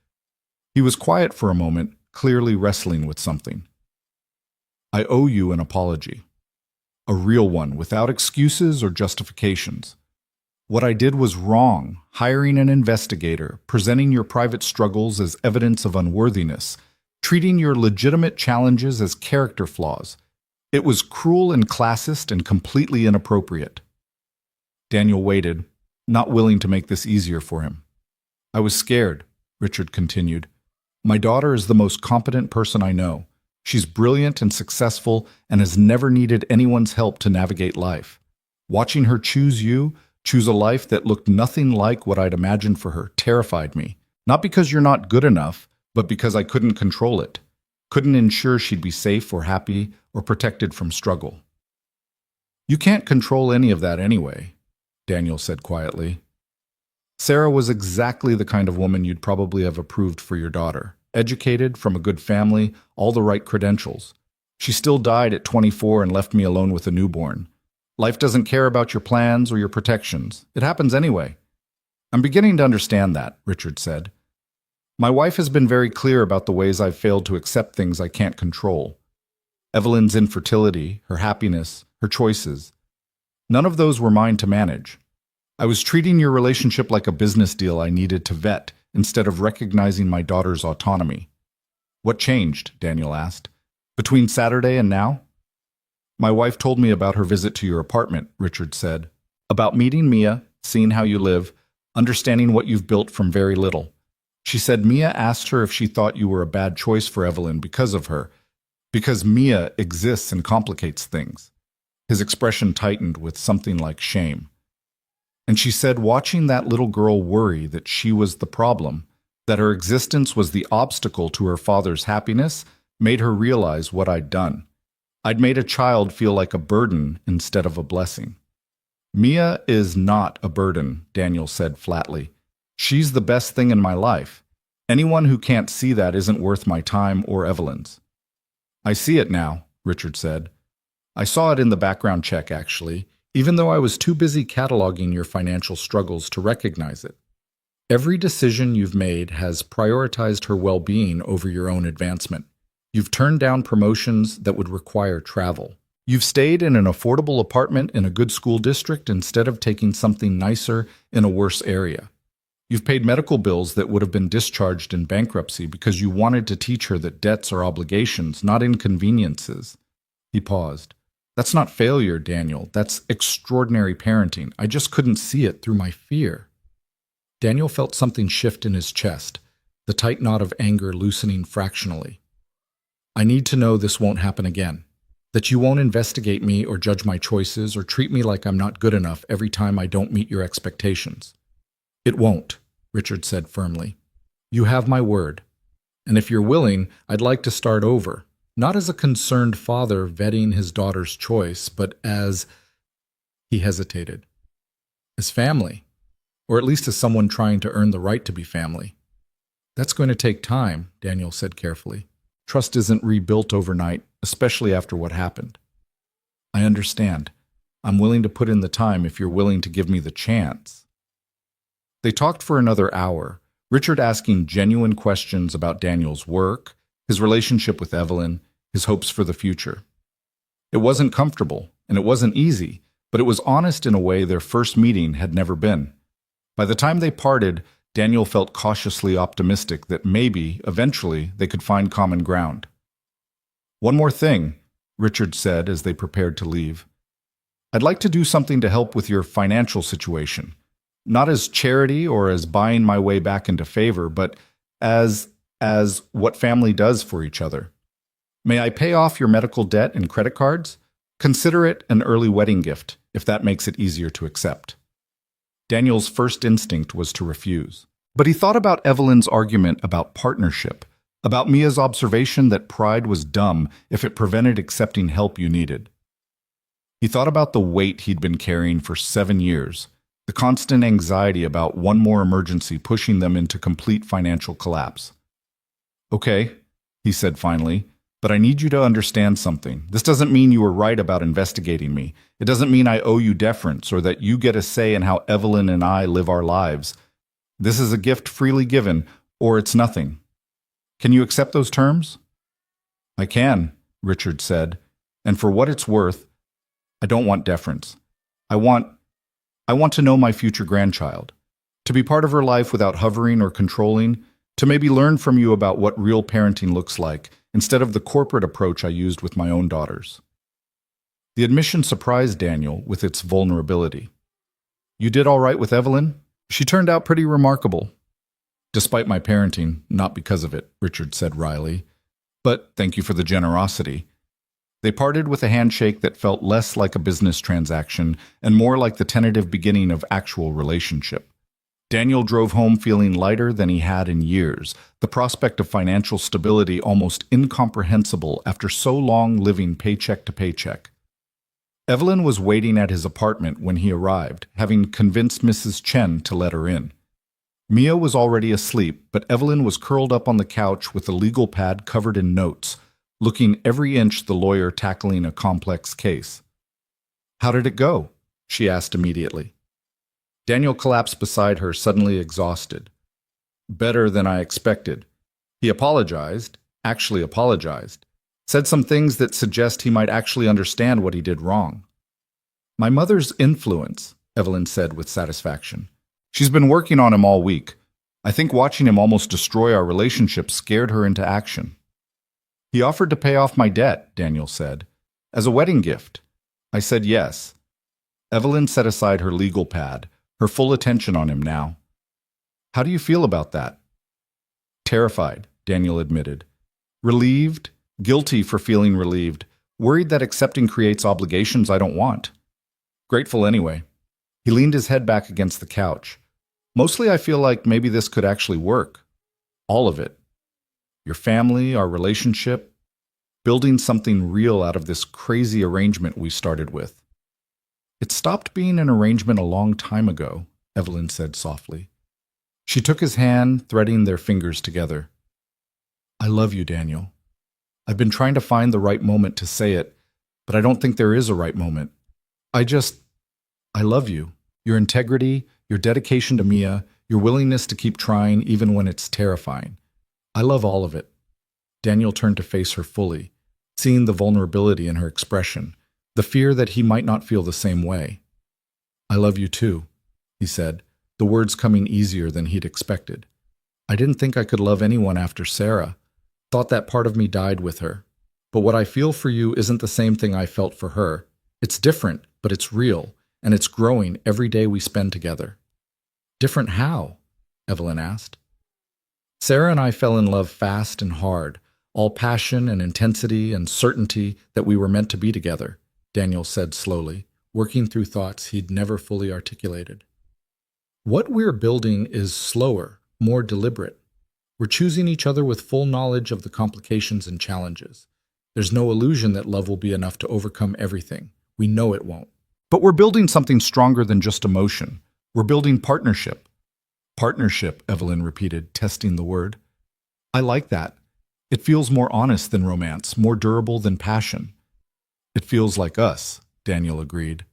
He was quiet for a moment, clearly wrestling with something. "I owe you an apology. A real one, without excuses or justifications. What I did was wrong, hiring an investigator, presenting your private struggles as evidence of unworthiness, treating your legitimate challenges as character flaws. It was cruel and classist and completely inappropriate." Daniel waited, not willing to make this easier for him. "I was scared," Richard continued. "My daughter is the most competent person I know. She's brilliant and successful and has never needed anyone's help to navigate life. Watching her choose you, choose a life that looked nothing like what I'd imagined for her, terrified me. Not because you're not good enough, but because I couldn't control it. Couldn't ensure she'd be safe or happy or protected from struggle." "You can't control any of that anyway," Daniel said quietly. "Sarah was exactly the kind of woman you'd probably have approved for your daughter. Educated, from a good family, all the right credentials. She still died at 24 and left me alone with a newborn. Life doesn't care about your plans or your protections. It happens anyway." "I'm beginning to understand that," Richard said. "My wife has been very clear about the ways I've failed to accept things I can't control. Evelyn's infertility, her happiness, her choices. None of those were mine to manage. I was treating your relationship like a business deal I needed to vet instead of recognizing my daughter's autonomy." "What changed?" Daniel asked. "Between Saturday and now?" "My wife told me about her visit to your apartment," Richard said. "About meeting Mia, seeing how you live, understanding what you've built from very little. She said Mia asked her if she thought you were a bad choice for Evelyn because of her, because Mia exists and complicates things." His expression tightened with something like shame. "And she said watching that little girl worry that she was the problem, that her existence was the obstacle to her father's happiness, made her realize what I'd done. I'd made a child feel like a burden instead of a blessing." "Mia is not a burden," Daniel said flatly. "She's the best thing in my life. Anyone who can't see that isn't worth my time or Evelyn's." "I see it now," Richard said. "I saw it in the background check, actually, even though I was too busy cataloging your financial struggles to recognize it. Every decision you've made has prioritized her well-being over your own advancement. You've turned down promotions that would require travel. You've stayed in an affordable apartment in a good school district instead of taking something nicer in a worse area. You've paid medical bills that would have been discharged in bankruptcy because you wanted to teach her that debts are obligations, not inconveniences. He paused. That's not failure, Daniel. That's extraordinary parenting. I just couldn't see it through my fear. Daniel felt something shift in his chest, the tight knot of anger loosening fractionally. I need to know this won't happen again. That you won't investigate me or judge my choices or treat me like I'm not good enough every time I don't meet your expectations. It won't, Richard said firmly. You have my word. And if you're willing, I'd like to start over, not as a concerned father vetting his daughter's choice, but as, he hesitated, as family, or at least as someone trying to earn the right to be family. That's going to take time, Daniel said carefully. Trust isn't rebuilt overnight, especially after what happened. I understand. I'm willing to put in the time if you're willing to give me the chance. They talked for another hour, Richard asking genuine questions about Daniel's work, his relationship with Evelyn, his hopes for the future. It wasn't comfortable, and it wasn't easy, but it was honest in a way their first meeting had never been. By the time they parted, Daniel felt cautiously optimistic that maybe, eventually, they could find common ground. One more thing, Richard said as they prepared to leave. I'd like to do something to help with your financial situation. Not as charity or as buying my way back into favor, but as what family does for each other. May I pay off your medical debt and credit cards? Consider it an early wedding gift, if that makes it easier to accept. Daniel's first instinct was to refuse. But he thought about Evelyn's argument about partnership, about Mia's observation that pride was dumb if it prevented accepting help you needed. He thought about the weight he'd been carrying for 7 years, the constant anxiety about one more emergency pushing them into complete financial collapse. Okay, he said finally, but I need you to understand something. This doesn't mean you were right about investigating me. It doesn't mean I owe you deference or that you get a say in how Evelyn and I live our lives. This is a gift freely given, or it's nothing. Can you accept those terms? I can, Richard said, and for what it's worth, I don't want deference. I want to know my future grandchild, to be part of her life without hovering or controlling, to maybe learn from you about what real parenting looks like, instead of the corporate approach I used with my own daughters. The admission surprised Daniel with its vulnerability. You did all right with Evelyn? She turned out pretty remarkable. Despite my parenting, not because of it, Richard said wryly. But thank you for the generosity. They parted with a handshake that felt less like a business transaction and more like the tentative beginning of actual relationship. Daniel drove home feeling lighter than he had in years, the prospect of financial stability almost incomprehensible after so long living paycheck to paycheck. Evelyn was waiting at his apartment when he arrived, having convinced Mrs. Chen to let her in. Mia was already asleep, but Evelyn was curled up on the couch with a legal pad covered in notes, looking every inch the lawyer tackling a complex case. How did it go? She asked immediately. Daniel collapsed beside her, suddenly exhausted. Better than I expected. He apologized, actually apologized, said some things that suggest he might actually understand what he did wrong. My mother's influence, Evelyn said with satisfaction. She's been working on him all week. I think watching him almost destroy our relationship scared her into action. He offered to pay off my debt, Daniel said, as a wedding gift. I said yes. Evelyn set aside her legal pad, her full attention on him now. How do you feel about that? Terrified, Daniel admitted. Relieved, guilty for feeling relieved, worried that accepting creates obligations I don't want. Grateful anyway. He leaned his head back against the couch. Mostly I feel like maybe this could actually work. All of it. Your family, our relationship, building something real out of this crazy arrangement we started with. It stopped being an arrangement a long time ago, Evelyn said softly. She took his hand, threading their fingers together. I love you, Daniel. I've been trying to find the right moment to say it, but I don't think there is a right moment. I love you. Your integrity, your dedication to Mia, your willingness to keep trying even when it's terrifying. I love all of it. Daniel turned to face her fully, seeing the vulnerability in her expression, the fear that he might not feel the same way. "I love you too," he said, the words coming easier than he'd expected. "I didn't think I could love anyone after Sarah. Thought that part of me died with her. But what I feel for you isn't the same thing I felt for her. It's different, but it's real, and it's growing every day we spend together." "Different how?" Evelyn asked. "Sarah and I fell in love fast and hard, all passion and intensity and certainty that we were meant to be together," Daniel said slowly, working through thoughts he'd never fully articulated. "What we're building is slower, more deliberate. We're choosing each other with full knowledge of the complications and challenges. There's no illusion that love will be enough to overcome everything. We know it won't. But we're building something stronger than just emotion. We're building partnership." "Partnership," Evelyn repeated, testing the word. "I like that. It feels more honest than romance, more durable than passion." "It feels like us," Daniel agreed.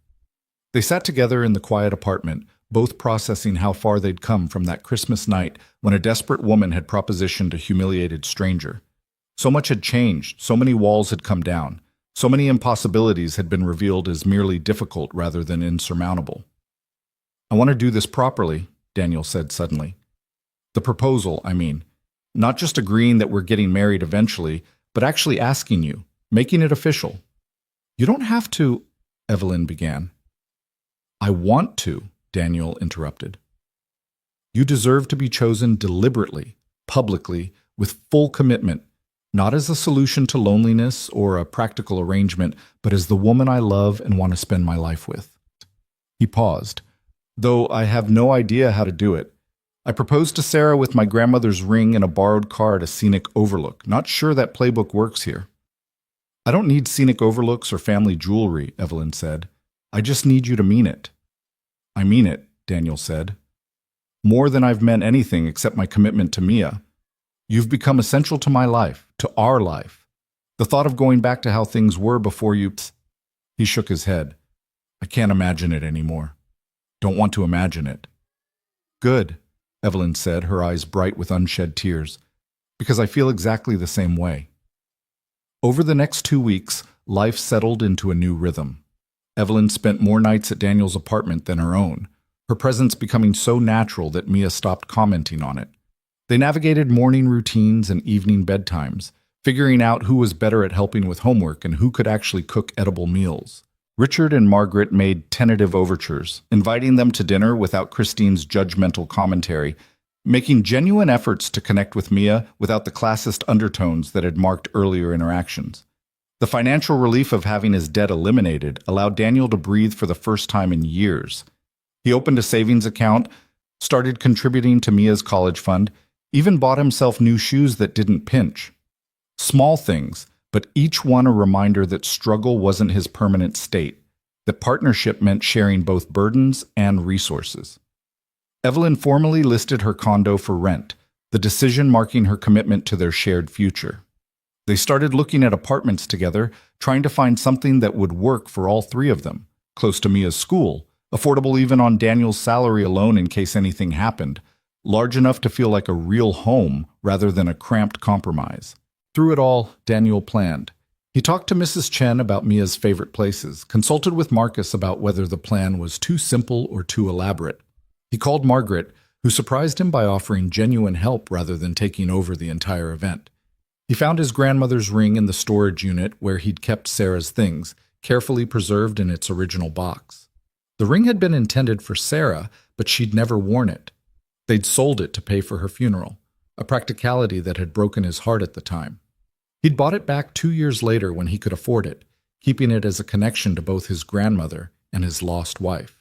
They sat together in the quiet apartment, both processing how far they'd come from that Christmas night when a desperate woman had propositioned a humiliated stranger. So much had changed, so many walls had come down, so many impossibilities had been revealed as merely difficult rather than insurmountable. "I want to do this properly," Daniel said suddenly. "The proposal, I mean. Not just agreeing that we're getting married eventually, but actually asking you, making it official." "You don't have to," Evelyn began. "I want to," Daniel interrupted. "You deserve to be chosen deliberately, publicly, with full commitment, not as a solution to loneliness or a practical arrangement, but as the woman I love and want to spend my life with." He paused. "Though I have no idea how to do it. I proposed to Sarah with my grandmother's ring and a borrowed car at a scenic overlook. Not sure that playbook works here." "I don't need scenic overlooks or family jewelry," Evelyn said. "I just need you to mean it." "I mean it," Daniel said. "More than I've meant anything except my commitment to Mia. You've become essential to my life, to our life. The thought of going back to how things were before you—" He shook his head. "I can't imagine it anymore. Don't want to imagine it." "Good," Evelyn said, her eyes bright with unshed tears, "because I feel exactly the same way." Over the next 2 weeks, life settled into a new rhythm. Evelyn spent more nights at Daniel's apartment than her own, her presence becoming so natural that Mia stopped commenting on it. They navigated morning routines and evening bedtimes, figuring out who was better at helping with homework and who could actually cook edible meals. Richard and Margaret made tentative overtures, inviting them to dinner without Christine's judgmental commentary, making genuine efforts to connect with Mia without the classist undertones that had marked earlier interactions. The financial relief of having his debt eliminated allowed Daniel to breathe for the first time in years. He opened a savings account, started contributing to Mia's college fund, even bought himself new shoes that didn't pinch. Small things, but each one a reminder that struggle wasn't his permanent state, that partnership meant sharing both burdens and resources. Evelyn formally listed her condo for rent, the decision marking her commitment to their shared future. They started looking at apartments together, trying to find something that would work for all three of them, close to Mia's school, affordable even on Daniel's salary alone in case anything happened, large enough to feel like a real home rather than a cramped compromise. Through it all, Daniel planned. He talked to Mrs. Chen about Mia's favorite places, consulted with Marcus about whether the plan was too simple or too elaborate. He called Margaret, who surprised him by offering genuine help rather than taking over the entire event. He found his grandmother's ring in the storage unit where he'd kept Sarah's things, carefully preserved in its original box. The ring had been intended for Sarah, but she'd never worn it. They'd sold it to pay for her funeral, a practicality that had broken his heart at the time. He'd bought it back 2 years later when he could afford it, keeping it as a connection to both his grandmother and his lost wife.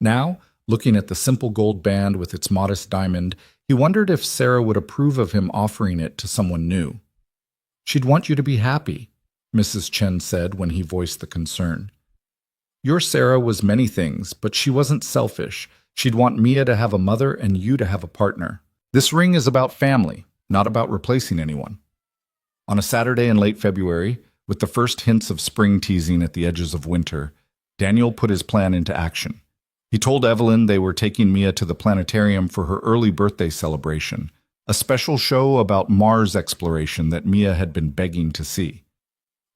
Now, looking at the simple gold band with its modest diamond, he wondered if Sarah would approve of him offering it to someone new. "She'd want you to be happy," Mrs. Chen said when he voiced the concern. "Your Sarah was many things, but she wasn't selfish. She'd want Mia to have a mother and you to have a partner. This ring is about family, not about replacing anyone." On a Saturday in late February, with the first hints of spring teasing at the edges of winter, Daniel put his plan into action. He told Evelyn they were taking Mia to the planetarium for her early birthday celebration, a special show about Mars exploration that Mia had been begging to see.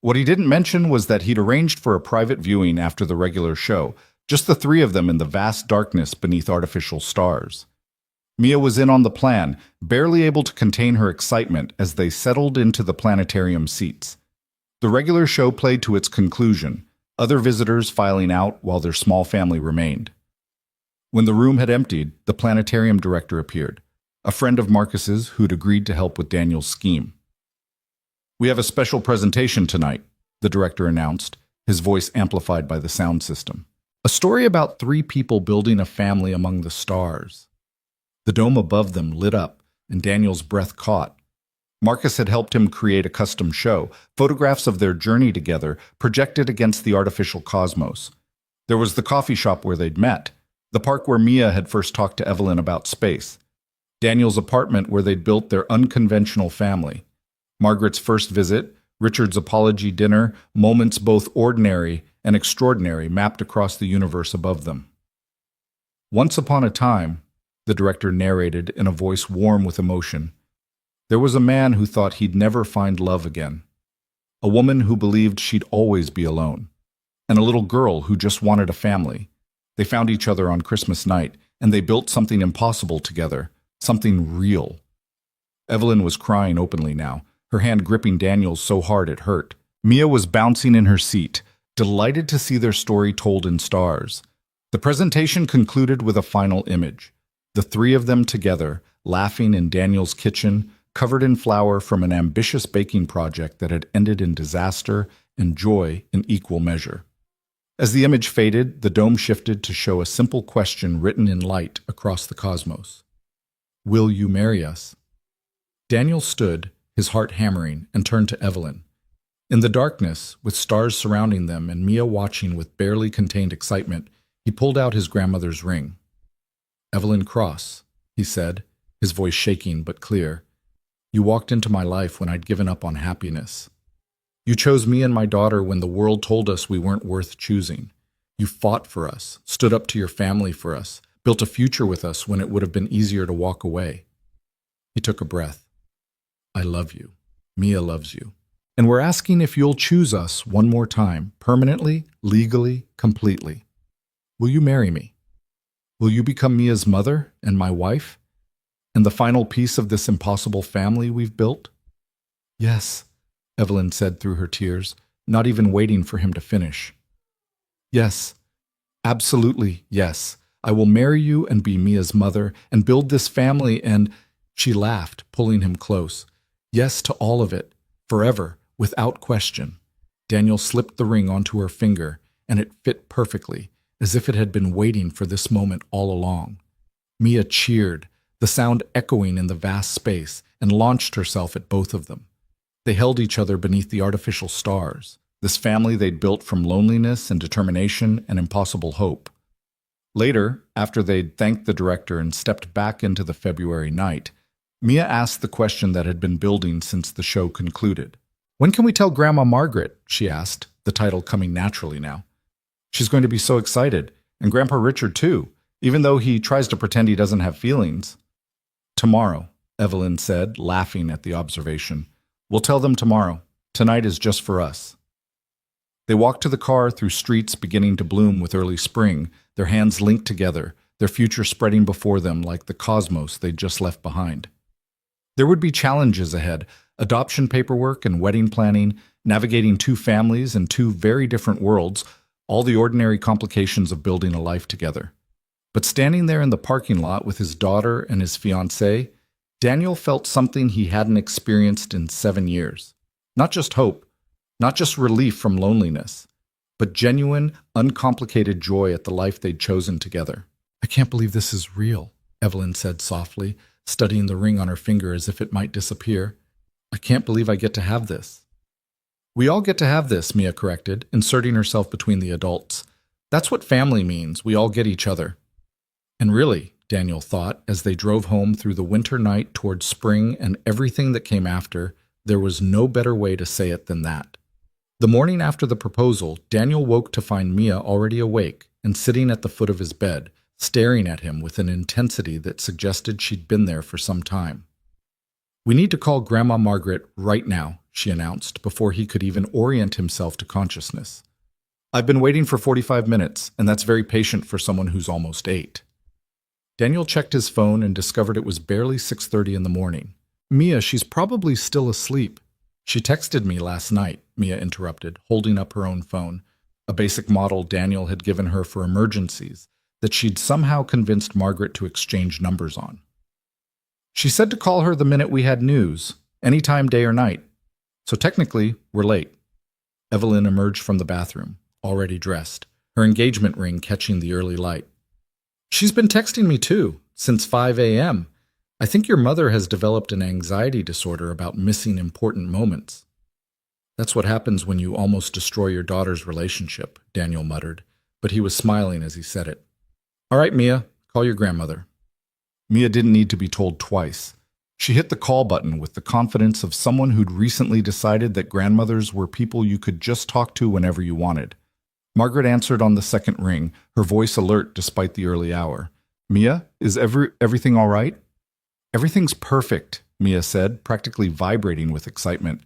What he didn't mention was that he'd arranged for a private viewing after the regular show, just the three of them in the vast darkness beneath artificial stars. Mia was in on the plan, barely able to contain her excitement as they settled into the planetarium seats. The regular show played to its conclusion, other visitors filing out while their small family remained. When the room had emptied, the planetarium director appeared, a friend of Marcus's who'd agreed to help with Daniel's scheme. "We have a special presentation tonight," the director announced, his voice amplified by the sound system. A story about three people building a family among the stars. The dome above them lit up, and Daniel's breath caught. Marcus had helped him create a custom show, photographs of their journey together projected against the artificial cosmos. There was the coffee shop where they'd met, the park where Mia had first talked to Evelyn about space, Daniel's apartment where they'd built their unconventional family, Margaret's first visit, Richard's apology dinner, moments both ordinary and extraordinary mapped across the universe above them. "Once upon a time," the director narrated in a voice warm with emotion, "there was a man who thought he'd never find love again, a woman who believed she'd always be alone, and a little girl who just wanted a family. They found each other on Christmas night, and they built something impossible together, something real." Evelyn was crying openly now, her hand gripping Daniel's so hard it hurt. Mia was bouncing in her seat, delighted to see their story told in stars. The presentation concluded with a final image, the three of them together, laughing in Daniel's kitchen, covered in flour from an ambitious baking project that had ended in disaster and joy in equal measure. As the image faded, the dome shifted to show a simple question written in light across the cosmos. "Will you marry us?" Daniel stood, his heart hammering, and turned to Evelyn. In the darkness, with stars surrounding them and Mia watching with barely contained excitement, he pulled out his grandmother's ring. "Evelyn Cross," he said, his voice shaking but clear, "you walked into my life when I'd given up on happiness. You chose me and my daughter when the world told us we weren't worth choosing. You fought for us, stood up to your family for us, built a future with us when it would have been easier to walk away." He took a breath. "I love you. Mia loves you. And we're asking if you'll choose us one more time, permanently, legally, completely. Will you marry me? Will you become Mia's mother and my wife? And the final piece of this impossible family we've built?" "Yes," Evelyn said through her tears, not even waiting for him to finish. "Yes, absolutely yes. I will marry you and be Mia's mother and build this family and—" She laughed, pulling him close. "Yes to all of it, forever, without question." Daniel slipped the ring onto her finger, and it fit perfectly, as if it had been waiting for this moment all along. Mia cheered, the sound echoing in the vast space, and launched herself at both of them. They held each other beneath the artificial stars, this family they'd built from loneliness and determination and impossible hope. Later, after they'd thanked the director and stepped back into the February night, Mia asked the question that had been building since the show concluded. "When can we tell Grandma Margaret?" she asked, the title coming naturally now. "She's going to be so excited, and Grandpa Richard too, even though he tries to pretend he doesn't have feelings." "Tomorrow," Evelyn said, laughing at the observation. "We'll tell them tomorrow. Tonight is just for us." They walked to the car through streets beginning to bloom with early spring, their hands linked together, their future spreading before them like the cosmos they'd just left behind. There would be challenges ahead, adoption paperwork and wedding planning, navigating two families and two very different worlds, all the ordinary complications of building a life together. But standing there in the parking lot with his daughter and his fiancée, Daniel felt something he hadn't experienced in 7 years. Not just hope, not just relief from loneliness, but genuine, uncomplicated joy at the life they'd chosen together. "I can't believe this is real," Evelyn said softly, studying the ring on her finger as if it might disappear. "I can't believe I get to have this." "We all get to have this," Mia corrected, inserting herself between the adults. "That's what family means. We all get each other." And really, Daniel thought, as they drove home through the winter night towards spring and everything that came after, there was no better way to say it than that. The morning after the proposal, Daniel woke to find Mia already awake and sitting at the foot of his bed, staring at him with an intensity that suggested she'd been there for some time. We need to call Grandma Margaret right now, she announced, before he could even orient himself to consciousness. I've been waiting for 45 minutes, and that's very patient for someone who's almost 8. Daniel checked his phone and discovered it was barely 6:30 in the morning. Mia, she's probably still asleep. She texted me last night, Mia interrupted, holding up her own phone, a basic model Daniel had given her for emergencies that she'd somehow convinced Margaret to exchange numbers on. She said to call her the minute we had news, anytime, day or night. So technically, we're late. Evelyn emerged from the bathroom, already dressed, her engagement ring catching the early light. She's been texting me too, since 5 a.m. I think your mother has developed an anxiety disorder about missing important moments. That's what happens when you almost destroy your daughter's relationship, Daniel muttered, but he was smiling as he said it. All right, Mia, call your grandmother. Mia didn't need to be told twice. She hit the call button with the confidence of someone who'd recently decided that grandmothers were people you could just talk to whenever you wanted. Margaret answered on the second ring, her voice alert despite the early hour. Mia, is everything all right? Everything's perfect, Mia said, practically vibrating with excitement.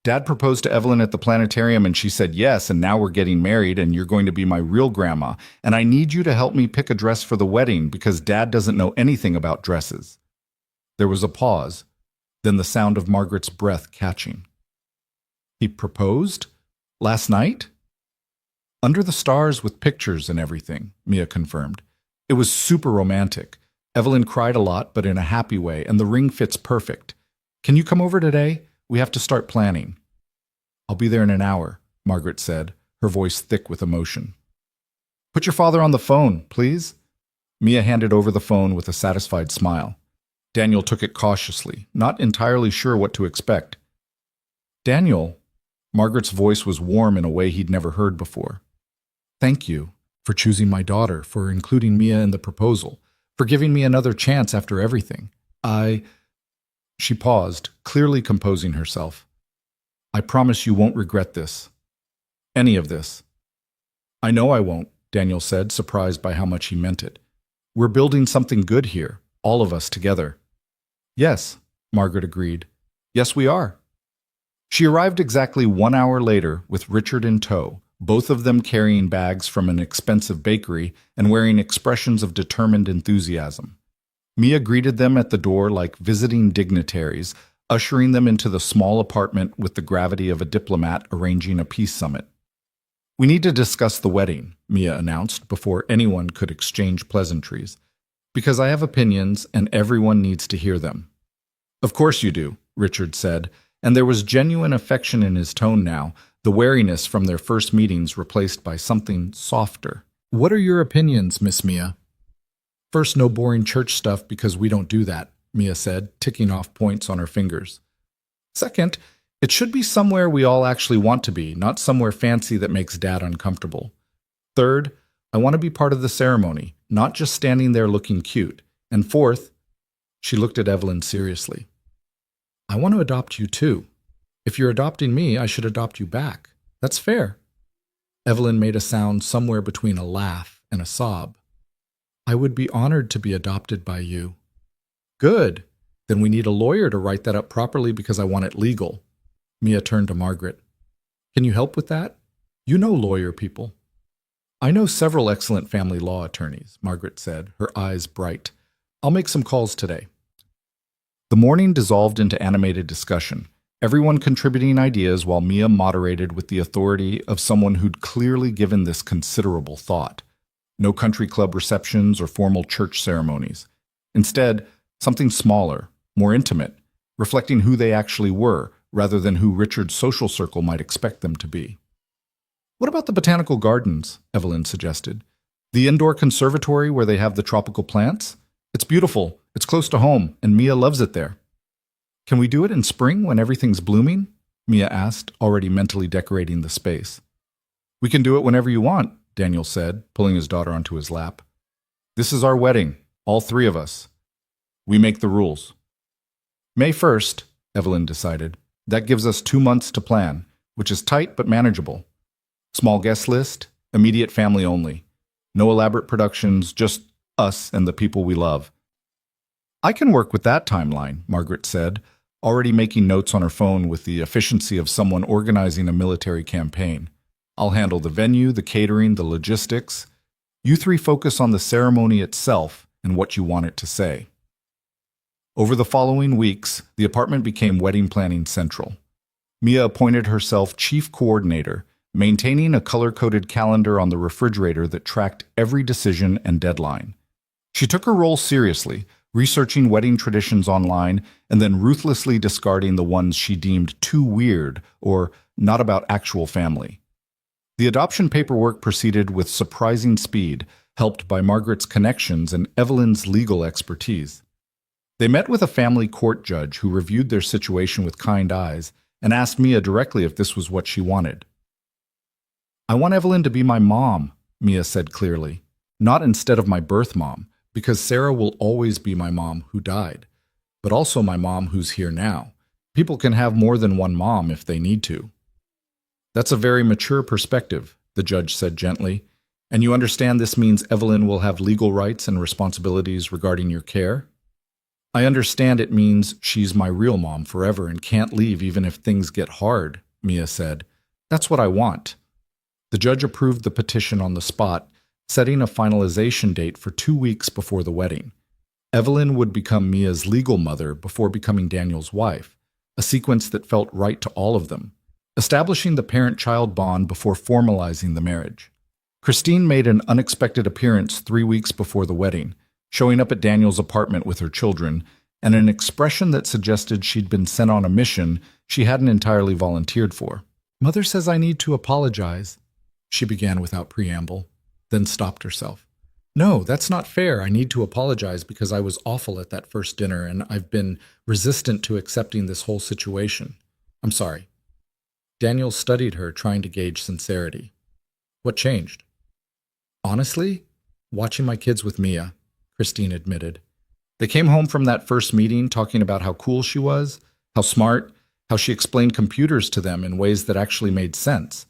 Dad proposed to Evelyn at the planetarium and she said yes, and now we're getting married and you're going to be my real grandma, and I need you to help me pick a dress for the wedding because Dad doesn't know anything about dresses. There was a pause, then the sound of Margaret's breath catching. He proposed? Last night? Under the stars with pictures and everything, Mia confirmed. It was super romantic. Evelyn cried a lot, but in a happy way, and the ring fits perfect. Can you come over today? We have to start planning. I'll be there in an hour, Margaret said, her voice thick with emotion. Put your father on the phone, please. Mia handed over the phone with a satisfied smile. Daniel took it cautiously, not entirely sure what to expect. Daniel, Margaret's voice was warm in a way he'd never heard before. Thank you for choosing my daughter, for including Mia in the proposal, for giving me another chance after everything. She paused, clearly composing herself. I promise you won't regret this. Any of this. I know I won't, Daniel said, surprised by how much he meant it. We're building something good here, all of us together. Yes, Margaret agreed. Yes, we are. She arrived exactly 1 hour later with Richard in tow, both of them carrying bags from an expensive bakery and wearing expressions of determined enthusiasm. Mia greeted them at the door like visiting dignitaries, ushering them into the small apartment with the gravity of a diplomat arranging a peace summit. We need to discuss the wedding, Mia announced before anyone could exchange pleasantries, because I have opinions and everyone needs to hear them. Of course you do, Richard said, and there was genuine affection in his tone now, the wariness from their first meetings replaced by something softer. What are your opinions, Miss Mia? First, no boring church stuff because we don't do that, Mia said, ticking off points on her fingers. Second, it should be somewhere we all actually want to be, not somewhere fancy that makes Dad uncomfortable. Third, I want to be part of the ceremony, not just standing there looking cute. And fourth, she looked at Evelyn seriously. I want to adopt you too. If you're adopting me, I should adopt you back. That's fair. Evelyn made a sound somewhere between a laugh and a sob. I would be honored to be adopted by you. Good. Then we need a lawyer to write that up properly because I want it legal. Mia turned to Margaret. Can you help with that? You know lawyer people. I know several excellent family law attorneys, Margaret said, her eyes bright. I'll make some calls today. The morning dissolved into animated discussion, everyone contributing ideas while Mia moderated with the authority of someone who'd clearly given this considerable thought. No country club receptions or formal church ceremonies. Instead, something smaller, more intimate, reflecting who they actually were, rather than who Richard's social circle might expect them to be. What about the botanical gardens? Evelyn suggested. The indoor conservatory where they have the tropical plants? It's beautiful, it's close to home, and Mia loves it there. Can we do it in spring when everything's blooming? Mia asked, already mentally decorating the space. We can do it whenever you want, Daniel said, pulling his daughter onto his lap. This is our wedding, all three of us. We make the rules. May 1st, Evelyn decided. That gives us 2 months to plan, which is tight but manageable. Small guest list, immediate family only. No elaborate productions, just us and the people we love. I can work with that timeline, Margaret said, already making notes on her phone with the efficiency of someone organizing a military campaign. I'll handle the venue, the catering, the logistics. You three focus on the ceremony itself and what you want it to say. Over the following weeks, the apartment became wedding planning central. Mia appointed herself chief coordinator, maintaining a color-coded calendar on the refrigerator that tracked every decision and deadline. She took her role seriously, researching wedding traditions online and then ruthlessly discarding the ones she deemed too weird or not about actual family. The adoption paperwork proceeded with surprising speed, helped by Margaret's connections and Evelyn's legal expertise. They met with a family court judge who reviewed their situation with kind eyes and asked Mia directly if this was what she wanted. "I want Evelyn to be my mom," Mia said clearly. "Not instead of my birth mom, because Sarah will always be my mom who died, but also my mom who's here now. People can have more than one mom if they need to." "That's a very mature perspective," the judge said gently. "And you understand this means Evelyn will have legal rights and responsibilities regarding your care?" "I understand it means she's my real mom forever and can't leave even if things get hard," Mia said. "That's what I want." The judge approved the petition on the spot, setting a finalization date for 2 weeks before the wedding. Evelyn would become Mia's legal mother before becoming Daniel's wife, a sequence that felt right to all of them, establishing the parent-child bond before formalizing the marriage. Christine made an unexpected appearance 3 weeks before the wedding, showing up at Daniel's apartment with her children, and an expression that suggested she'd been sent on a mission she hadn't entirely volunteered for. "Mother says I need to apologize," she began without preamble, then stopped herself. "No, that's not fair. I need to apologize because I was awful at that first dinner, and I've been resistant to accepting this whole situation. I'm sorry." Daniel studied her, trying to gauge sincerity. "What changed?" "Honestly, watching my kids with Mia," Christine admitted. "They came home from that first meeting talking about how cool she was, how smart, how she explained computers to them in ways that actually made sense.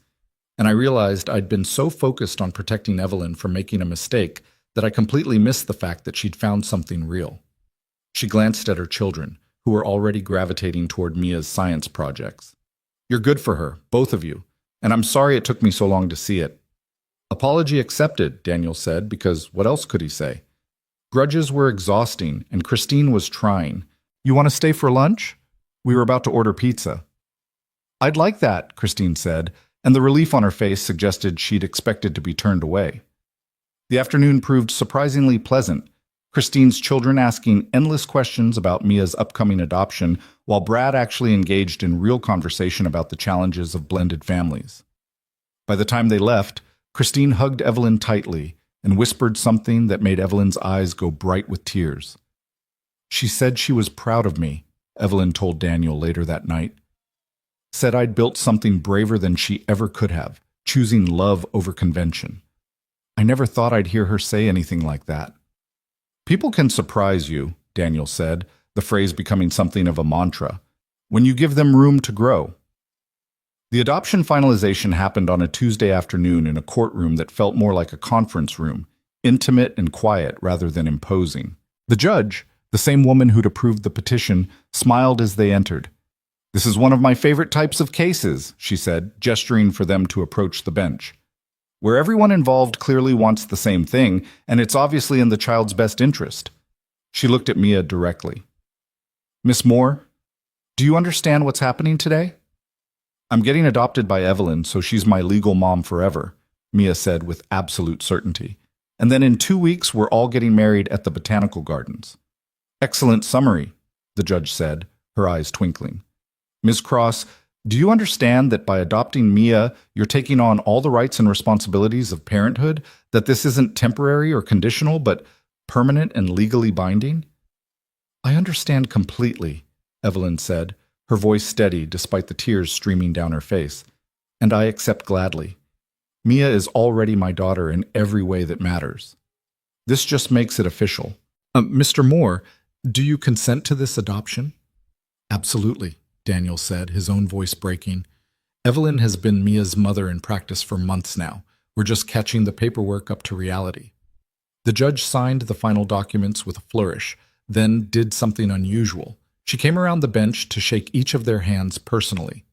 And I realized I'd been so focused on protecting Evelyn from making a mistake that I completely missed the fact that she'd found something real." She glanced at her children, who were already gravitating toward Mia's science projects. "You're good for her, both of you, and I'm sorry it took me so long to see it." "Apology accepted," Daniel said, because what else could he say? Grudges were exhausting, and Christine was trying. "You want to stay for lunch? We were about to order pizza." "I'd like that," Christine said, and the relief on her face suggested she'd expected to be turned away. The afternoon proved surprisingly pleasant, Christine's children asking endless questions about Mia's upcoming adoption, while Brad actually engaged in real conversation about the challenges of blended families. By the time they left, Christine hugged Evelyn tightly and whispered something that made Evelyn's eyes go bright with tears. "She said she was proud of me," Evelyn told Daniel later that night. "Said I'd built something braver than she ever could have, choosing love over convention. I never thought I'd hear her say anything like that." "People can surprise you," Daniel said, the phrase becoming something of a mantra, "when you give them room to grow." The adoption finalization happened on a Tuesday afternoon in a courtroom that felt more like a conference room, intimate and quiet rather than imposing. The judge, the same woman who'd approved the petition, smiled as they entered. "This is one of my favorite types of cases," she said, gesturing for them to approach the bench, "where everyone involved clearly wants the same thing, and it's obviously in the child's best interest." She looked at Mia directly. "Miss Moore, do you understand what's happening today?" "I'm getting adopted by Evelyn, so she's my legal mom forever," Mia said with absolute certainty. "And then in 2 weeks, we're all getting married at the Botanical Gardens." "Excellent summary," the judge said, her eyes twinkling. "Ms. Cross, do you understand that by adopting Mia, you're taking on all the rights and responsibilities of parenthood, that this isn't temporary or conditional, but permanent and legally binding?" "I understand completely," Evelyn said, her voice steady despite the tears streaming down her face. "And I accept gladly. Mia is already my daughter in every way that matters. This just makes it official. Mr. Moore, do you consent to this adoption?" "Absolutely," Daniel said, his own voice breaking. "Evelyn has been Mia's mother in practice for months now. We're just catching the paperwork up to reality." The judge signed the final documents with a flourish, then did something unusual. She came around the bench to shake each of their hands personally.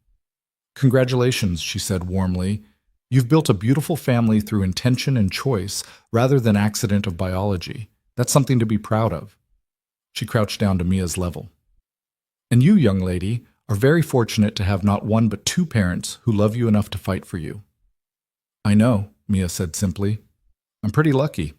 "Congratulations," she said warmly. "You've built a beautiful family through intention and choice rather than accident of biology. That's something to be proud of." She crouched down to Mia's level. "And you, young lady, are very fortunate to have not one but two parents who love you enough to fight for you." "I know," Mia said simply. "I'm pretty lucky."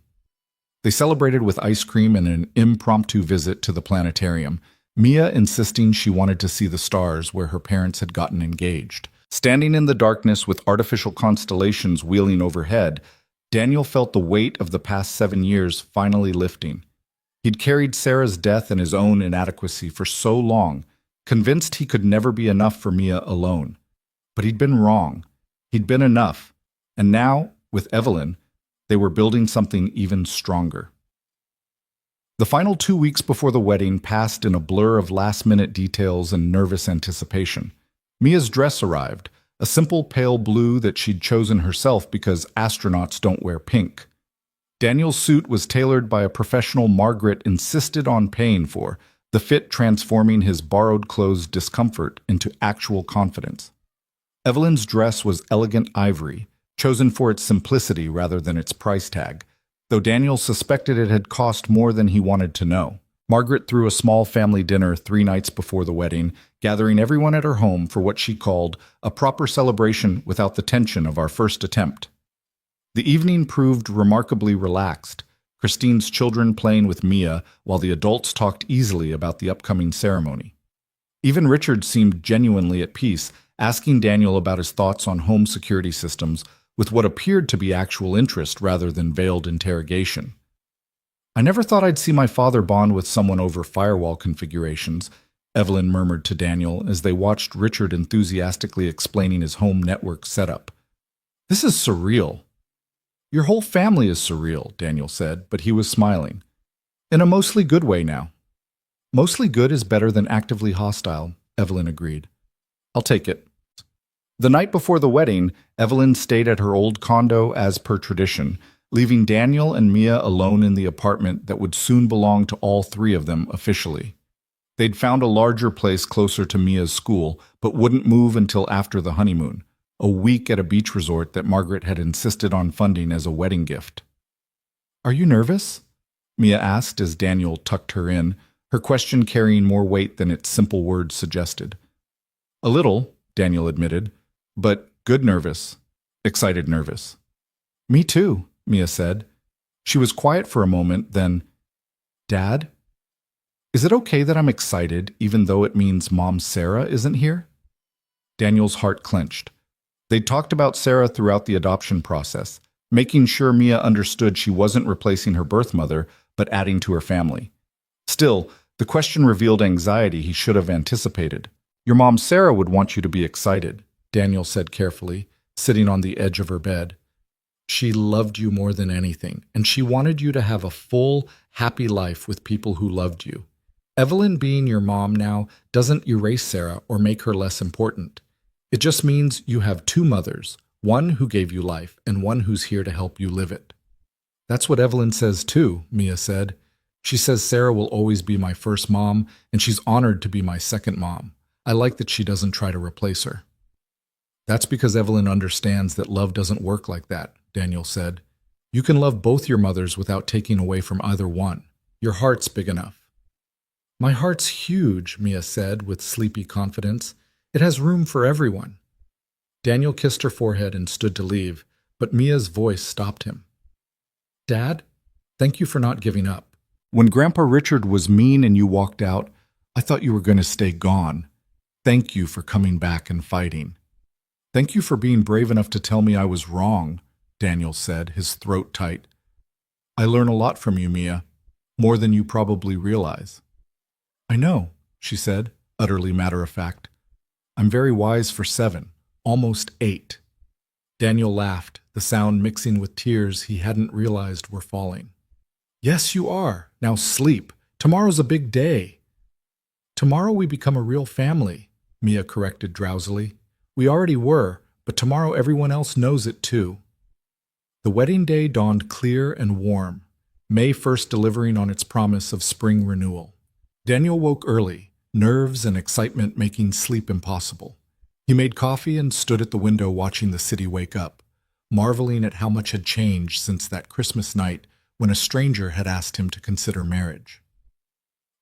They celebrated with ice cream and an impromptu visit to the planetarium, Mia insisting she wanted to see the stars where her parents had gotten engaged. Standing in the darkness with artificial constellations wheeling overhead, Daniel felt the weight of the past 7 years finally lifting. He'd carried Sarah's death and his own inadequacy for so long, convinced he could never be enough for Mia alone. But he'd been wrong. He'd been enough. And now, with Evelyn, they were building something even stronger. The final 2 weeks before the wedding passed in a blur of last-minute details and nervous anticipation. Mia's dress arrived, a simple pale blue that she'd chosen herself because astronauts don't wear pink. Daniel's suit was tailored by a professional Margaret insisted on paying for, the fit transforming his borrowed clothes' discomfort into actual confidence. Evelyn's dress was elegant ivory, chosen for its simplicity rather than its price tag, though Daniel suspected it had cost more than he wanted to know. Margaret threw a small family dinner 3 nights before the wedding, gathering everyone at her home for what she called a proper celebration without the tension of our first attempt. The evening proved remarkably relaxed, Christine's children playing with Mia while the adults talked easily about the upcoming ceremony. Even Richard seemed genuinely at peace, asking Daniel about his thoughts on home security systems with what appeared to be actual interest rather than veiled interrogation. "I never thought I'd see my father bond with someone over firewall configurations," Evelyn murmured to Daniel as they watched Richard enthusiastically explaining his home network setup. "This is surreal." "Your whole family is surreal," Daniel said, but he was smiling. "In a mostly good way now." "Mostly good is better than actively hostile," Evelyn agreed. "I'll take it." The night before the wedding, Evelyn stayed at her old condo as per tradition, leaving Daniel and Mia alone in the apartment that would soon belong to all 3 of them officially. They'd found a larger place closer to Mia's school, but wouldn't move until after the honeymoon, a week at a beach resort that Margaret had insisted on funding as a wedding gift. "Are you nervous?" Mia asked as Daniel tucked her in, her question carrying more weight than its simple words suggested. "A little," Daniel admitted. "But good nervous. Excited nervous." "Me too," Mia said. She was quiet for a moment, then, "Dad, is it okay that I'm excited even though it means Mom Sarah isn't here?" Daniel's heart clenched. They'd talked about Sarah throughout the adoption process, making sure Mia understood she wasn't replacing her birth mother, but adding to her family. Still, the question revealed anxiety he should have anticipated. "Your mom Sarah would want you to be excited," Daniel said carefully, sitting on the edge of her bed. "She loved you more than anything, and she wanted you to have a full, happy life with people who loved you. Evelyn being your mom now doesn't erase Sarah or make her less important. It just means you have 2 mothers, one who gave you life and one who's here to help you live it." "That's what Evelyn says too," Mia said. "She says Sarah will always be my first mom, and she's honored to be my second mom. I like that she doesn't try to replace her." "That's because Evelyn understands that love doesn't work like that," Daniel said. "You can love both your mothers without taking away from either one. Your heart's big enough." "My heart's huge," Mia said with sleepy confidence. "It has room for everyone." Daniel kissed her forehead and stood to leave, but Mia's voice stopped him. "Dad, thank you for not giving up. When Grandpa Richard was mean and you walked out, I thought you were going to stay gone. Thank you for coming back and fighting." "Thank you for being brave enough to tell me I was wrong," Daniel said, his throat tight. "I learn a lot from you, Mia, more than you probably realize." "I know," she said, utterly matter-of-fact. "I'm very wise for 7, almost 8. Daniel laughed, the sound mixing with tears he hadn't realized were falling. "Yes, you are. Now sleep. Tomorrow's a big day." "Tomorrow we become a real family," Mia corrected drowsily. "We already were, but tomorrow everyone else knows it too." The wedding day dawned clear and warm, May 1st delivering on its promise of spring renewal. Daniel woke early, nerves and excitement making sleep impossible. He made coffee and stood at the window watching the city wake up, marveling at how much had changed since that Christmas night when a stranger had asked him to consider marriage.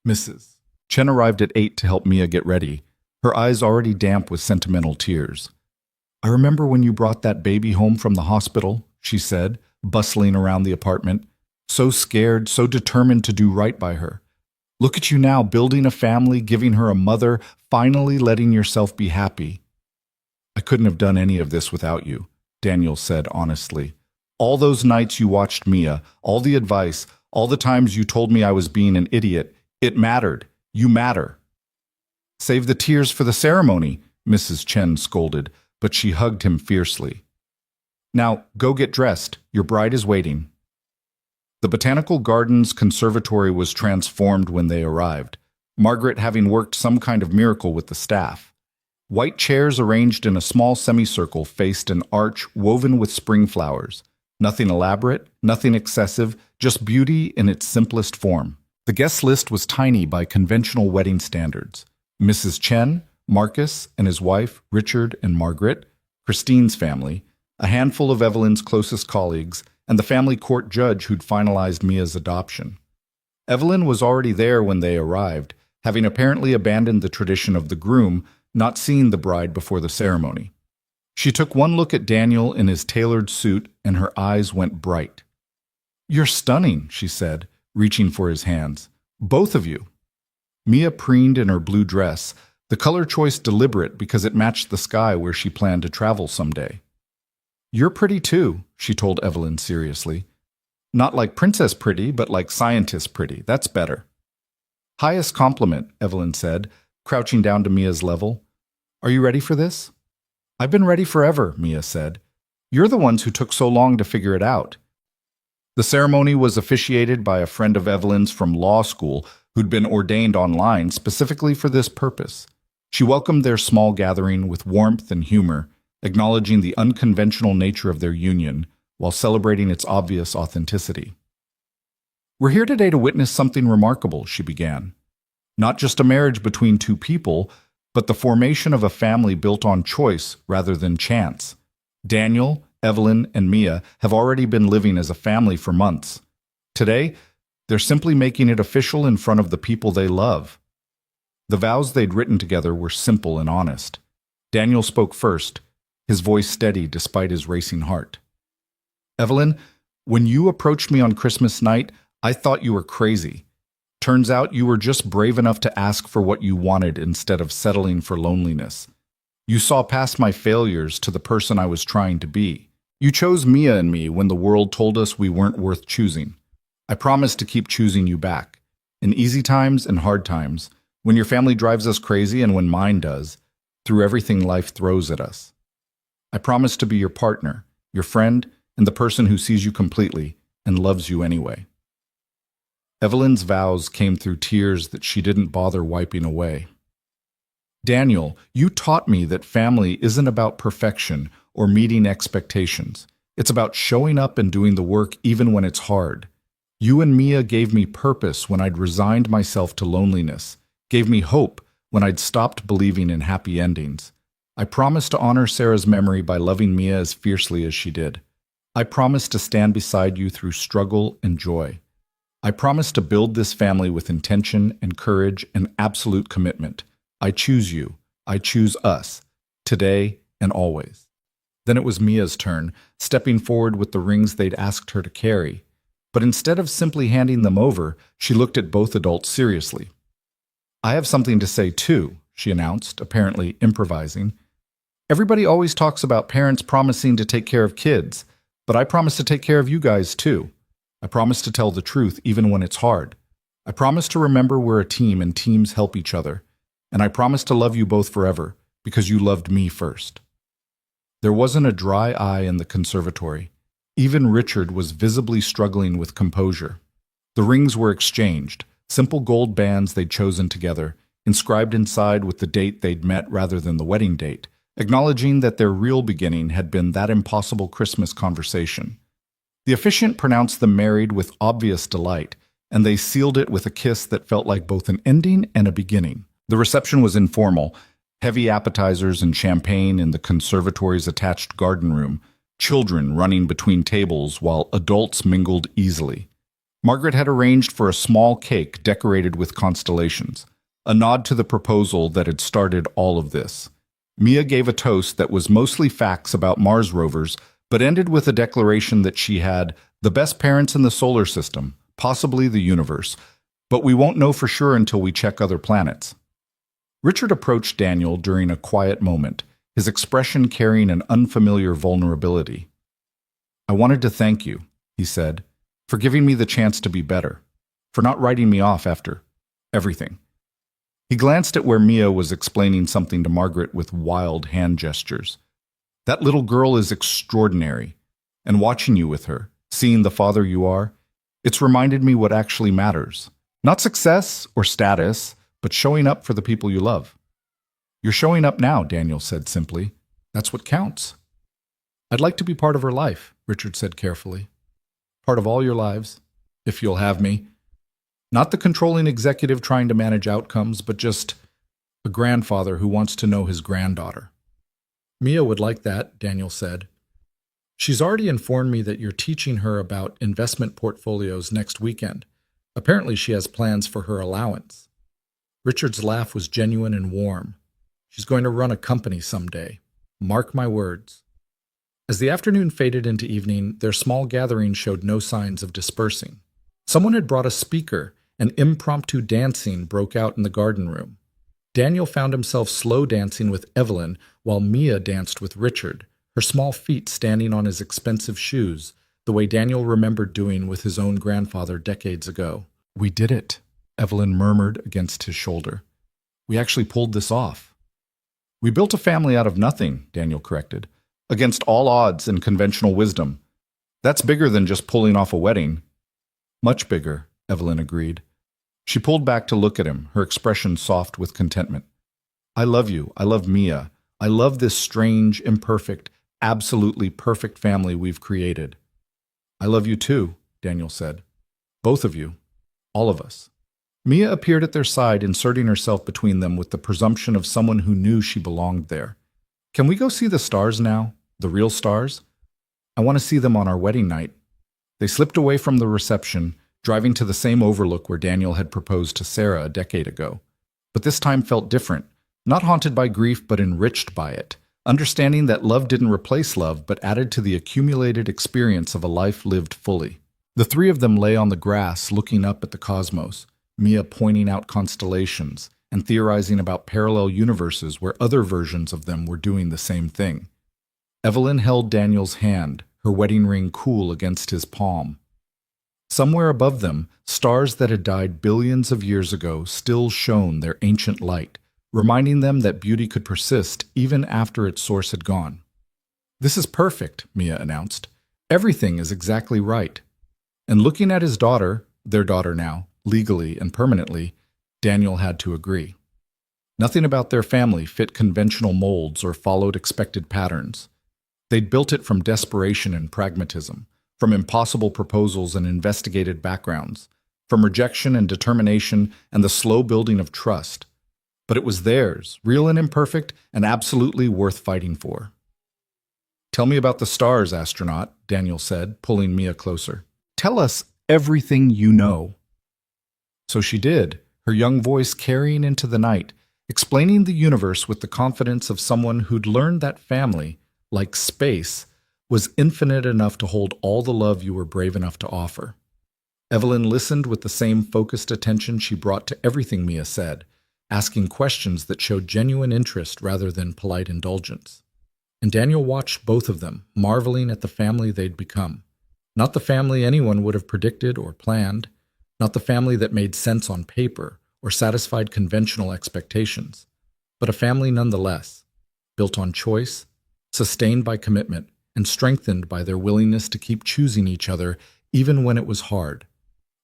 Mrs. Chen arrived at 8 to help Mia get ready, her eyes already damp with sentimental tears. "I remember when you brought that baby home from the hospital," she said, bustling around the apartment, so scared, so determined to do right by her. "Look at you now, building a family, giving her a mother, finally letting yourself be happy." "I couldn't have done any of this without you," Daniel said honestly. "All those nights you watched Mia, all the advice, all the times you told me I was being an idiot, it mattered. You matter." "Save the tears for the ceremony," Mrs. Chen scolded, but she hugged him fiercely. "Now, go get dressed. Your bride is waiting." The Botanical Gardens Conservatory was transformed when they arrived, Margaret having worked some kind of miracle with the staff. White chairs arranged in a small semicircle faced an arch woven with spring flowers. Nothing elaborate, nothing excessive, just beauty in its simplest form. The guest list was tiny by conventional wedding standards. Mrs. Chen, Marcus and his wife, Richard and Margaret, Christine's family, a handful of Evelyn's closest colleagues, and the family court judge who'd finalized Mia's adoption. Evelyn was already there when they arrived, having apparently abandoned the tradition of the groom not seeing the bride before the ceremony. She took one look at Daniel in his tailored suit, and her eyes went bright. "You're stunning," she said, reaching for his hands. "Both of you." Mia preened in her blue dress, the color choice deliberate because it matched the sky where she planned to travel someday. "You're pretty too," she told Evelyn seriously. "Not like princess pretty, but like scientist pretty. That's better." "Highest compliment," Evelyn said, crouching down to Mia's level. "Are you ready for this?" "I've been ready forever," Mia said. "You're the ones who took so long to figure it out." The ceremony was officiated by a friend of Evelyn's from law school who'd been ordained online specifically for this purpose. She welcomed their small gathering with warmth and humor, acknowledging the unconventional nature of their union while celebrating its obvious authenticity. "We're here today to witness something remarkable," she began. "Not just a marriage between two people, but the formation of a family built on choice rather than chance. Daniel, Evelyn, and Mia have already been living as a family for months. Today, they're simply making it official in front of the people they love." The vows they'd written together were simple and honest. Daniel spoke first, his voice steady despite his racing heart. "Evelyn, when you approached me on Christmas night, I thought you were crazy. Turns out you were just brave enough to ask for what you wanted instead of settling for loneliness. You saw past my failures to the person I was trying to be. You chose Mia and me when the world told us we weren't worth choosing. I promise to keep choosing you back. In easy times and hard times, when your family drives us crazy and when mine does, through everything life throws at us. I promise to be your partner, your friend, and the person who sees you completely and loves you anyway." Evelyn's vows came through tears that she didn't bother wiping away. "Daniel, you taught me that family isn't about perfection or meeting expectations. It's about showing up and doing the work even when it's hard. You and Mia gave me purpose when I'd resigned myself to loneliness, gave me hope when I'd stopped believing in happy endings. I promise to honor Sarah's memory by loving Mia as fiercely as she did. I promise to stand beside you through struggle and joy. I promise to build this family with intention and courage and absolute commitment. I choose you. I choose us. Today and always." Then it was Mia's turn, stepping forward with the rings they'd asked her to carry. But instead of simply handing them over, she looked at both adults seriously. "I have something to say too," she announced, apparently improvising. "Everybody always talks about parents promising to take care of kids, but I promise to take care of you guys too. I promise to tell the truth even when it's hard. I promise to remember we're a team and teams help each other. And I promise to love you both forever because you loved me first." There wasn't a dry eye in the conservatory. Even Richard was visibly struggling with composure. The rings were exchanged, simple gold bands they'd chosen together, inscribed inside with the date they'd met rather than the wedding date, acknowledging that their real beginning had been that impossible Christmas conversation. The officiant pronounced them married with obvious delight, and they sealed it with a kiss that felt like both an ending and a beginning. The reception was informal, heavy appetizers and champagne in the conservatory's attached garden room, children running between tables while adults mingled easily. Margaret had arranged for a small cake decorated with constellations, a nod to the proposal that had started all of this. Mia gave a toast that was mostly facts about Mars rovers, but ended with a declaration that she had the best parents in the solar system, possibly the universe, but we won't know for sure until we check other planets. Richard approached Daniel during a quiet moment, his expression carrying an unfamiliar vulnerability. "I wanted to thank you," he said, "for giving me the chance to be better, for not writing me off after everything." He glanced at where Mia was explaining something to Margaret with wild hand gestures. "That little girl is extraordinary, and watching you with her, seeing the father you are, it's reminded me what actually matters. Not success or status, but showing up for the people you love." "You're showing up now," Daniel said simply. "That's what counts." "I'd like to be part of her life," Richard said carefully. "Part of all your lives, if you'll have me. Not the controlling executive trying to manage outcomes, but just a grandfather who wants to know his granddaughter." "Mia would like that," Daniel said. "She's already informed me that you're teaching her about investment portfolios next weekend. Apparently she has plans for her allowance." Richard's laugh was genuine and warm. "She's going to run a company someday. Mark my words." As the afternoon faded into evening, their small gathering showed no signs of dispersing. Someone had brought a speaker, and impromptu dancing broke out in the garden room. Daniel found himself slow dancing with Evelyn while Mia danced with Richard, her small feet standing on his expensive shoes, the way Daniel remembered doing with his own grandfather decades ago. "We did it," Evelyn murmured against his shoulder. "We actually pulled this off." "We built a family out of nothing," Daniel corrected, "against all odds and conventional wisdom. That's bigger than just pulling off a wedding." "Much bigger," Evelyn agreed. She pulled back to look at him, her expression soft with contentment. "I love you. I love Mia. I love this strange, imperfect, absolutely perfect family we've created." "I love you too," Daniel said. "Both of you. All of us." Mia appeared at their side, inserting herself between them with the presumption of someone who knew she belonged there. "Can we go see the stars now? The real stars? I want to see them on our wedding night." They slipped away from the reception, driving to the same overlook where Daniel had proposed to Sarah a decade ago. But this time felt different, not haunted by grief but enriched by it, understanding that love didn't replace love but added to the accumulated experience of a life lived fully. The three of them lay on the grass looking up at the cosmos, Mia pointing out constellations and theorizing about parallel universes where other versions of them were doing the same thing. Evelyn held Daniel's hand, her wedding ring cool against his palm. Somewhere above them, stars that had died billions of years ago still shone their ancient light, reminding them that beauty could persist even after its source had gone. "This is perfect," Mia announced. "Everything is exactly right." And looking at his daughter, their daughter now, legally and permanently, Daniel had to agree. Nothing about their family fit conventional molds or followed expected patterns. They'd built it from desperation and pragmatism, from impossible proposals and investigated backgrounds, from rejection and determination and the slow building of trust. But it was theirs, real and imperfect, and absolutely worth fighting for. "Tell me about the stars, astronaut," Daniel said, pulling Mia closer. "Tell us everything you know." So she did, her young voice carrying into the night, explaining the universe with the confidence of someone who'd learned that family, like space, was infinite enough to hold all the love you were brave enough to offer. Evelyn listened with the same focused attention she brought to everything Mia said, asking questions that showed genuine interest rather than polite indulgence. And Daniel watched both of them, marveling at the family they'd become. Not the family anyone would have predicted or planned, not the family that made sense on paper or satisfied conventional expectations, but a family nonetheless, built on choice, sustained by commitment, and strengthened by their willingness to keep choosing each other even when it was hard.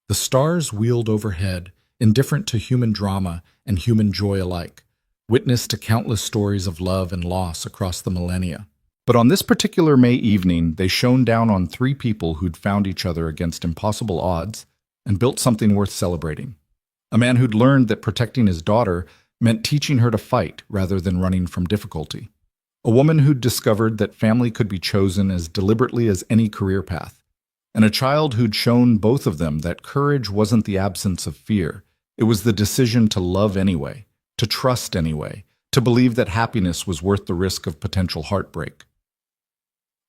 The stars wheeled overhead, indifferent to human drama and human joy alike, witness to countless stories of love and loss across the millennia. But on this particular May evening, they shone down on three people who'd found each other against impossible odds and built something worth celebrating. A man who'd learned that protecting his daughter meant teaching her to fight rather than running from difficulty. A woman who'd discovered that family could be chosen as deliberately as any career path. And a child who'd shown both of them that courage wasn't the absence of fear. It was the decision to love anyway, to trust anyway, to believe that happiness was worth the risk of potential heartbreak.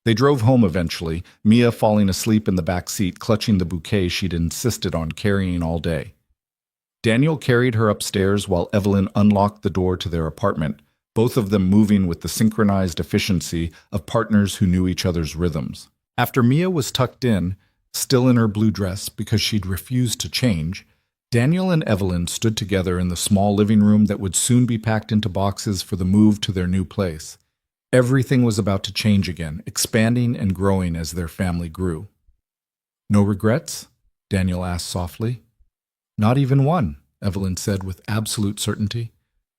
They drove home eventually, Mia falling asleep in the back seat, clutching the bouquet she'd insisted on carrying all day. Daniel carried her upstairs while Evelyn unlocked the door to their apartment, both of them moving with the synchronized efficiency of partners who knew each other's rhythms. After Mia was tucked in, still in her blue dress because she'd refused to change, Daniel and Evelyn stood together in the small living room that would soon be packed into boxes for the move to their new place. Everything was about to change again, expanding and growing as their family grew. "No regrets?" Daniel asked softly. "Not even one," Evelyn said with absolute certainty.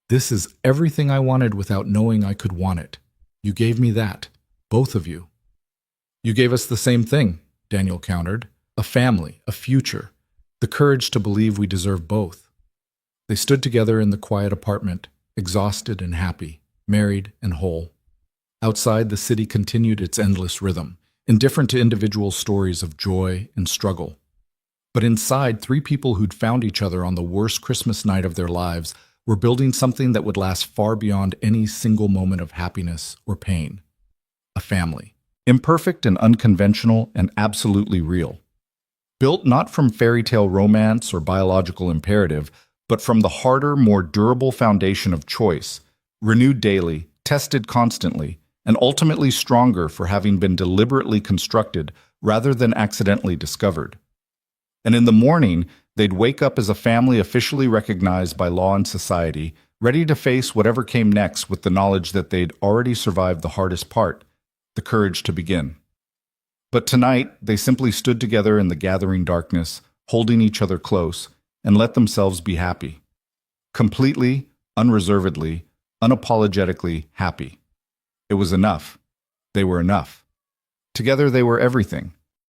"This is everything I wanted without knowing I could want it. You gave me that, both of you." "You gave us the same thing," Daniel countered. "A family, a future, the courage to believe we deserve both." They stood together in the quiet apartment, exhausted and happy, married and whole. Outside, the city continued its endless rhythm, indifferent to individual stories of joy and struggle. But inside, three people who'd found each other on the worst Christmas night of their lives were building something that would last far beyond any single moment of happiness or pain. A family. Imperfect and unconventional and absolutely real. Built not from fairy tale romance or biological imperative, but from the harder, more durable foundation of choice, renewed daily, tested constantly, and ultimately stronger for having been deliberately constructed rather than accidentally discovered. And in the morning, they'd wake up as a family officially recognized by law and society, ready to face whatever came next with the knowledge that they'd already survived the hardest part, the courage to begin. But tonight, they simply stood together in the gathering darkness, holding each other close, and let themselves be happy. Completely, unreservedly, unapologetically happy. It was enough. They were enough. Together they were everything.